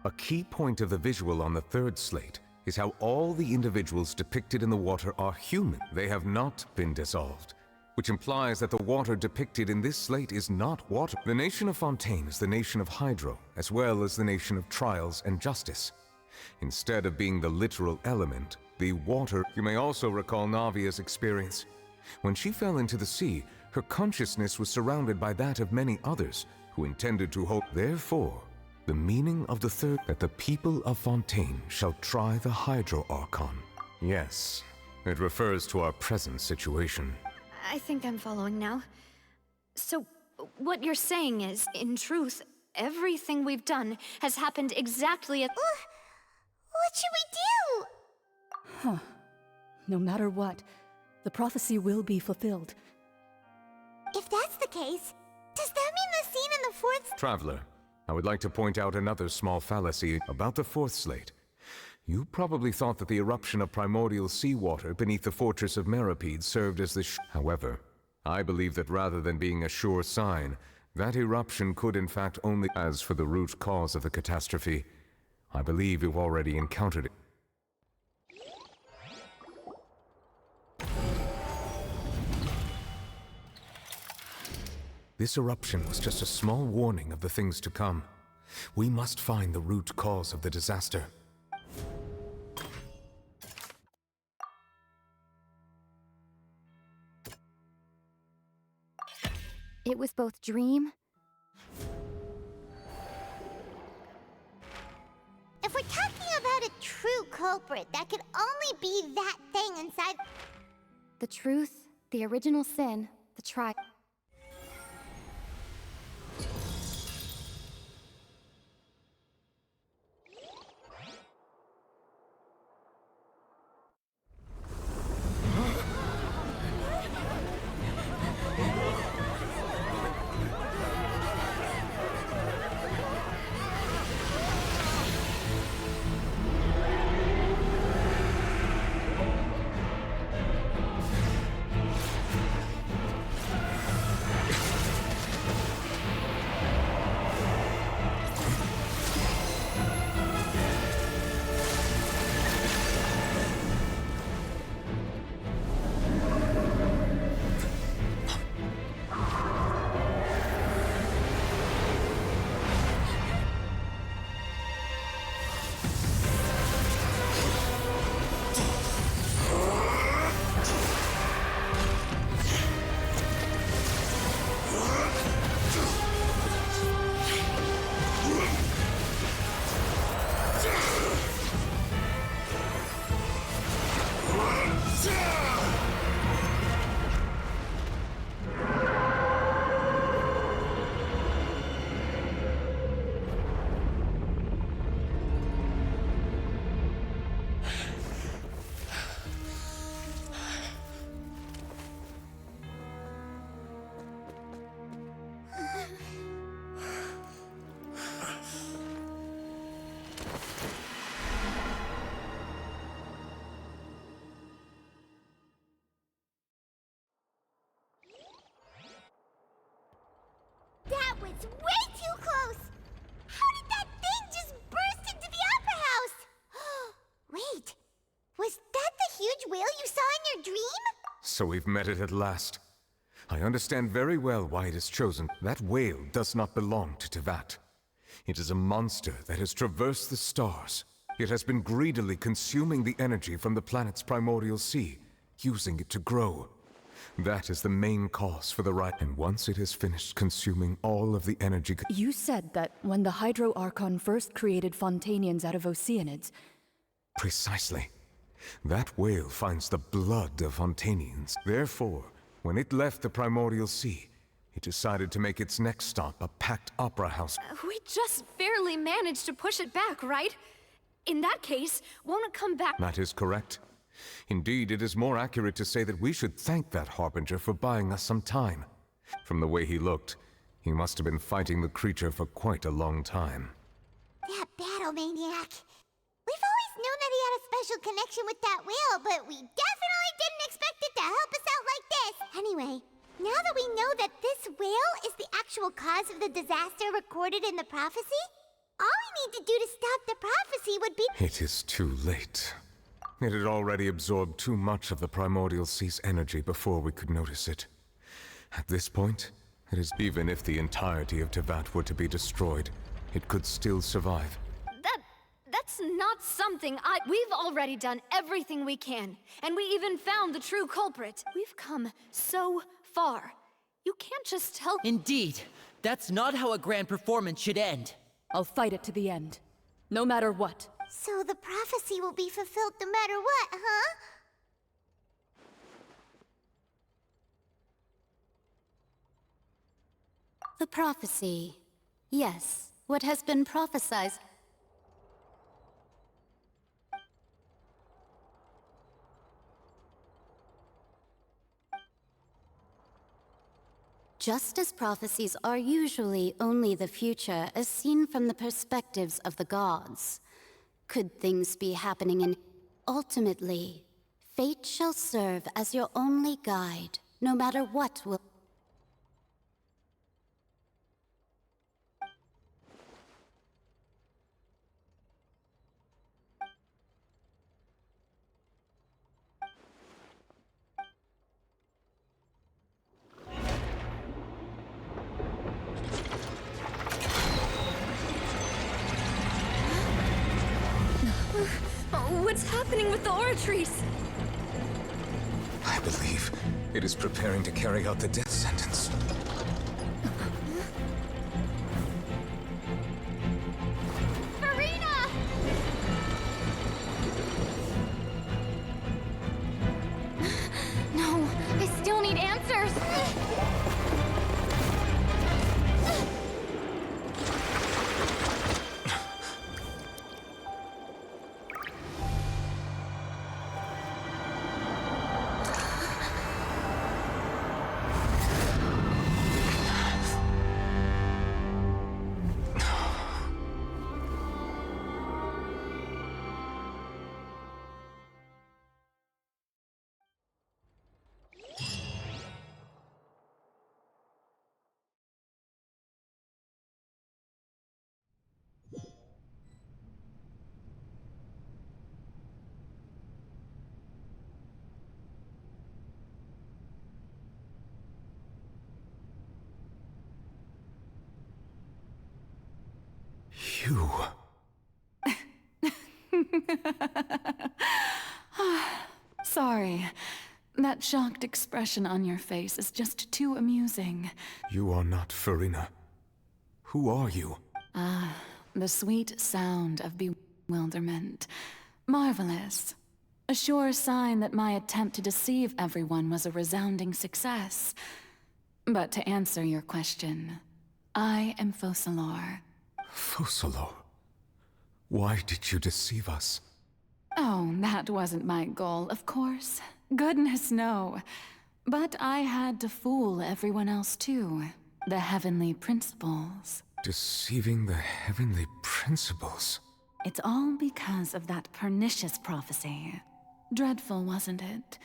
A key point of the visual on the third slate is how all the individuals depicted in the water are human. They have not been dissolved, which implies that the water depicted in this slate is not water. The nation of Fontaine is the nation of Hydro, as well as the nation of trials and justice. Instead of being the literal element, the water... You may also recall Navia's experience. When she fell into the sea, her consciousness was surrounded by that of many others who intended to hope. Therefore, the meaning of the third, that the people of Fontaine shall try the Hydro Archon. Yes, it refers to our present situation. I think I'm following now. So, what you're saying is, in truth, everything we've done has happened exactly at... What should we do? Huh. No matter what, the prophecy will be fulfilled. If that's the case, does that mean the scene in the fourth... Traveler, I would like to point out another small fallacy about the fourth slate. You probably thought that the eruption of primordial seawater beneath the fortress of Meropide served as the However, I believe that rather than being a sure sign, that eruption could in fact only... As for the root cause of the catastrophe, I believe you've already encountered it. This eruption was just a small warning of the things to come. We must find the root cause of the disaster. It was both dream... If we're talking about a true culprit, that could only be that thing inside... The truth, the original sin, the trial... So we've met it at last. I understand very well why it is chosen. That whale does not belong to Tevat. It is a monster that has traversed the stars. It has been greedily consuming the energy from the planet's primordial sea, using it to grow. That is the main cause for the rise. And once it has finished consuming all of the energy... You said that when the Hydro Archon first created Fontainians out of Oceanids... Precisely. That whale finds the blood of Fontainians. Therefore, when it left the primordial sea, it decided to make its next stop a packed opera house. We just barely managed to push it back, right? In that case, won't it come back? That is correct. Indeed, it is more accurate to say that we should thank that Harbinger for buying us some time. From the way he looked, he must have been fighting the creature for quite a long time. That battle maniac. We've always known that he had a special connection with that whale, but we definitely didn't expect it to help us out like this. Anyway, now that we know that this whale is the actual cause of the disaster recorded in the prophecy, all we need to do to stop the prophecy would be... It is too late. It had already absorbed too much of the primordial sea's energy before we could notice it. At this point, it is even if the entirety of Tevat were to be destroyed, it could still survive. That's not something We've already done everything we can, and we even found the true culprit. We've come so far. You can't just tell... Indeed. That's not how a grand performance should end. I'll fight it to the end. No matter what. So the prophecy will be fulfilled no matter what, huh? The prophecy. Yes, what has been prophesied. Just as prophecies are usually only the future as seen from the perspectives of the gods, could things be happening in... Ultimately, fate shall serve as your only guide, no matter what will... What's happening with the oratories? I believe it is preparing to carry out the death sentence. Farina! No, I still need answers. You... Sorry. That shocked expression on your face is just too amusing. You are not Farina. Who are you? The sweet sound of bewilderment. Marvelous. A sure sign that my attempt to deceive everyone was a resounding success. But to answer your question, I am Focalor. Focalor? Why did you deceive us? Oh, that wasn't my goal, of course. Goodness, no. But I had to fool everyone else too. The heavenly principles. Deceiving the heavenly principles? It's all because of that pernicious prophecy. Dreadful, wasn't it?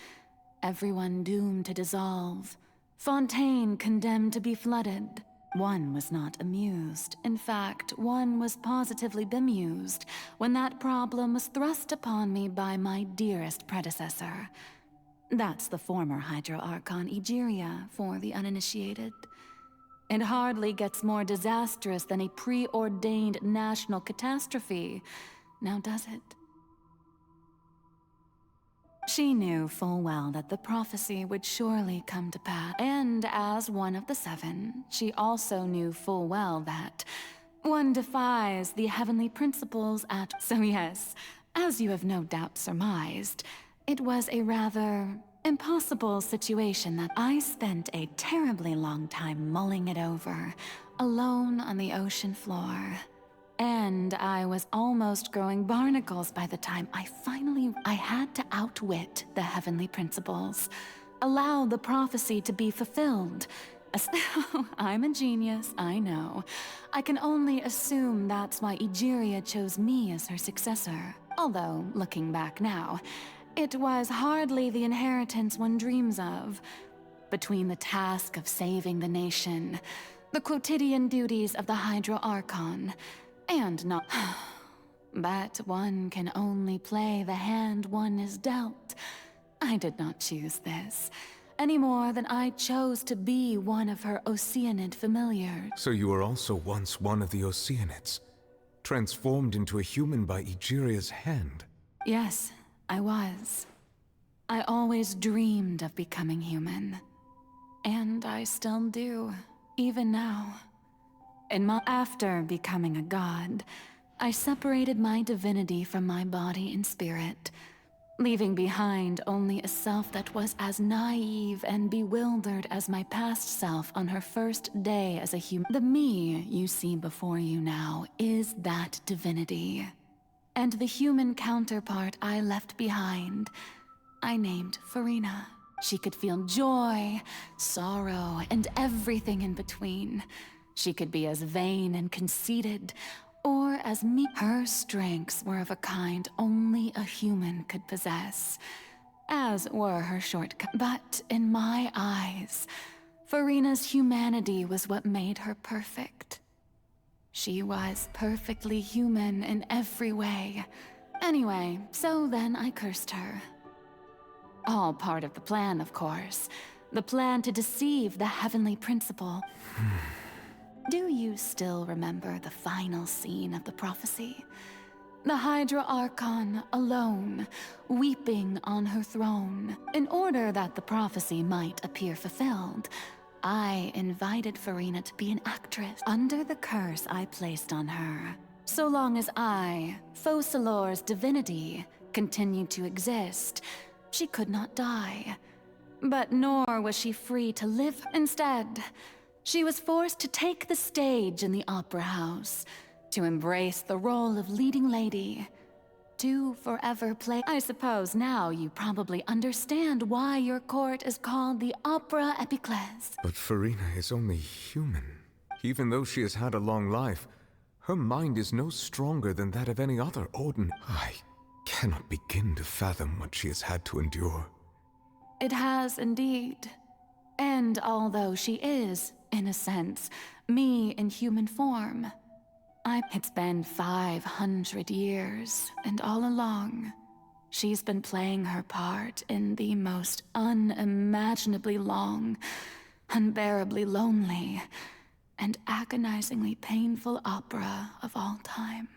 Everyone doomed to dissolve. Fontaine condemned to be flooded. One was not amused. In fact, one was positively bemused when that problem was thrust upon me by my dearest predecessor. That's the former Hydro Archon Egeria for the uninitiated. It hardly gets more disastrous than a preordained national catastrophe, now does it? She knew full well that the prophecy would surely come to pass, and as one of the seven, she also knew full well that one defies the heavenly principles at— So yes, as you have no doubt surmised, it was a rather impossible situation that I spent a terribly long time mulling it over, alone on the ocean floor. And I was almost growing barnacles by the time I had to outwit the heavenly principles, allow the prophecy to be fulfilled. I'm a genius, I know. I can only assume that's why Egeria chose me as her successor. Although, looking back now, it was hardly the inheritance one dreams of. Between the task of saving the nation, the quotidian duties of the Hydro Archon, and not— But one can only play the hand one is dealt. I did not choose this, any more than I chose to be one of her Oceanid familiars. So you were also once one of the Oceanids, transformed into a human by Egeria's hand. Yes, I was. I always dreamed of becoming human. And I still do, even now. After becoming a god, I separated my divinity from my body and spirit, leaving behind only a self that was as naive and bewildered as my past self on her first day as a human. The me you see before you now is that divinity. And the human counterpart I left behind, I named Furina. She could feel joy, sorrow, and everything in between. She could be as vain and conceited, or as me. Her strengths were of a kind only a human could possess, as were her shortcomings. But in my eyes, Furina's humanity was what made her perfect. She was perfectly human in every way. Anyway, so then I cursed her. All part of the plan, of course. The plan to deceive the heavenly principle. Do you still remember the final scene of the prophecy? The Hydra Archon, alone, weeping on her throne. In order that the prophecy might appear fulfilled, I invited Furina to be an actress under the curse I placed on her. So long as I, Focalor's divinity, continued to exist, she could not die. But nor was she free to live. Instead, she was forced to take the stage in the opera house, to embrace the role of leading lady, to forever play. I suppose now you probably understand why your court is called the Opera Epiclese. But Furina is only human. Even though she has had a long life, her mind is no stronger than that of any other Odin. I cannot begin to fathom what she has had to endure. It has indeed. And although she is, in a sense, me in human form, it's been 500 years, and all along, she's been playing her part in the most unimaginably long, unbearably lonely, and agonizingly painful opera of all time.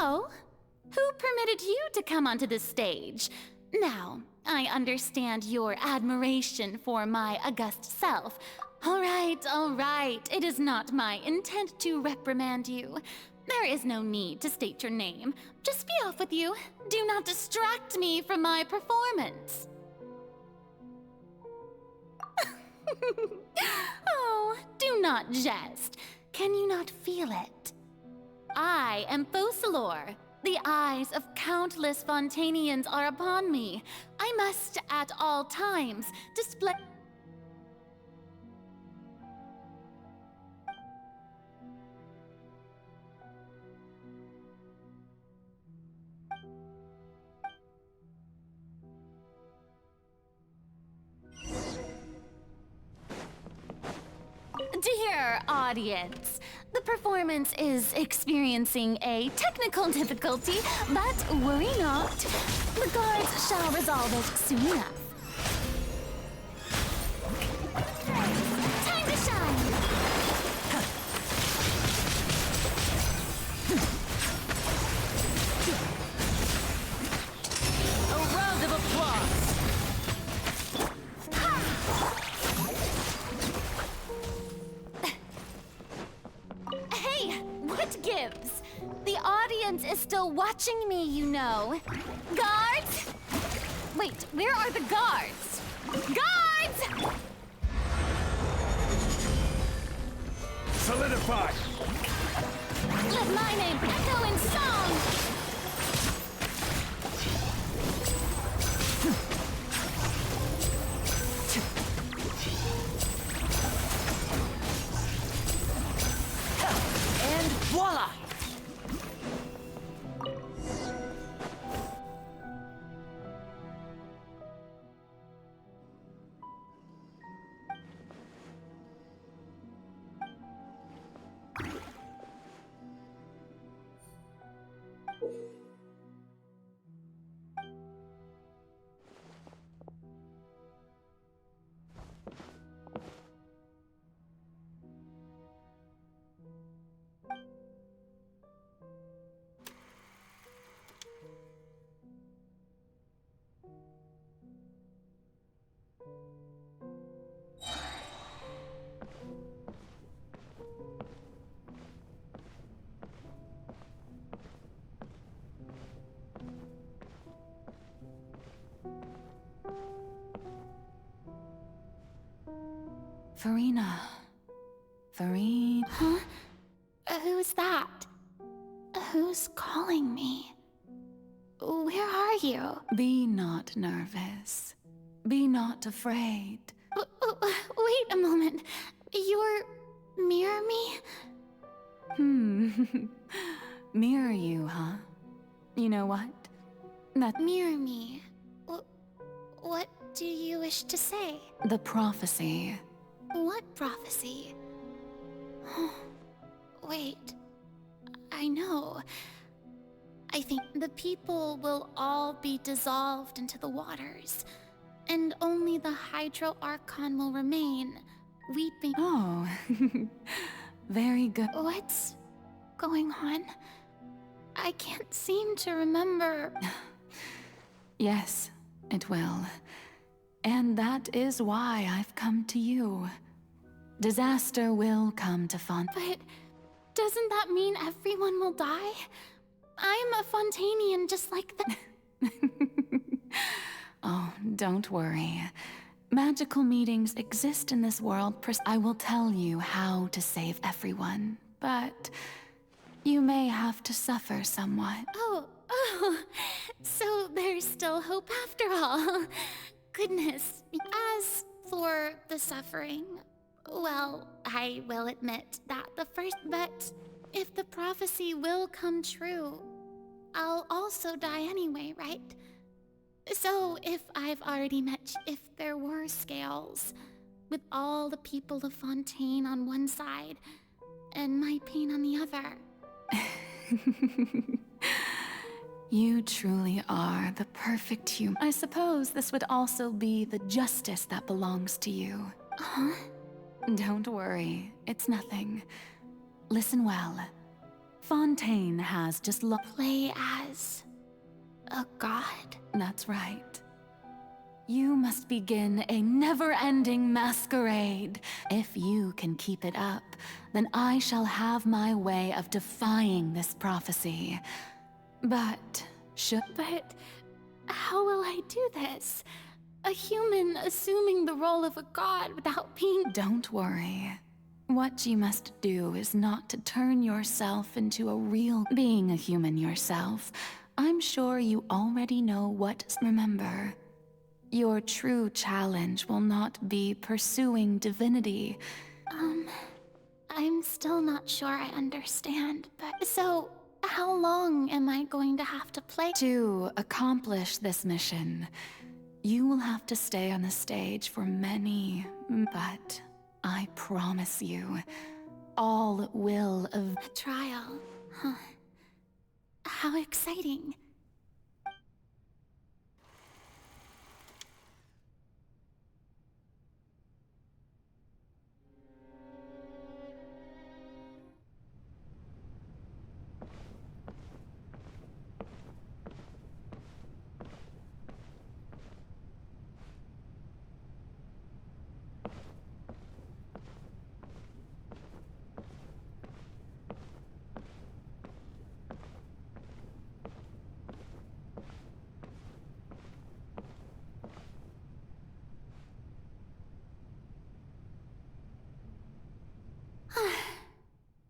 Oh, who permitted you to come onto the stage? Now, I understand your admiration for my august self. All right. It is not my intent to reprimand you. There is no need to state your name. Just be off with you. Do not distract me from my performance. Oh, do not jest. Can you not feel it? I am Focalor. The eyes of countless Fontainians are upon me. I must, at all times, display... Dear audience, the performance is experiencing a technical difficulty, but worry not. The guards shall resolve it soon enough. Time to shine! A round of applause! What gives? The audience is still watching me, you know. Guards? Wait, where are the guards? Guards! Solidify! Let my name echo in song! And voila! Furina. Furina. Huh? Who's that? Who's calling me? Where are you? Be not nervous. Be not afraid. Wait a moment. You're... mirror me? Mirror you, huh? You know what? That... Mirror me. What do you wish to say? The prophecy. What prophecy? Wait. I know. I think the people will all be dissolved into the waters, and only the Hydro Archon will remain, weeping. Oh, very good. What's going on? I can't seem to remember. Yes, it will. And that is why I've come to you. Disaster will come to Font. But doesn't that mean everyone will die? I'm a Fontainian just like that. Oh, don't worry. Magical meetings exist in this world. I will tell you how to save everyone, but you may have to suffer somewhat. Oh, so there's still hope after all. Goodness. As for the suffering, well, I will admit that but if the prophecy will come true, I'll also die anyway, right? So if I've already met, if there were scales, with all the people of Fontaine on one side, and my pain on the other. You truly are the perfect human. I suppose this would also be the justice that belongs to you. Huh? Don't worry, it's nothing. Listen well. Fontaine has just Play as a god? That's right. You must begin a never-ending masquerade. If you can keep it up, then I shall have my way of defying this prophecy. But how will I do this? A human assuming the role of a god without being— Don't worry. What you must do is not to turn yourself into a real being, a human yourself. I'm sure you already know what. Remember, your true challenge will not be pursuing divinity. I'm still not sure I understand, but so how long am I going to have to play? To accomplish this mission, you will have to stay on the stage for many, but I promise you, all will of— A trial, huh? How exciting.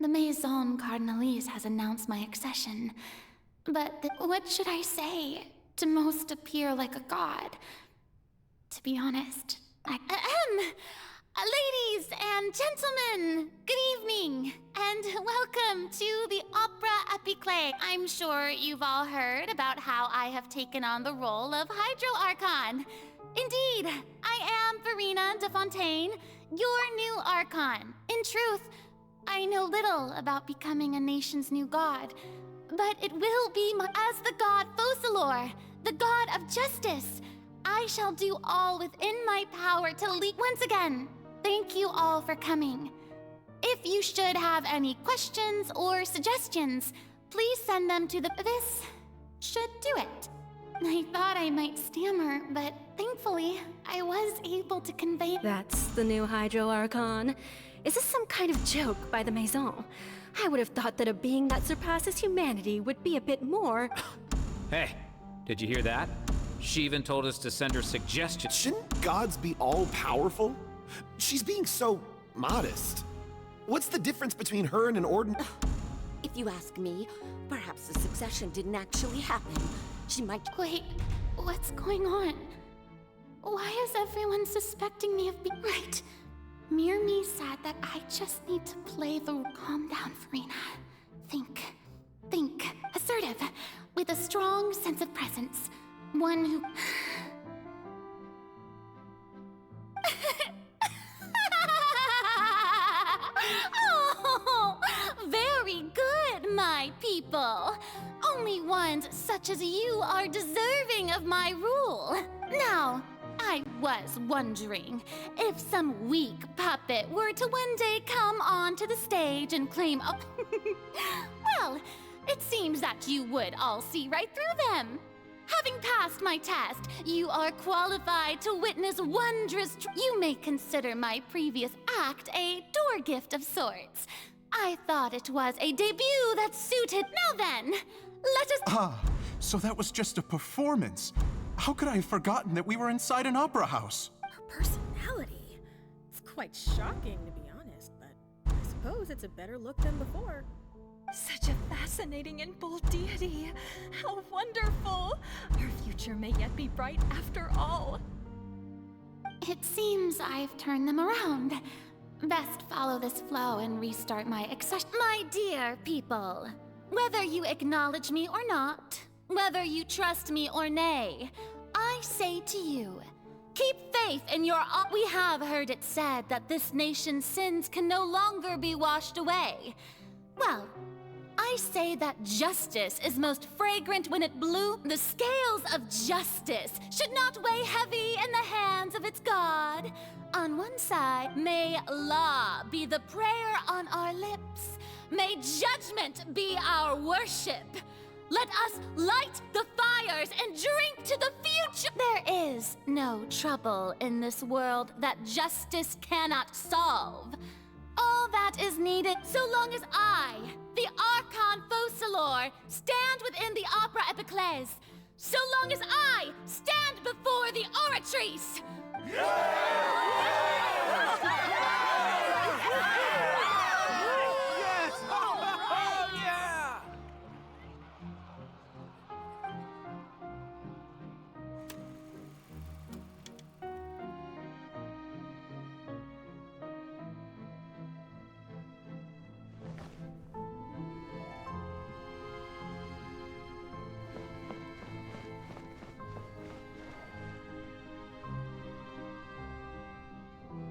The Maison Cardinalise has announced my accession, but what should I say to most appear like a god? To be honest, ladies and gentlemen, good evening, and welcome to the Opera Epiclé. I'm sure you've all heard about how I have taken on the role of Hydro Archon. Indeed, I am Farina de Fontaine, your new Archon. In truth, I know little about becoming a nation's new god, but it will be as the god Focalor, the god of justice. I shall do all within my power to lead. Once again, thank you all for coming. If you should have any questions or suggestions, please send them to this should do it. I thought I might stammer, but thankfully, I was able to convey— That's the new Hydro Archon. Is this some kind of joke by the Maison? I would have thought that a being that surpasses humanity would be a bit more— Hey, did you hear that? She even told us to send her suggestions. Shouldn't gods be all-powerful? She's being so modest. What's the difference between her and an ordinary— If you ask me, perhaps the succession didn't actually happen. She might— Wait, what's going on? Why is everyone suspecting me of being— Right. Mirmi said that I just need to play the— Calm down, Farina. Think. Assertive, with a strong sense of presence. One who— Oh, very good, my people. Only ones such as you are deserving of my rule. Now, I was wondering if some weak puppet were to one day come onto the stage and claim— Well, it seems that you would all see right through them. Having passed my test, you are qualified to witness wondrous— You may consider my previous act a door gift of sorts. I thought it was a debut that suited— Now then, let us— Ah, so that was just a performance. How could I have forgotten that we were inside an opera house? Her personality. It's quite shocking, to be honest, but I suppose it's a better look than before. Such a fascinating and bold deity. How wonderful! Our future may yet be bright after all. It seems I've turned them around. Best follow this flow and restart my accession. My dear people, whether you acknowledge me or not, whether you trust me or nay, I say to you, keep faith in your— We have heard it said that this nation's sins can no longer be washed away. Well, I say that justice is most fragrant when it blooms. The scales of justice should not weigh heavy in the hands of its God. On one side, may law be the prayer on our lips. May judgment be our worship. Let us light the fires and drink to the future! There is no trouble in this world that justice cannot solve. All that is needed so long as I, the Archon Focalor, stand within the Opera Epiclese. So long as I stand before the Oratrice!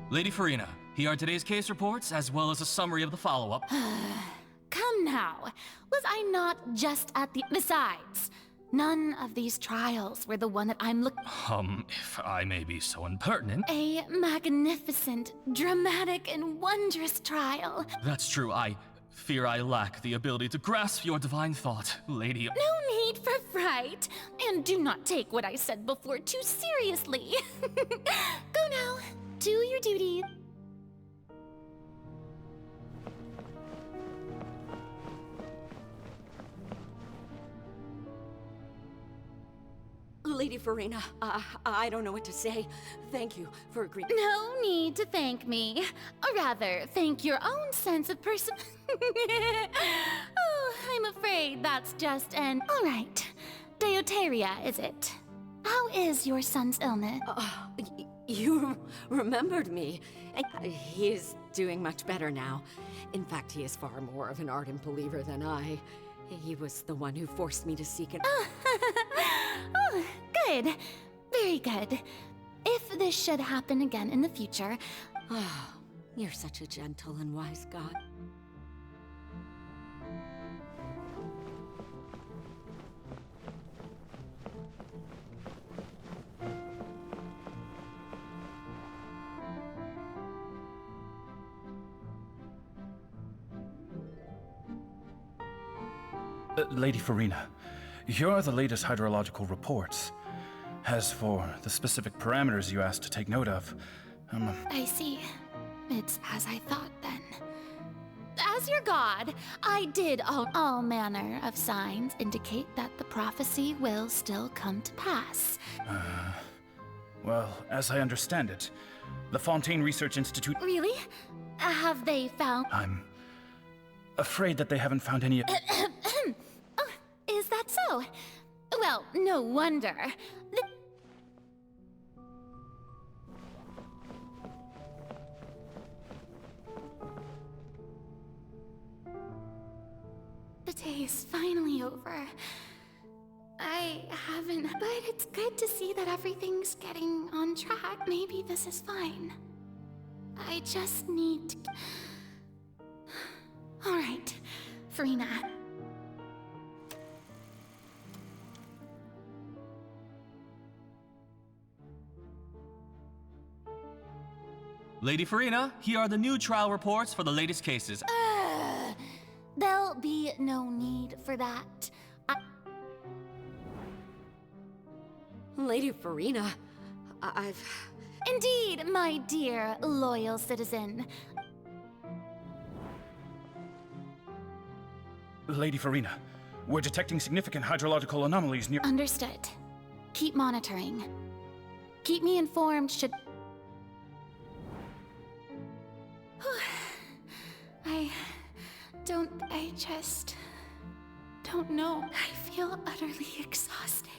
Lady Farina, here are today's case reports, as well as a summary of the follow-up. Come now, was I not just at the— Besides, none of these trials were the one that I'm looking— If I may be so impertinent. A magnificent, dramatic, and wondrous trial. That's true, I fear I lack the ability to grasp your divine thought, Lady— No need for fright, and do not take what I said before too seriously. Go now, do your duty. Lady Farina, I don't know what to say. Thank you for agreeing. No need to thank me. Or rather, thank your own sense of person. Oh, I'm afraid that's just an— All right. Deuteria, is it? How is your son's illness? You remembered me. He is doing much better now. In fact, he is far more of an ardent believer than I. He was the one who forced me to seek it. Oh, good. Very good. If this should happen again in the future— Oh, you're such a gentle and wise god. Lady Farina, here are the latest hydrological reports. As for the specific parameters you asked to take note of, I see. It's as I thought, then. As your god, I did all manner of signs indicate that the prophecy will still come to pass. Well, as I understand it, the Fontaine Research Institute— Really? Have they found— I'm afraid that they haven't found any— Oh, is that so? Well, no wonder. The day is finally over. I haven't, but it's good to see that everything's getting on track. Maybe this is fine. I just need to— All right, Farina. Lady Farina, here are the new trial reports for the latest cases. There'll be no need for that. Lady Farina, I've— Indeed, my dear, loyal citizen. Lady Farina, we're detecting significant hydrological anomalies near— Understood. Keep monitoring. Keep me informed should— I just don't know. I feel utterly exhausted.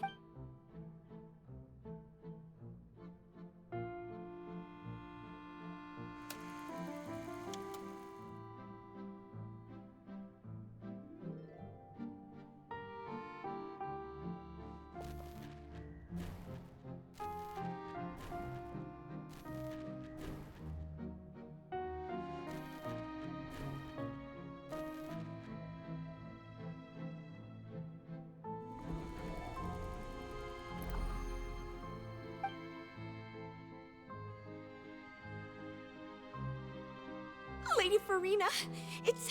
Lady Farina. It's...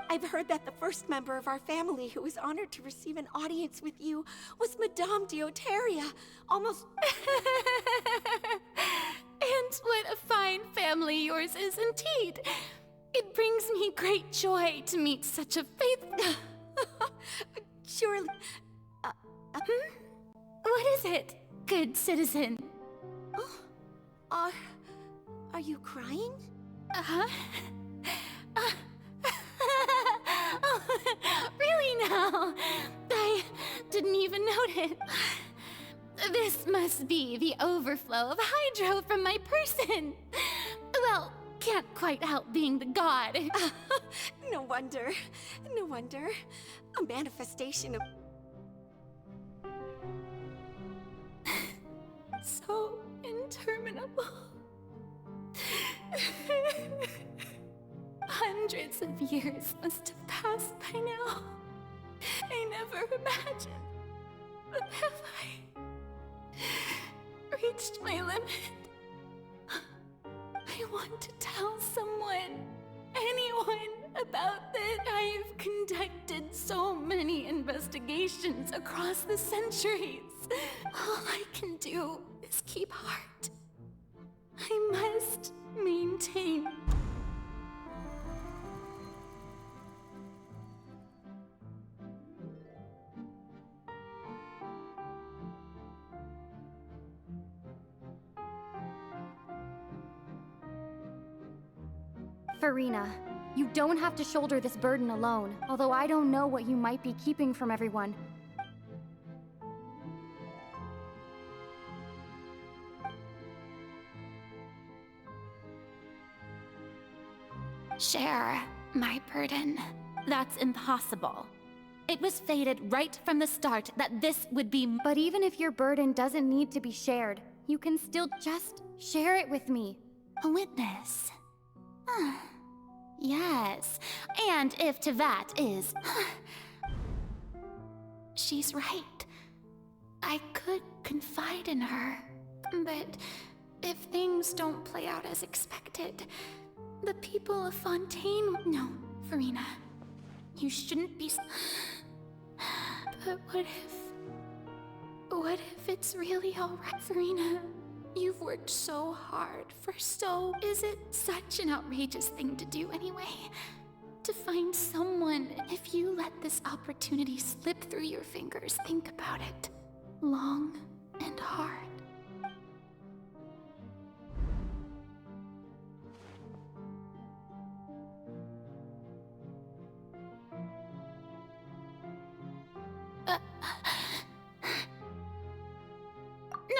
I've heard that the first member of our family who was honored to receive an audience with you was Madame Deoteria. Almost... And what a fine family yours is indeed. It brings me great joy to meet such a faithful... Surely... What is it, good citizen? Are you crying? Uh-huh. Oh, really now? I didn't even notice. This must be the overflow of hydro from my person. Well, can't quite help being the god. No wonder. No wonder. A manifestation of... So interminable. Hundreds of years must have passed by now. I never imagined. But have I reached my limit? I want to tell someone, anyone, about this. I've conducted so many investigations across the centuries. All I can do is keep heart. I must maintain. Farina, you don't have to shoulder this burden alone, although I don't know what you might be keeping from everyone. Share my burden. That's impossible. It was fated right from the start that this would be. But even if your burden doesn't need to be shared, you can still just share it with me. A witness. Yes, and if Tevat is... She's right. I could confide in her. But if things don't play out as expected, the people of Fontaine... No, Farina. You shouldn't be... But what if it's really alright, Farina? You've worked so hard for so... Is it such an outrageous thing to do anyway? To find someone, if you let this opportunity slip through your fingers, think about it. Long and hard.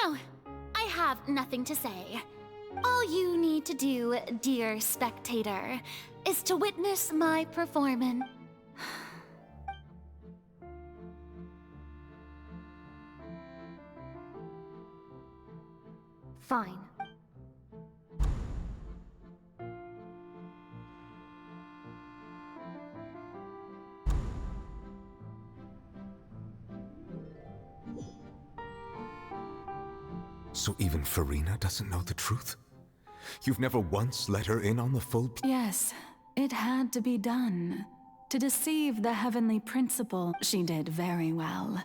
No. I have nothing to say. All you need to do, dear spectator, is to witness my performance. Fine. So even Farina doesn't know the truth? You've never once let her in on the full... Yes, it had to be done. To deceive the heavenly principle, she did very well.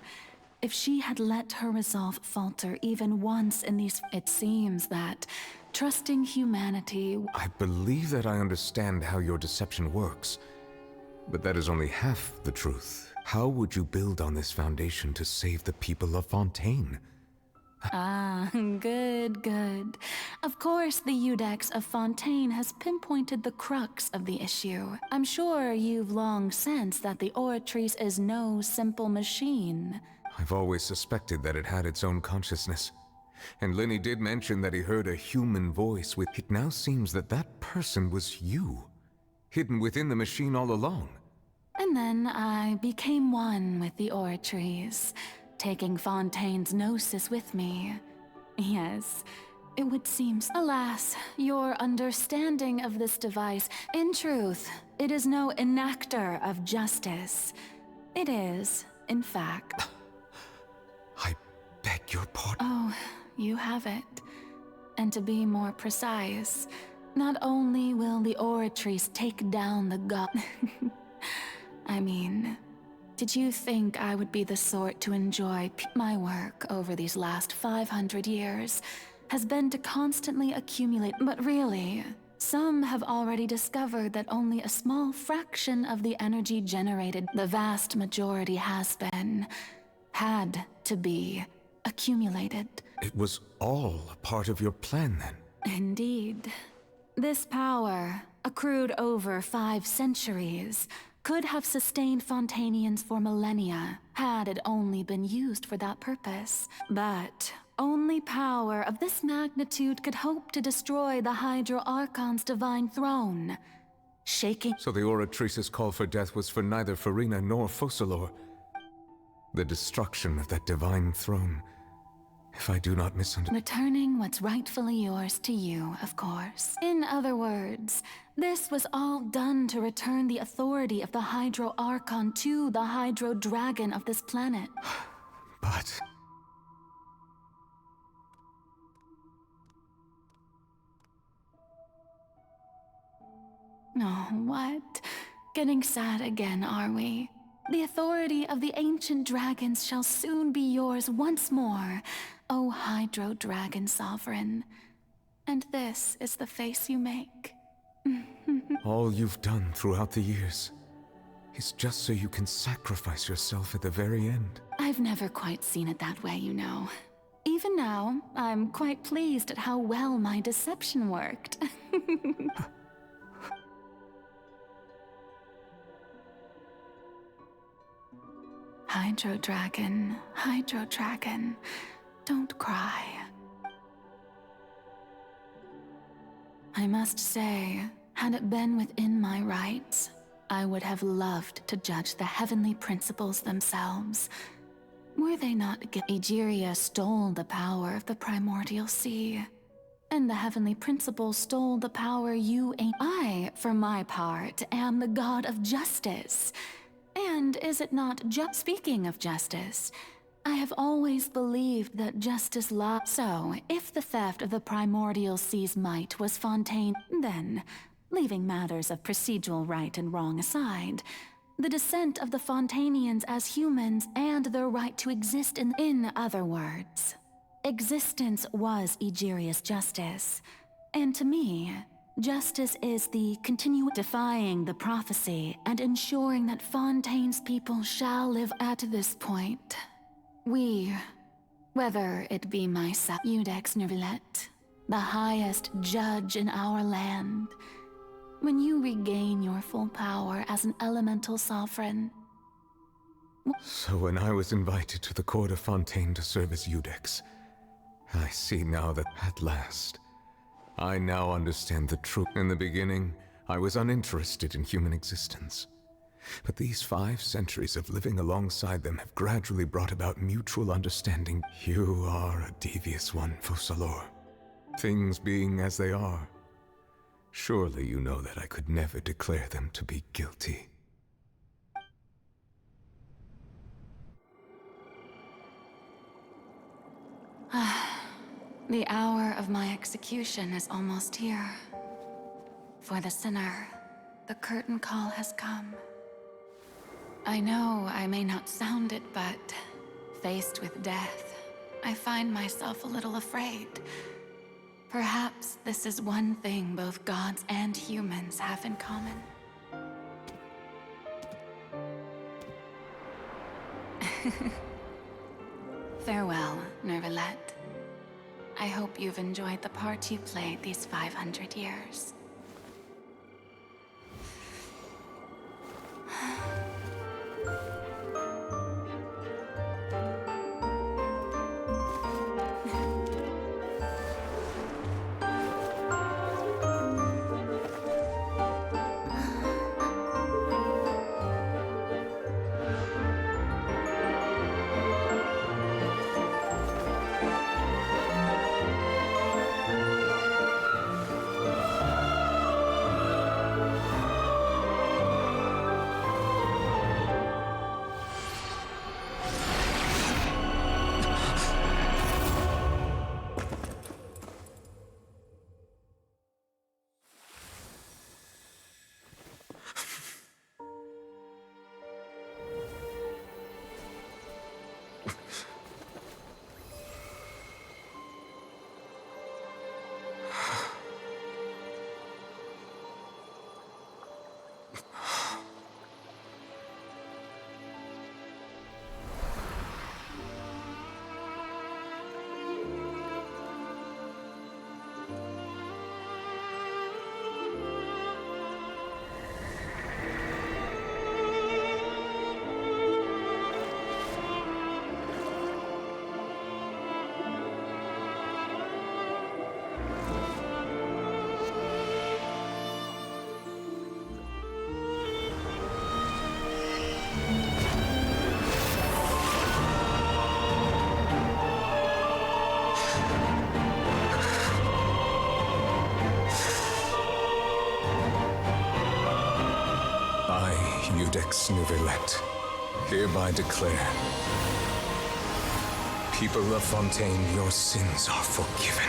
If she had let her resolve falter even once in these... It seems that trusting humanity... I believe that I understand how your deception works, but that is only half the truth. How would you build on this foundation to save the people of Fontaine? Ah, good, good. Of course, the Iudex of Fontaine has pinpointed the crux of the issue. I'm sure you've long sensed that the Oratrice is no simple machine. I've always suspected that it had its own consciousness. And Lenny did mention that he heard a human voice with... It now seems that that person was you, hidden within the machine all along. And then I became one with the Oratrice, taking Fontaine's gnosis with me. Yes, it would seem... Alas, your understanding of this device... In truth, it is no enactor of justice. It is, in fact... I beg your pardon. Oh, you have it. And to be more precise, Not only will the Oratrice take down the god... I mean, did you think I would be the sort to enjoy my work over these last 500 years has been to constantly accumulate, but really, some have already discovered that only a small fraction of the energy generated, the vast majority had to be accumulated. It was all a part of your plan, then? Indeed. This power, accrued over 5 centuries, could have sustained Fontainians for millennia, had it only been used for that purpose. But only power of this magnitude could hope to destroy the Hydro Archon's divine throne, shaking... So the Oratrice's call for death was for neither Farina nor Focalor. The destruction of that divine throne, if I do not misunderstand. Returning what's rightfully yours to you, of course. In other words, this was all done to return the authority of the Hydro Archon to the Hydro Dragon of this planet. But... Oh, what? Getting sad again, are we? The authority of the ancient dragons shall soon be yours once more, O Hydro Dragon Sovereign. And this is the face you make. all you've done throughout the years is just so you can sacrifice yourself at the very end. I've never quite seen it that way, you know. Even now, I'm quite pleased at how well my deception worked. Hydro Dragon, don't cry. I must say, had it been within my rights, I would have loved to judge the heavenly principles themselves. Were they not Egeria stole the power of the primordial sea, and the heavenly principles stole the power you ain't. I, for my part, am the god of justice. And is it not just speaking of justice? I have always believed that justice lies. So, if the theft of the primordial sea's might was Fontaine, then, leaving matters of procedural right and wrong aside, the descent of the Fontainians as humans and their right to exist in other words, existence was Egeria's justice. And to me, justice is the defying the prophecy and ensuring that Fontaine's people shall live. At this point, we, whether it be myself, Iudex Nervillet, the highest judge in our land, when you regain your full power as an elemental sovereign. So when I was invited to the court of Fontaine to serve as Iudex, I see now that at last, I now understand the truth. In the beginning, I was uninterested in human existence. But these 5 centuries of living alongside them have gradually brought about mutual understanding. You are a devious one, Focalor. Things being as they are, surely you know that I could never declare them to be guilty. The hour of my execution is almost here. For the sinner, the curtain call has come. I know I may not sound it, but faced with death, I find myself a little afraid. Perhaps this is one thing both gods and humans have in common. Farewell, Nervillet. I hope you've enjoyed the part you played these 500 years. Iudex Nouvelet, hereby declare, people of Fontaine, your sins are forgiven.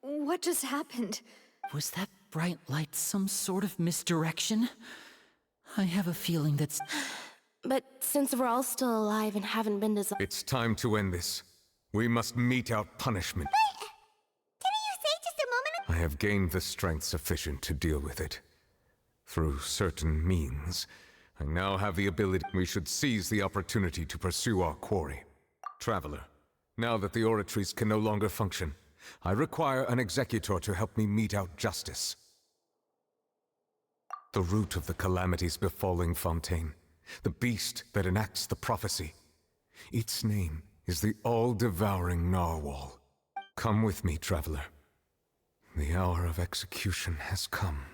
What just happened? Was that bright light some sort of misdirection? I have a feeling that's... But since we're all still alive and haven't been dissolved... It's time to end this. We must meet our punishment. Didn't you say just a moment ago? I have gained the strength sufficient to deal with it. Through certain means, I now have the ability. We should seize the opportunity to pursue our quarry. Traveler, now that the oratories can no longer function, I require an executor to help me mete out justice. The root of the calamities befalling Fontaine, the beast that enacts the prophecy. Its name is the all-devouring narwhal. Come with me, traveler. The hour of execution has come.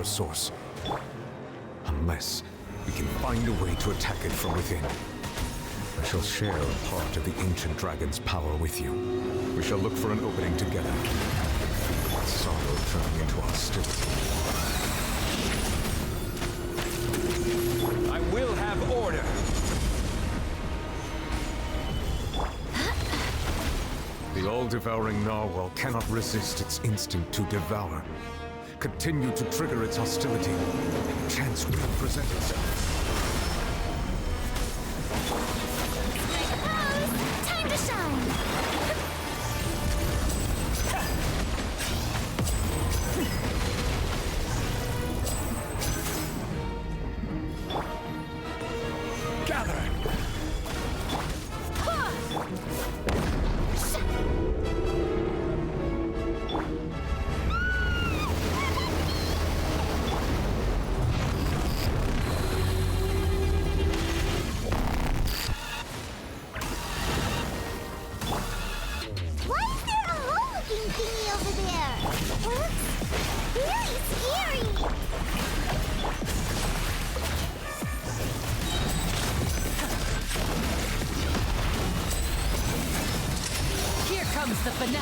Source. Unless we can find a way to attack it from within. I shall share a part of the ancient dragon's power with you. We shall look for an opening together. Feel its sorrow turning into hostility. I will have order! The all-devouring narwhal cannot resist its instinct to devour. Continue to trigger its hostility, and a chance will present itself. Time to shine! The finale.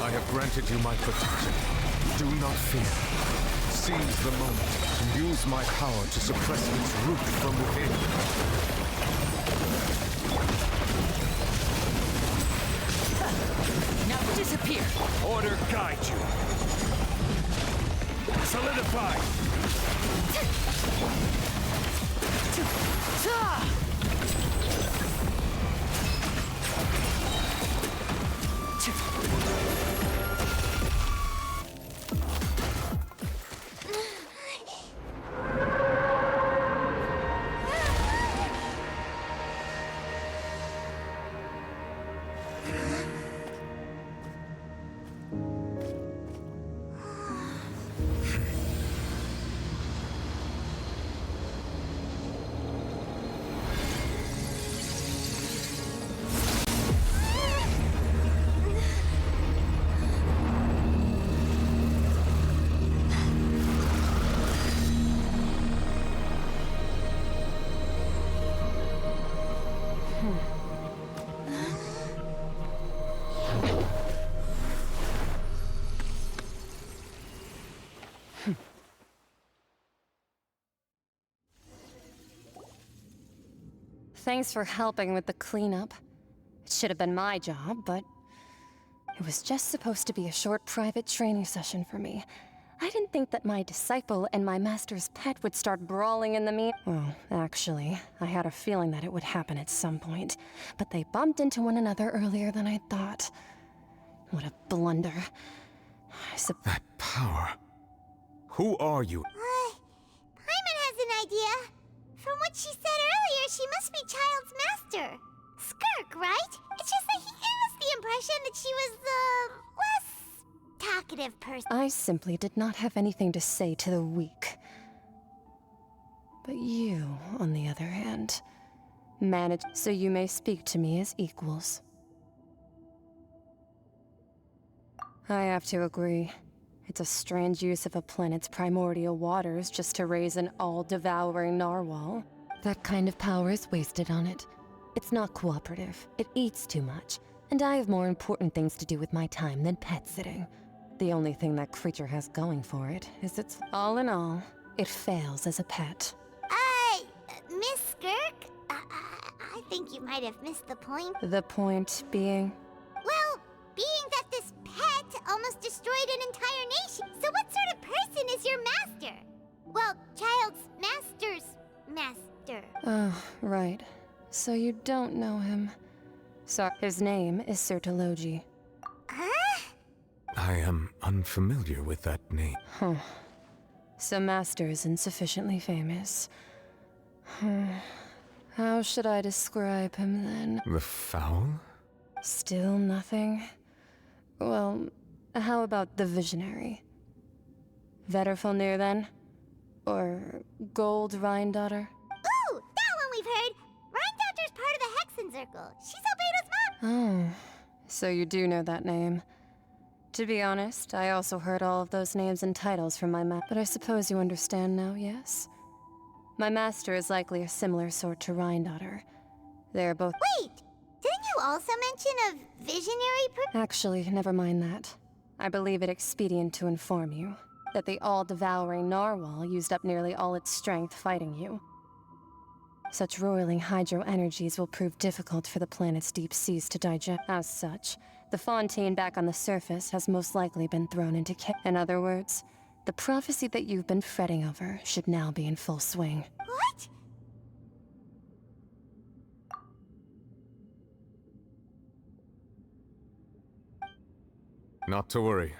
I have granted you my protection. Do not fear. Seize the moment and use my power to suppress its root from within. Now disappear. Order guide you. Solidify. Thanks for helping with the cleanup. It should have been my job, but it was just supposed to be a short private training session for me. I didn't think that my disciple and my master's pet would start brawling in the Well, actually, I had a feeling that it would happen at some point, but they bumped into one another earlier than I thought. What a blunder. That power. Who are you? Paimon has an idea. From what she said earlier, she must be Child's master. Skirk, right? It's just that he gave us the impression that she was the less talkative person. I simply did not have anything to say to the weak. But you, on the other hand, managed so you may speak to me as equals. I have to agree. It's a strange use of a planet's primordial waters just to raise an all-devouring narwhal. That kind of power is wasted on it. It's not cooperative. It eats too much. And I have more important things to do with my time than pet sitting. The only thing that creature has going for it is its... All in all, it fails as a pet. Miss Skirk? I think you might have missed the point. The point being? Well, being that this pet almost destroyed an entire nation. So what sort of person is your master? Well, Child's master's master. Oh, right. So you don't know him. So his name is Sertologi. Huh? I am unfamiliar with that name. Huh. So Master isn't sufficiently famous. How should I describe him then? The Foul? Still nothing? Well, how about the Visionary? Vetterfulnir then? Or Gold Rhindaughter? Ooh, that one we've heard! Rhindaughter's part of the Hexen Circle. She's Albedo's mom! Oh, so you do know that name. To be honest, I also heard all of those names and titles from my but I suppose you understand now, yes? My master is likely a similar sort to Rhindaughter. They're both— Wait! Didn't you also mention a visionary Actually, never mind that. I believe it expedient to inform you that the all-devouring narwhal used up nearly all its strength fighting you. Such roiling hydro energies will prove difficult for the planet's deep seas to digest. As such, the Fontaine back on the surface has most likely been thrown into In other words, the prophecy that you've been fretting over should now be in full swing. What? Not to worry.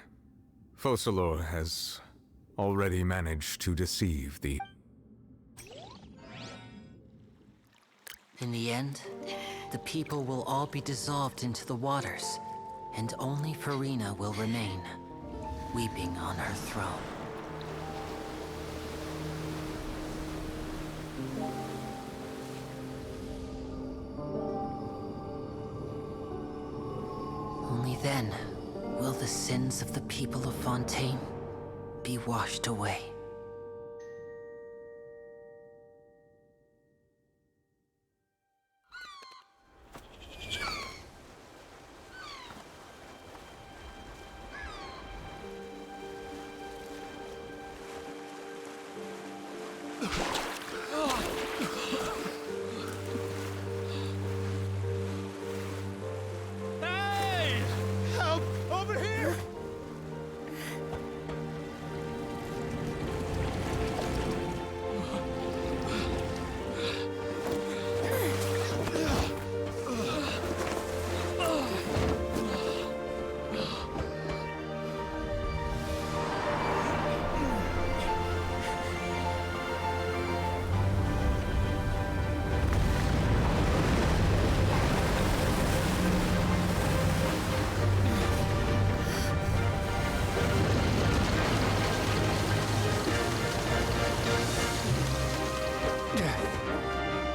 Focalor has already managed to deceive the... In the end, the people will all be dissolved into the waters, and only Furina will remain, weeping on her throne. Only then will the sins of the people of Fontaine be washed away. Hey! Help! Over here!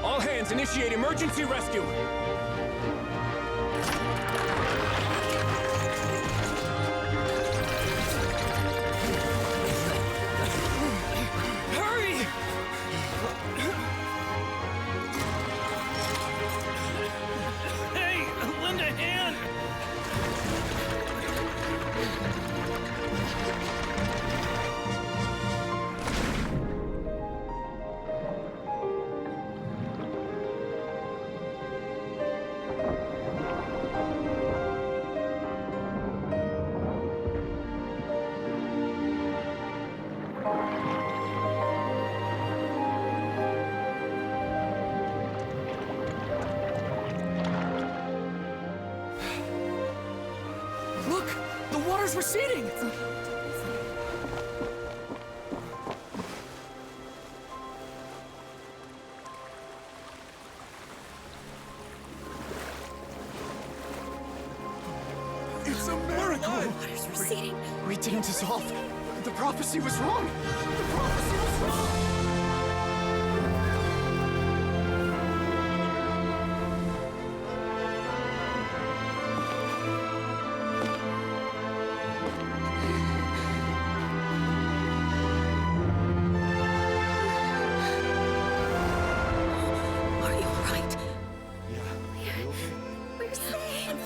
All hands, initiate emergency rescue! Hurry! Hey, lend a hand! water's receding! It's a miracle! Water's receding. We didn't dissolve. The prophecy was wrong. The prophecy was wrong! Are you alright? We're saved.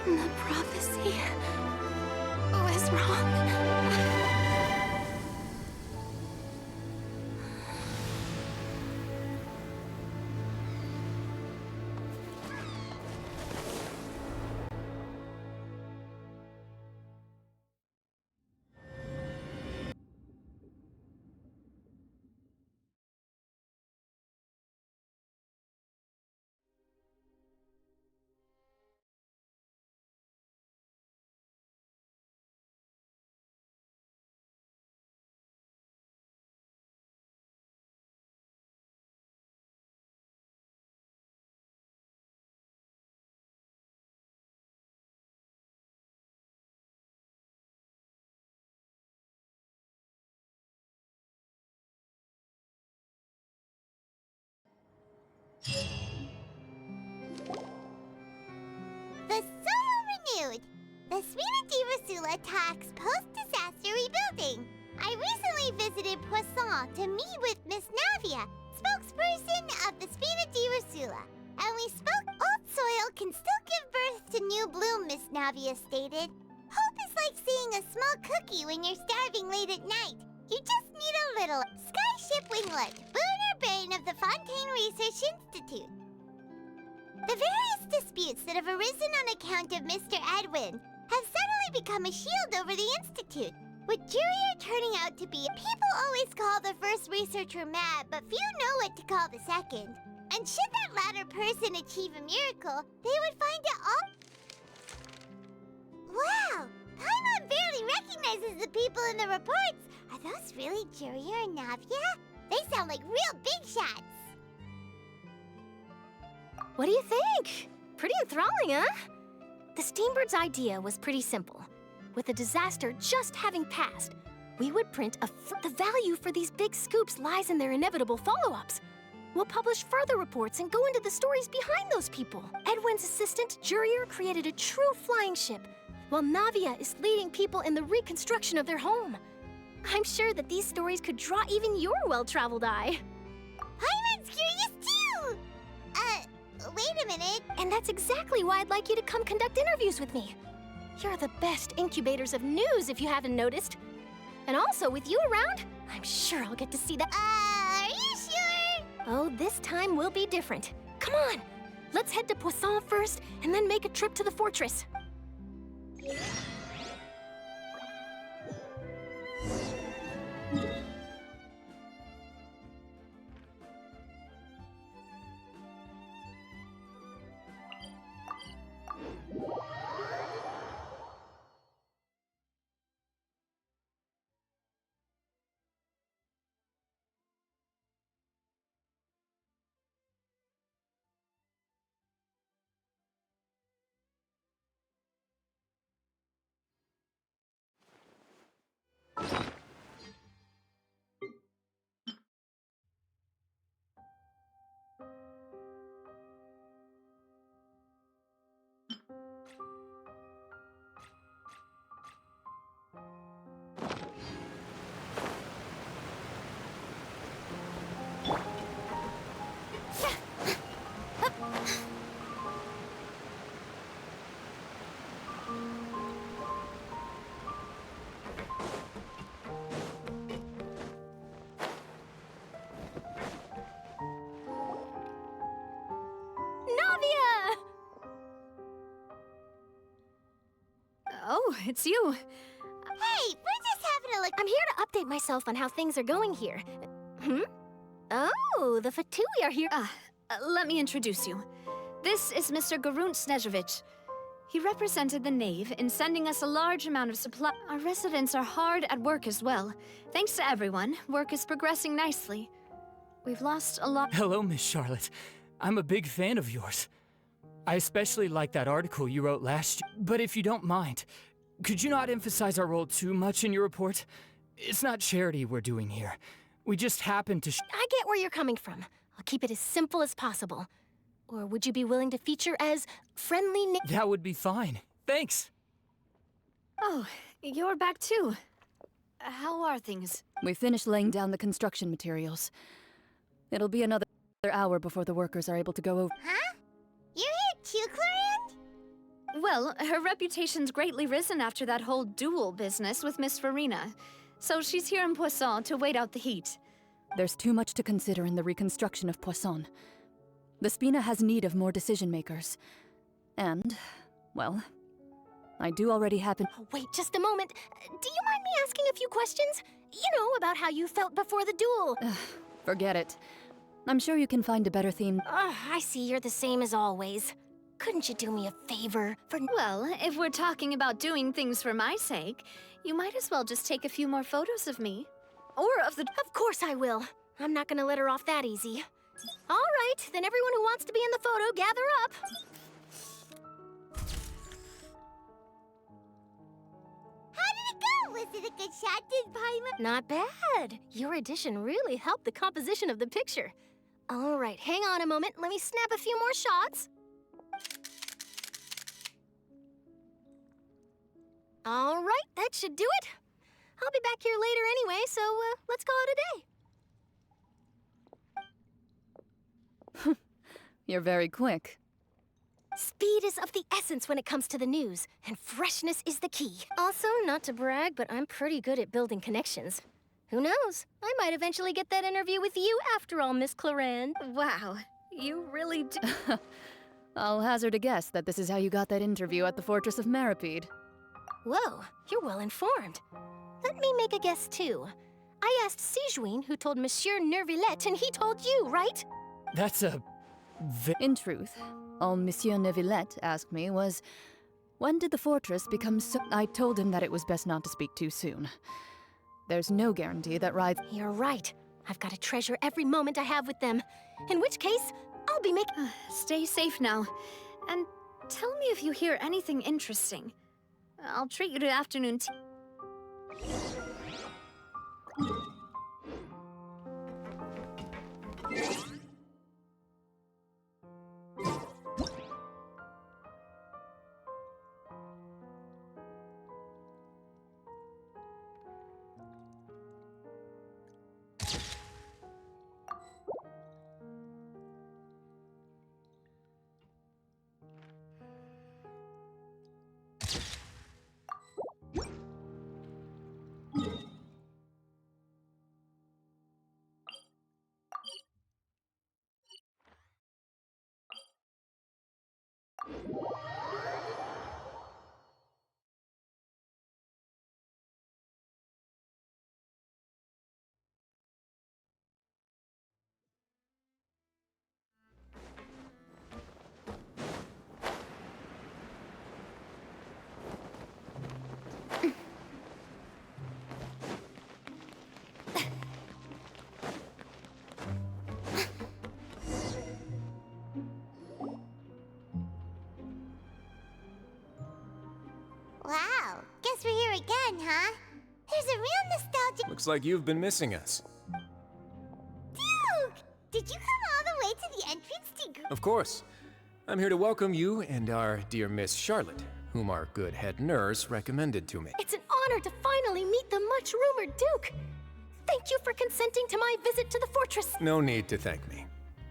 The prophecy was wrong. The soil renewed. The Svina di Rasula talks post-disaster rebuilding. I recently visited Poisson to meet with Miss Navia, spokesperson of the Svina di Rasula. And we spoke. Old soil can still give birth to new bloom, Miss Navia stated. Hope is like seeing a small cookie when you're starving late at night. You just need a little. Skyship Winglet, Booner Brain of the Fontaine Research Institute. The various disputes that have arisen on account of Mr. Edwin have suddenly become a shield over the Institute, with Jurier turning out to be. People always call the first researcher mad, but few know what to call the second. And should that latter person achieve a miracle, they would find it all. Wow! Paimon barely recognizes the people in the reports. Are those really Jurier and Navia? They sound like real big shots. What do you think? Pretty enthralling, huh? The Steambird's idea was pretty simple. With the disaster just having passed, we would print the value for these big scoops lies in their inevitable follow-ups. We'll publish further reports and go into the stories behind those people. Edwin's assistant, Jurier, created a true flying ship, while Navia is leading people in the reconstruction of their home. I'm sure that these stories could draw even your well-traveled eye. Paimon's curious too! Wait a minute. And that's exactly why I'd like you to come conduct interviews with me. You're the best incubators of news, if you haven't noticed. And also, with you around, I'm sure I'll get to see that. Are you sure? Oh, this time will be different. Come on, let's head to Poisson first, and then make a trip to the fortress. Oh, it's you. Hey, we're just having a look. I'm here to update myself on how things are going here. Oh, the Fatui are here. Let me introduce you. This is Mr. Garunt Snežević. He represented the Knave in sending us a large amount of supply. Our residents are hard at work as well. Thanks to everyone, work is progressing nicely. We've lost a lot. Hello, Miss Charlotte. I'm a big fan of yours. I especially like that article you wrote last year. But if you don't mind, could you not emphasize our role too much in your report? It's not charity we're doing here. We just happen to I get where you're coming from. I'll keep it as simple as possible. Or would you be willing to feature as friendly That would be fine. Thanks. Oh, you're back too. How are things? We finished laying down the construction materials. It'll be another hour before the workers are able to go over. Huh? You're here too, Clorinde? Well, her reputation's greatly risen after that whole duel business with Miss Farina. So she's here in Poisson to wait out the heat. There's too much to consider in the reconstruction of Poisson. The Spina has need of more decision-makers. And, well, I do already happen— Oh, wait just a moment. Do you mind me asking a few questions? You know, about how you felt before the duel. Forget it. I'm sure you can find a better theme. I see you're the same as always. Couldn't you do me a favor for— Well, if we're talking about doing things for my sake, you might as well just take a few more photos of me. Or of the— Of course I will. I'm not gonna let her off that easy. All right, then everyone who wants to be in the photo, gather up. How did it go? Was it a good shot, did Paimon? Not bad. Your addition really helped the composition of the picture. All right, hang on a moment. Let me snap a few more shots. All right, that should do it. I'll be back here later anyway, so let's call it a day. You're very quick. Speed is of the essence when it comes to the news, and freshness is the key. Also, not to brag, but I'm pretty good at building connections. Who knows? I might eventually get that interview with you after all, Miss Clorinde. Wow, you really do— I'll hazard a guess that this is how you got that interview at the Fortress of Meripede. Whoa, you're well informed. Let me make a guess, too. I asked Sijuin, who told Monsieur Nervillette, and he told you, right? That's a— In truth, all Monsieur Nervillette asked me was, when did the fortress become so— I told him that it was best not to speak too soon. There's no guarantee that rides— You're right. I've got to treasure every moment I have with them. In which case, I'll be making— Stay safe now. And tell me if you hear anything interesting. I'll treat you to afternoon tea. Wow, guess we're here again, huh? There's a real nostalgic— Looks like you've been missing us. Duke! Did you come all the way to the entrance to— Of course. I'm here to welcome you and our dear Miss Charlotte, whom our good head nurse recommended to me. It's an honor to finally meet the much-rumored Duke. Thank you for consenting to my visit to the fortress. No need to thank me.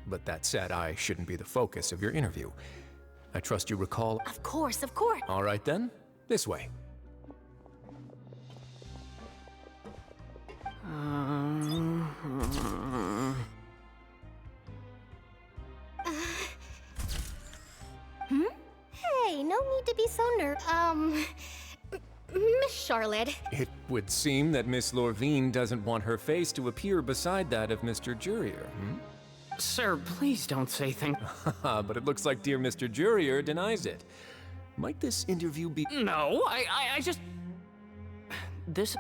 But that said, I shouldn't be the focus of your interview. I trust you recall— Of course, of course. All right then, this way. Hey, no need to be so Miss Charlotte. It would seem that Miss Lorvine doesn't want her face to appear beside that of Mr. Jurier, Sir, please don't say things. But it looks like dear Mr. Jurier denies it. Might this interview be— No, I just... This...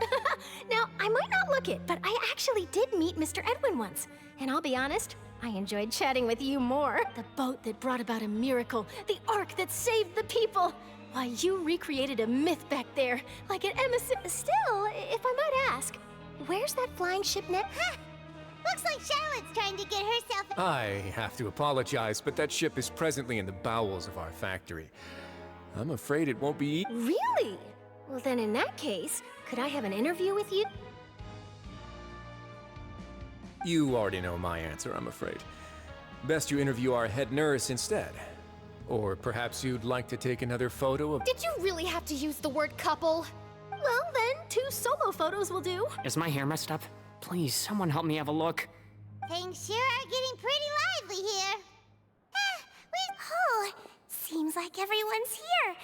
Now, I might not look it, but I actually did meet Mr. Edwin once. And I'll be honest, I enjoyed chatting with you more. The boat that brought about a miracle, the ark that saved the people. Why, you recreated a myth back there, like an emissary. Still, if I might ask, where's that flying ship now? Huh. Looks like Charlotte's trying to get herself... I have to apologize, but that ship is presently in the bowels of our factory. I'm afraid it won't be... Really? Well, then in that case, could I have an interview with you? You already know my answer, I'm afraid. Best you interview our head nurse instead. Or perhaps you'd like to take another photo of— Did you really have to use the word couple? Well, then, 2 solo photos will do. Is my hair messed up? Please, someone help me have a look. Things sure are getting pretty lively here. Oh, seems like everyone's here.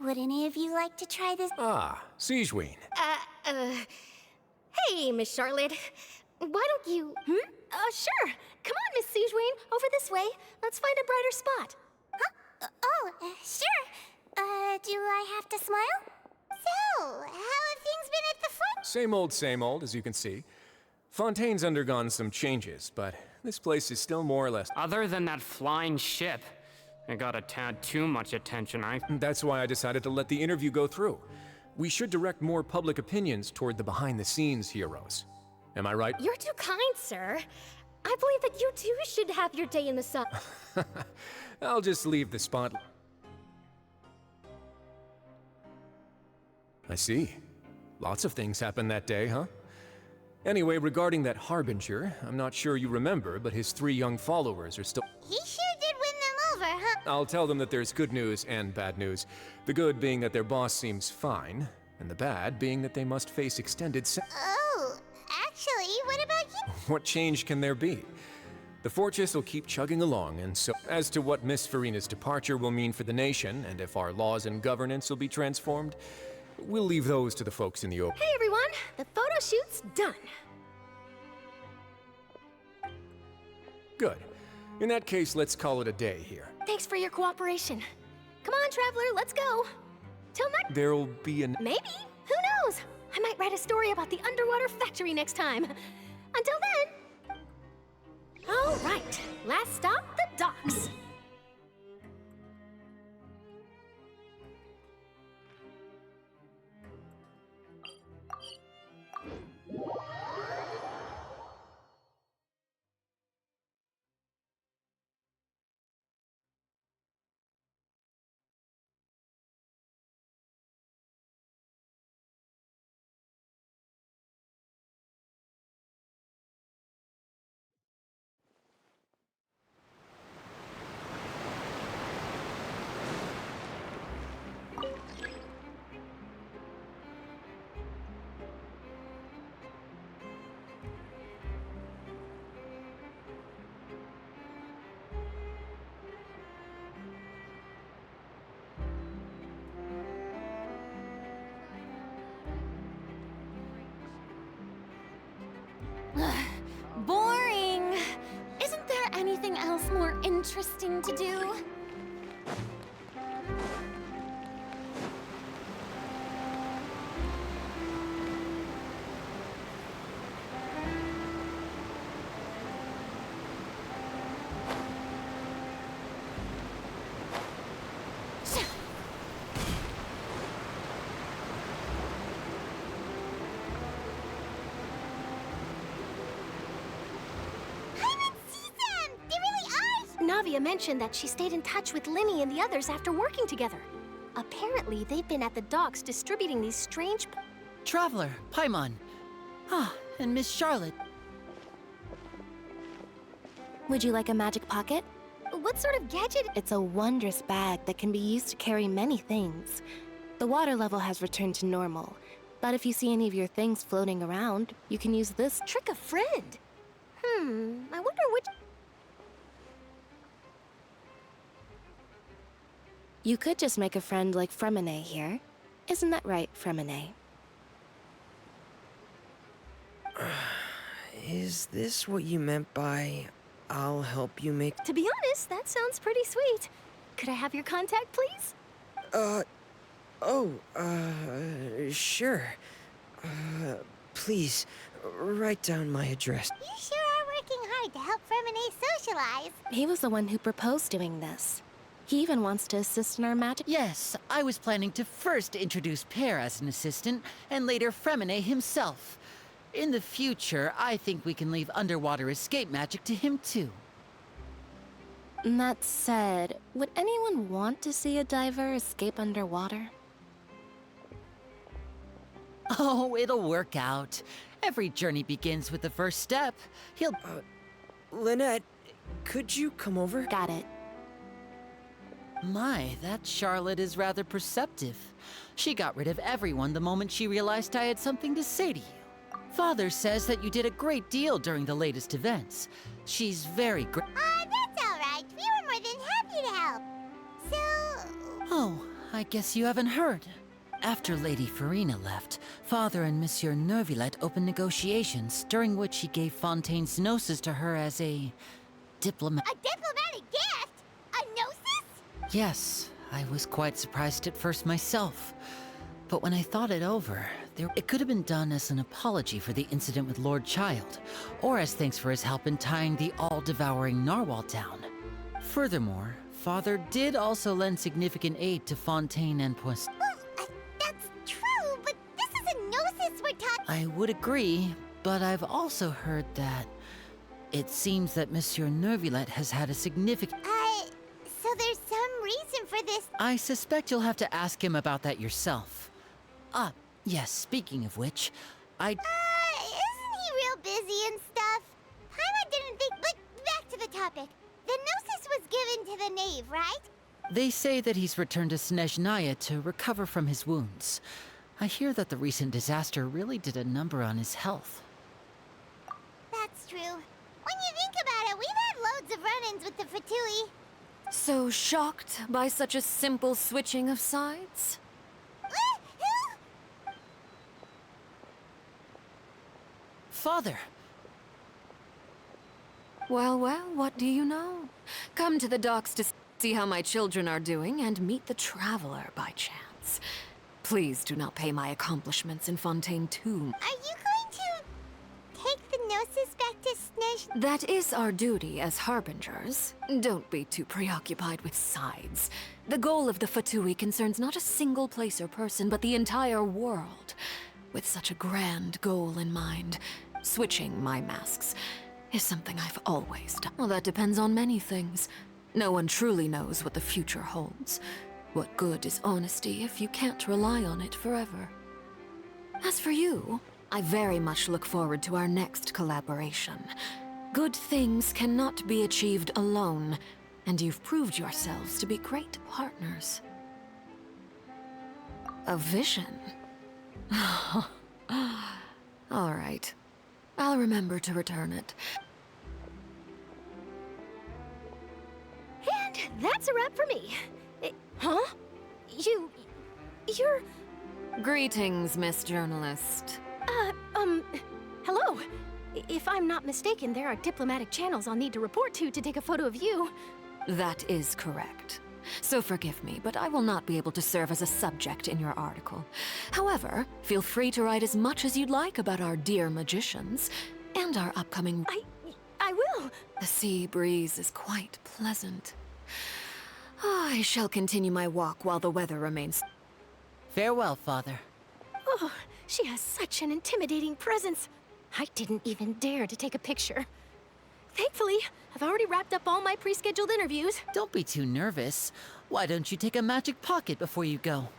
Would any of you like to try this? Ah, Siegeween. Hey, Miss Charlotte. Why don't you... Sure. Come on, Miss Siegeween. Over this way. Let's find a brighter spot. Huh? Sure. Do I have to smile? So, how have things been at the front? Same old, as you can see. Fontaine's undergone some changes, but this place is still more or less... Other than that flying ship, it got a tad too much attention, That's why I decided to let the interview go through. We should direct more public opinions toward the behind-the-scenes heroes. Am I right? You're too kind, sir. I believe that you too should have your day in the sun. I'll just leave the spot. I see. Lots of things happened that day, huh? Anyway, regarding that Harbinger, I'm not sure you remember, but his 3 young followers are still... He sure did win them over, huh? I'll tell them that there's good news and bad news. The good being that their boss seems fine, and the bad being that they must face extended Oh, actually, what about you? What change can there be? The fortress will keep chugging along, and so... As to what Miss Farina's departure will mean for the nation, and if our laws and governance will be transformed, we'll leave those to the folks in the open. Hey, everyone. The photo shoot's done. Good. In that case, let's call it a day here. Thanks for your cooperation. Come on, Traveler, let's go. Till next... There'll be an... Maybe. Who knows? I might write a story about the underwater factory next time. Until then... All right. Last stop, the docks. Boring! Isn't there anything else more interesting to do? Navia mentioned that she stayed in touch with Linny and the others after working together. Apparently, they've been at the docks distributing these strange... Traveler, Paimon. Ah, and Miss Charlotte. Would you like a magic pocket? What sort of gadget? It's a wondrous bag that can be used to carry many things. The water level has returned to normal, but if you see any of your things floating around, you can use this. Trick a friend. I wonder which... You could just make a friend like Fremine here. Isn't that right, Fremine? Is this what you meant by, I'll help you make... To be honest, that sounds pretty sweet. Could I have your contact, please? Sure. Please, write down my address. You sure are working hard to help Fremine socialize. He was the one who proposed doing this. He even wants to assist in our magic. Yes, I was planning to first introduce Pear as an assistant, and later Fremine himself. In the future, I think we can leave underwater escape magic to him too. That said, would anyone want to see a diver escape underwater? Oh, it'll work out. Every journey begins with the first step. He'll... Lynette, could you come over? Got it. My, that Charlotte is rather perceptive. She got rid of everyone the moment she realized I had something to say to you. Father says that you did a great deal during the latest events. She's very great. That's all right. We were more than happy to help. So... Oh, I guess you haven't heard. After Lady Farina left, Father and Monsieur Neuvillette opened negotiations, during which he gave Fontaine's gnosis to her as a diplomat. A diplomatic gift? A gnosis? Yes, I was quite surprised at first myself. But when I thought it over, it could have been done as an apology for the incident with Lord Child, or as thanks for his help in tying the all-devouring narwhal down. Furthermore, Father did also lend significant aid to Fontaine and Poisson. Well, that's true, but this is a gnosis we're talking... I would agree, but I've also heard that it seems that Monsieur Neuvillette has had a significant... So there's some reason for this... I suspect you'll have to ask him about that yourself. Yes, speaking of which, isn't he real busy and stuff? Paimon didn't think... But back to the topic. The gnosis was given to the knave, right? They say that he's returned to Snezhnaya to recover from his wounds. I hear that the recent disaster really did a number on his health. That's true. When you think about it, we've had loads of run-ins with the Fatui. So shocked by such a simple switching of sides? Father! Well, what do you know? Come to the docks to see how my children are doing and meet the Traveler by chance. Please do not pay my accomplishments in Fontaine too. Are you going to take the gnosis back to Snezh? That is our duty as harbingers. Don't be too preoccupied with sides. The goal of the Fatui concerns not a single place or person, but the entire world. With such a grand goal in mind, switching my masks is something I've always done. Well, that depends on many things. No one truly knows what the future holds. What good is honesty if you can't rely on it forever? As for you, I very much look forward to our next collaboration. Good things cannot be achieved alone, and you've proved yourselves to be great partners. A vision? All right. I'll remember to return it. And that's a wrap for me. Huh? You're... Greetings, Miss Journalist. Hello. If I'm not mistaken, there are diplomatic channels I'll need to report to take a photo of you. That is correct. So forgive me, but I will not be able to serve as a subject in your article. However, feel free to write as much as you'd like about our dear magicians and our upcoming... I will. The sea breeze is quite pleasant. I shall continue my walk while the weather remains... Farewell, Father. Oh, she has such an intimidating presence. I didn't even dare to take a picture. Thankfully, I've already wrapped up all my pre-scheduled interviews. Don't be too nervous. Why don't you take a magic pocket before you go?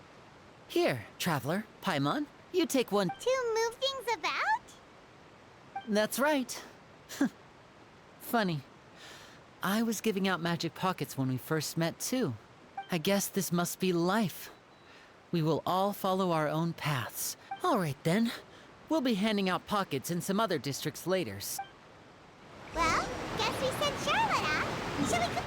Here, Traveler, Paimon, you take one. To move things about? That's right. Funny. I was giving out magic pockets when we first met, too. I guess this must be life. We will all follow our own paths. All right, then. We'll be handing out pockets in some other districts later. Well, guess we sent Charlotte, huh? Shall we go?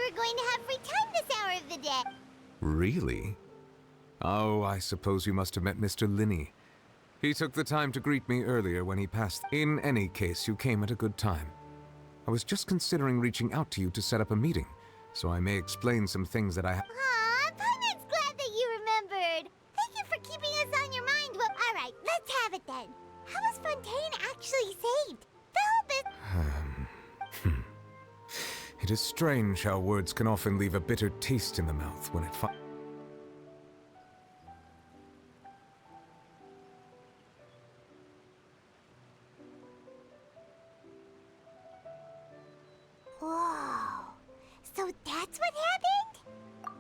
were going to have free time this hour of the day. Really? Oh, I suppose you must have met Mr. Linney. He took the time to greet me earlier when he passed. In any case, you came at a good time. I was just considering reaching out to you to set up a meeting, so I may explain some things that I have. Aw, Paimon's glad that you remembered. Thank you for keeping us on your mind. Well, all right, let's have it then. How was Fontaine actually saved? It is strange how words can often leave a bitter taste in the mouth when it Whoa. So that's what happened?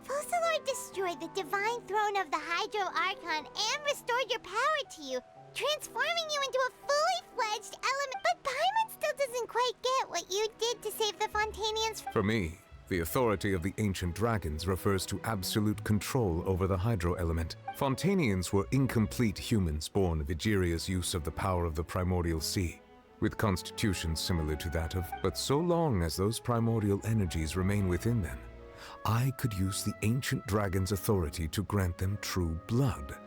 Focalor destroyed the divine throne of the Hydro Archon and restored your power to you, transforming you into a fully fledged element. But Paimon still doesn't quite get what you did to save the Fontainians. For me, the authority of the ancient dragons refers to absolute control over the hydro element. Fontainians were incomplete humans born of Egeria's use of the power of the primordial sea, with constitutions similar to that of, but so long as those primordial energies remain within them, I could use the ancient dragon's authority to grant them true blood,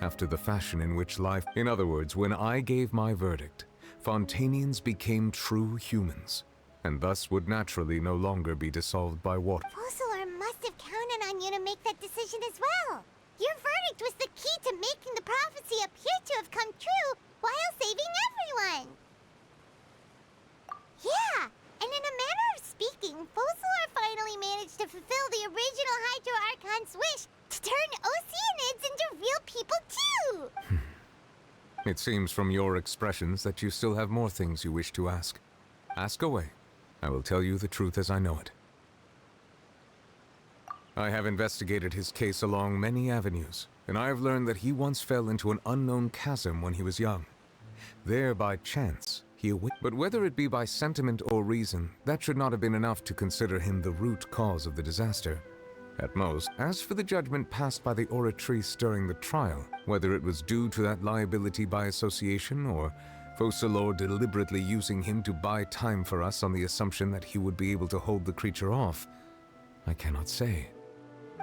after the fashion in which life... In other words, when I gave my verdict, Fontainians became true humans, and thus would naturally no longer be dissolved by water. Focalor must have counted on you to make that decision as well. Your verdict was the key to making the prophecy appear to have come true while saving everyone. Yeah, and in a manner of speaking, Focalor finally managed to fulfill the original Hydro Archon's wish to turn Oceanids into real people too! It seems from your expressions that you still have more things you wish to ask. Ask away. I will tell you the truth as I know it. I have investigated his case along many avenues, and I have learned that he once fell into an unknown chasm when he was young. There, by chance, he awoke. But whether it be by sentiment or reason, that should not have been enough to consider him the root cause of the disaster. At most, as for the judgment passed by the oratrice during the trial, whether it was due to that liability by association or Focalor deliberately using him to buy time for us on the assumption that he would be able to hold the creature off, I cannot say.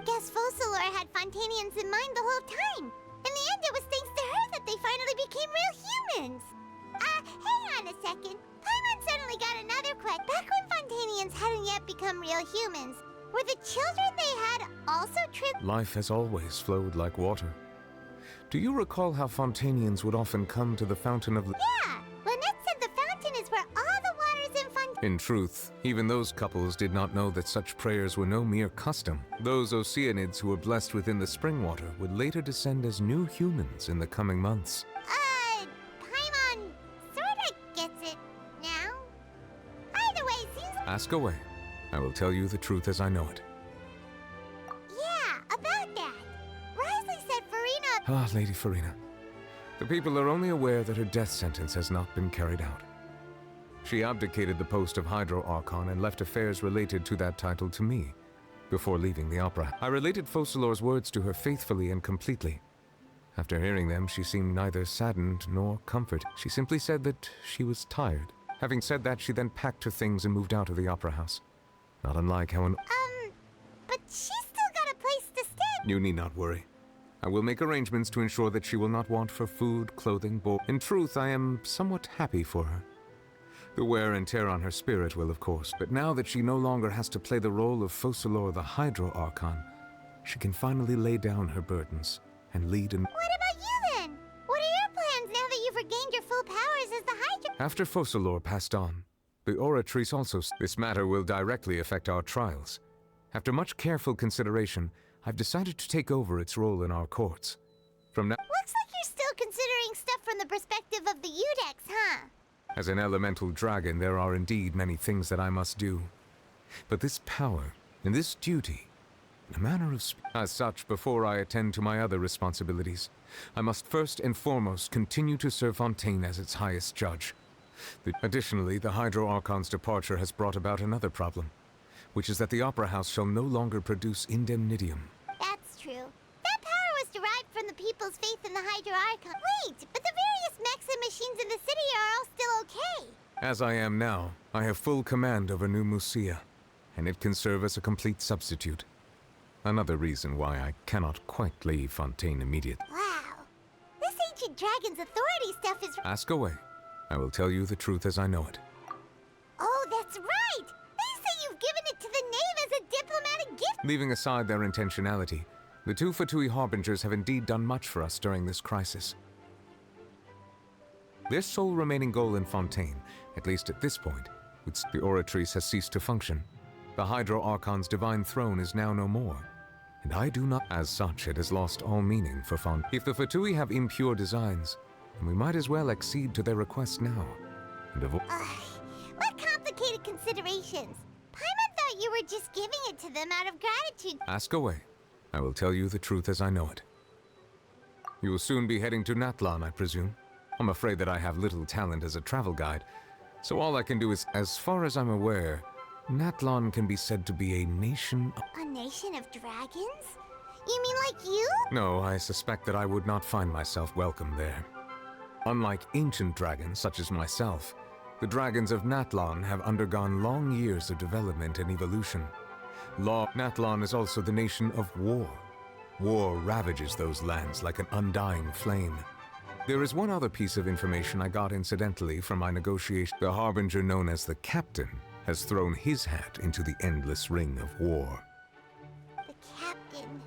Guess Focalor had Fontainians in mind the whole time. In the end, it was thanks to her that they finally became real humans. Hang on a second. Paimon suddenly got another question. Back when Fontainians hadn't yet become real humans, were the children they had also Life has always flowed like water. Do you recall how Fontainians would often come to the Fountain of... Yeah! Lynette said the fountain is where all the waters in Fontaine... In truth, even those couples did not know that such prayers were no mere custom. Those Oceanids who were blessed within the spring water would later descend as new humans in the coming months. Paimon sorta gets it now. Either way, it seems... Ask away. I will tell you the truth as I know it. Yeah, about that. Risley said Farina... Ah, Lady Farina. The people are only aware that her death sentence has not been carried out. She abdicated the post of Hydro Archon and left affairs related to that title to me, before leaving the opera. I related Focalor's words to her faithfully and completely. After hearing them, she seemed neither saddened nor comforted. She simply said that she was tired. Having said that, she then packed her things and moved out of the opera house. Not unlike how an... but she's still got a place to stay. You need not worry. I will make arrangements to ensure that she will not want for food, clothing, board. In truth, I am somewhat happy for her. The wear and tear on her spirit will, of course, but now that she no longer has to play the role of Focalor the Hydro Archon, she can finally lay down her burdens and lead in... What about you then? What are your plans now that you've regained your full powers as the Hydro... After Focalor passed on, the Oratrice also... This matter will directly affect our trials. After much careful consideration, I've decided to take over its role in our courts. From now... Looks like you're still considering stuff from the perspective of the Udex, huh? As an elemental dragon, there are indeed many things that I must do. But this power, and this duty, in a manner of... As such, before I attend to my other responsibilities, I must first and foremost continue to serve Fontaine as its highest judge. Additionally, the Hydro Archon's departure has brought about another problem, which is that the Opera House shall no longer produce indemnitium. That's true. That power was derived from the people's faith in the Hydro Archon. Wait, but the various mechs and machines in the city are all still okay. As I am now, I have full command over New Musia, and it can serve as a complete substitute. Another reason why I cannot quite leave Fontaine immediately. Wow. This ancient dragon's authority stuff is... Ask away. I will tell you the truth as I know it. Oh, that's right! They say you've given it to the knave as a diplomatic gift! Leaving aside their intentionality, the two Fatui Harbingers have indeed done much for us during this crisis. Their sole remaining goal in Fontaine, at least at this point, with the Oratrice has ceased to function. The Hydro Archon's divine throne is now no more, and I do not... As such, it has lost all meaning for Fontaine. If the Fatui have impure designs, then we might as well accede to their request now, and avoid... What complicated considerations? Paimon thought you were just giving it to them out of gratitude. Ask away. I will tell you the truth as I know it. You will soon be heading to Natlan, I presume. I'm afraid that I have little talent as a travel guide, so all I can do is, as far as I'm aware, Natlan can be said to be a nation of... A nation of dragons? You mean like you? No, I suspect that I would not find myself welcome there. Unlike ancient dragons such as myself, the dragons of Natlan have undergone long years of development and evolution. Natlan is also the nation of war. War ravages those lands like an undying flame. There is one other piece of information I got incidentally from my negotiation. The Harbinger known as the Captain has thrown his hat into the endless ring of war. The Captain.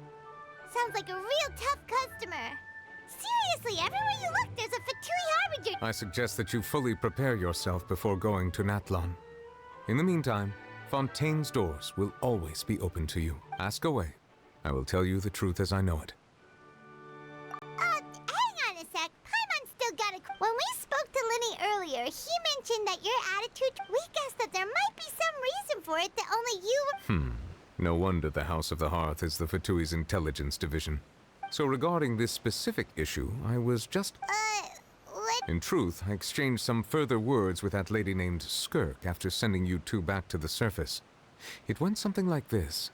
Sounds like a real tough customer. Seriously, everywhere you look, there's a Fatui Harbinger. I suggest that you fully prepare yourself before going to Natlan. In the meantime, Fontaine's doors will always be open to you. Ask away. I will tell you the truth as I know it. Hang on a sec. Paimon still got a... When we spoke to Linny earlier, he mentioned that your attitude... We guessed that there might be some reason for it that only you... No wonder the House of the Hearth is the Fatui's intelligence division. So regarding this specific issue, I was just... In truth, I exchanged some further words with that lady named Skirk after sending you two back to the surface. It went something like this.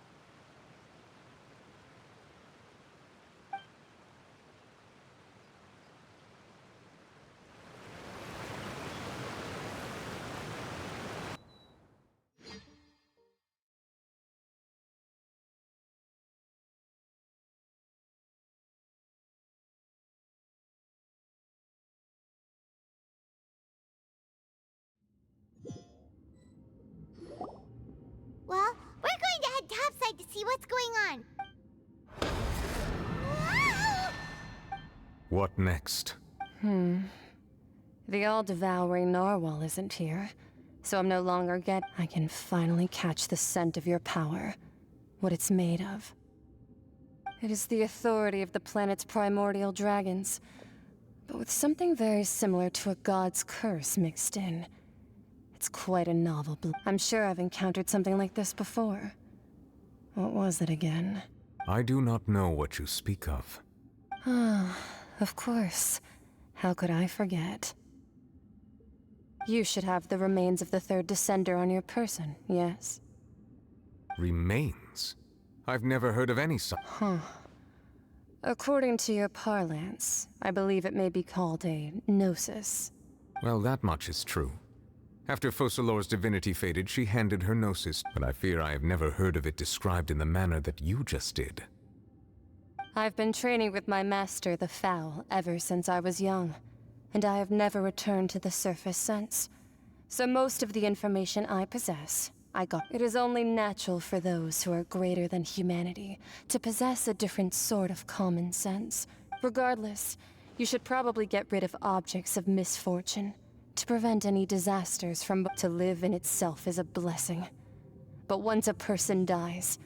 Well, we're going to head topside to see what's going on. What next? The all-devouring narwhal isn't here, so I'm no longer I can finally catch the scent of your power, what it's made of. It is the authority of the planet's primordial dragons, but with something very similar to a god's curse mixed in. It's quite a novel I'm sure I've encountered something like this before. What was it again? I do not know what you speak of. Ah, of course. How could I forget? You should have the remains of the third descender on your person, yes? Remains? I've never heard of any such. According to your parlance, I believe it may be called a gnosis. Well, that much is true. After Focalor's divinity faded, she handed her gnosis, but I fear I have never heard of it described in the manner that you just did. I've been training with my master, the Foul, ever since I was young, and I have never returned to the surface since. So most of the information I possess, I got. It is only natural for those who are greater than humanity to possess a different sort of common sense. Regardless, you should probably get rid of objects of misfortune to prevent any disasters from... To live in itself is a blessing. But once a person dies,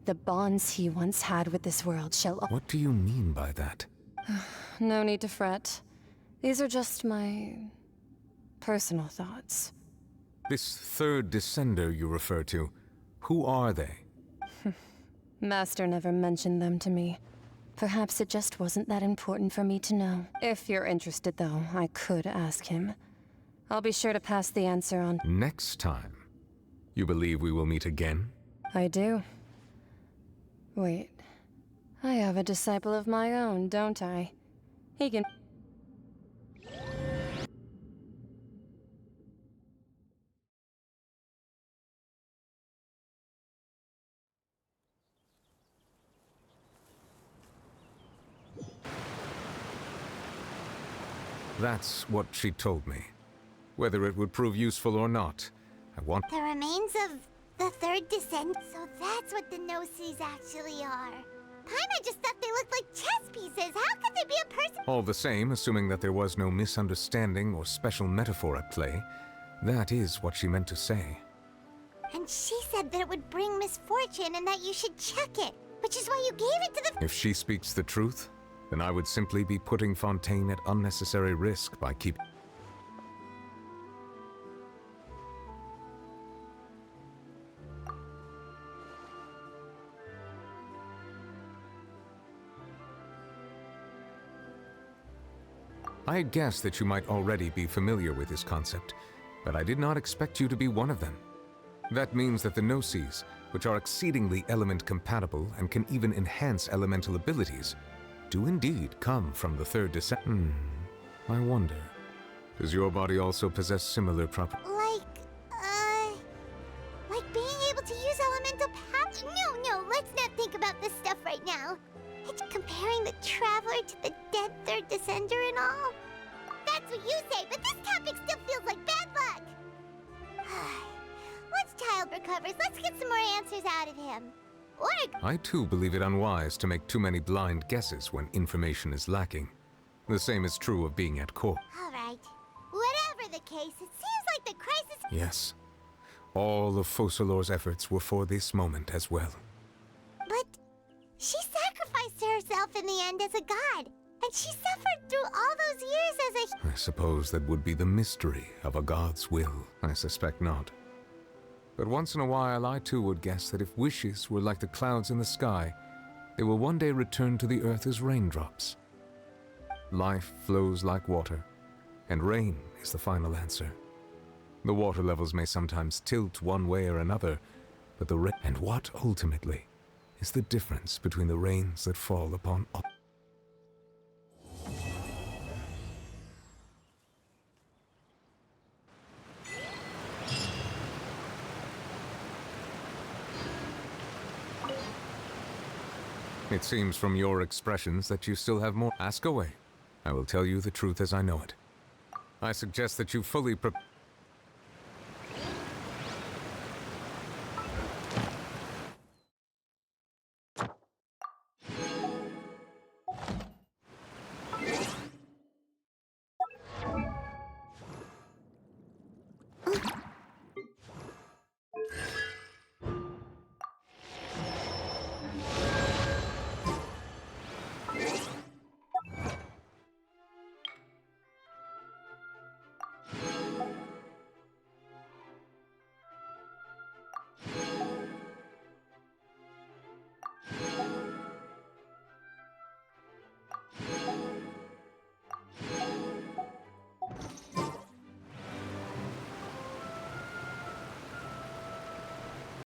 the bonds he once had with this world shall... What do you mean by that? No need to fret. These are just my... personal thoughts. This third descender you refer to, who are they? Master never mentioned them to me. Perhaps it just wasn't that important for me to know. If you're interested, though, I could ask him. I'll be sure to pass the answer on. Next time? You believe we will meet again? I do. Wait. I have a disciple of my own, don't I? He can... That's what she told me. Whether it would prove useful or not, I want... The remains of the third descent? So that's what the Gnosis actually are. Paimon just thought they looked like chess pieces. How could they be a person? All the same, assuming that there was no misunderstanding or special metaphor at play, that is what she meant to say. And she said that it would bring misfortune and that you should check it, which is why you gave it to the... If she speaks the truth, then I would simply be putting Fontaine at unnecessary risk by keeping... I had guessed that you might already be familiar with this concept, but I did not expect you to be one of them. That means that the Gnosis, which are exceedingly element-compatible and can even enhance elemental abilities, do indeed come from the third descent. I wonder, does your body also possess similar properties? Like being able to use elemental power? No, let's not think about this stuff right now. It's comparing the Traveler to the dead third descender and all. That's what you say, but this topic still feels like bad luck. Once Child recovers, let's get some more answers out of him. Or... I too believe it unwise to make too many blind guesses when information is lacking. The same is true of being at court. All right. Whatever the case, it seems like the crisis... Yes. All of Focalor's efforts were for this moment as well. But she sacrificed herself in the end as a god, and she suffered through all those years as a... I suppose that would be the mystery of a god's will. I suspect not. But once in a while, I too would guess that if wishes were like the clouds in the sky, they will one day return to the earth as raindrops. Life flows like water, and rain is the final answer. The water levels may sometimes tilt one way or another, but the rain... And what, ultimately, is the difference between the rains that fall upon all... It seems from your expressions that you still have more. Ask away. I will tell you the truth as I know it. I suggest that you fully prepare.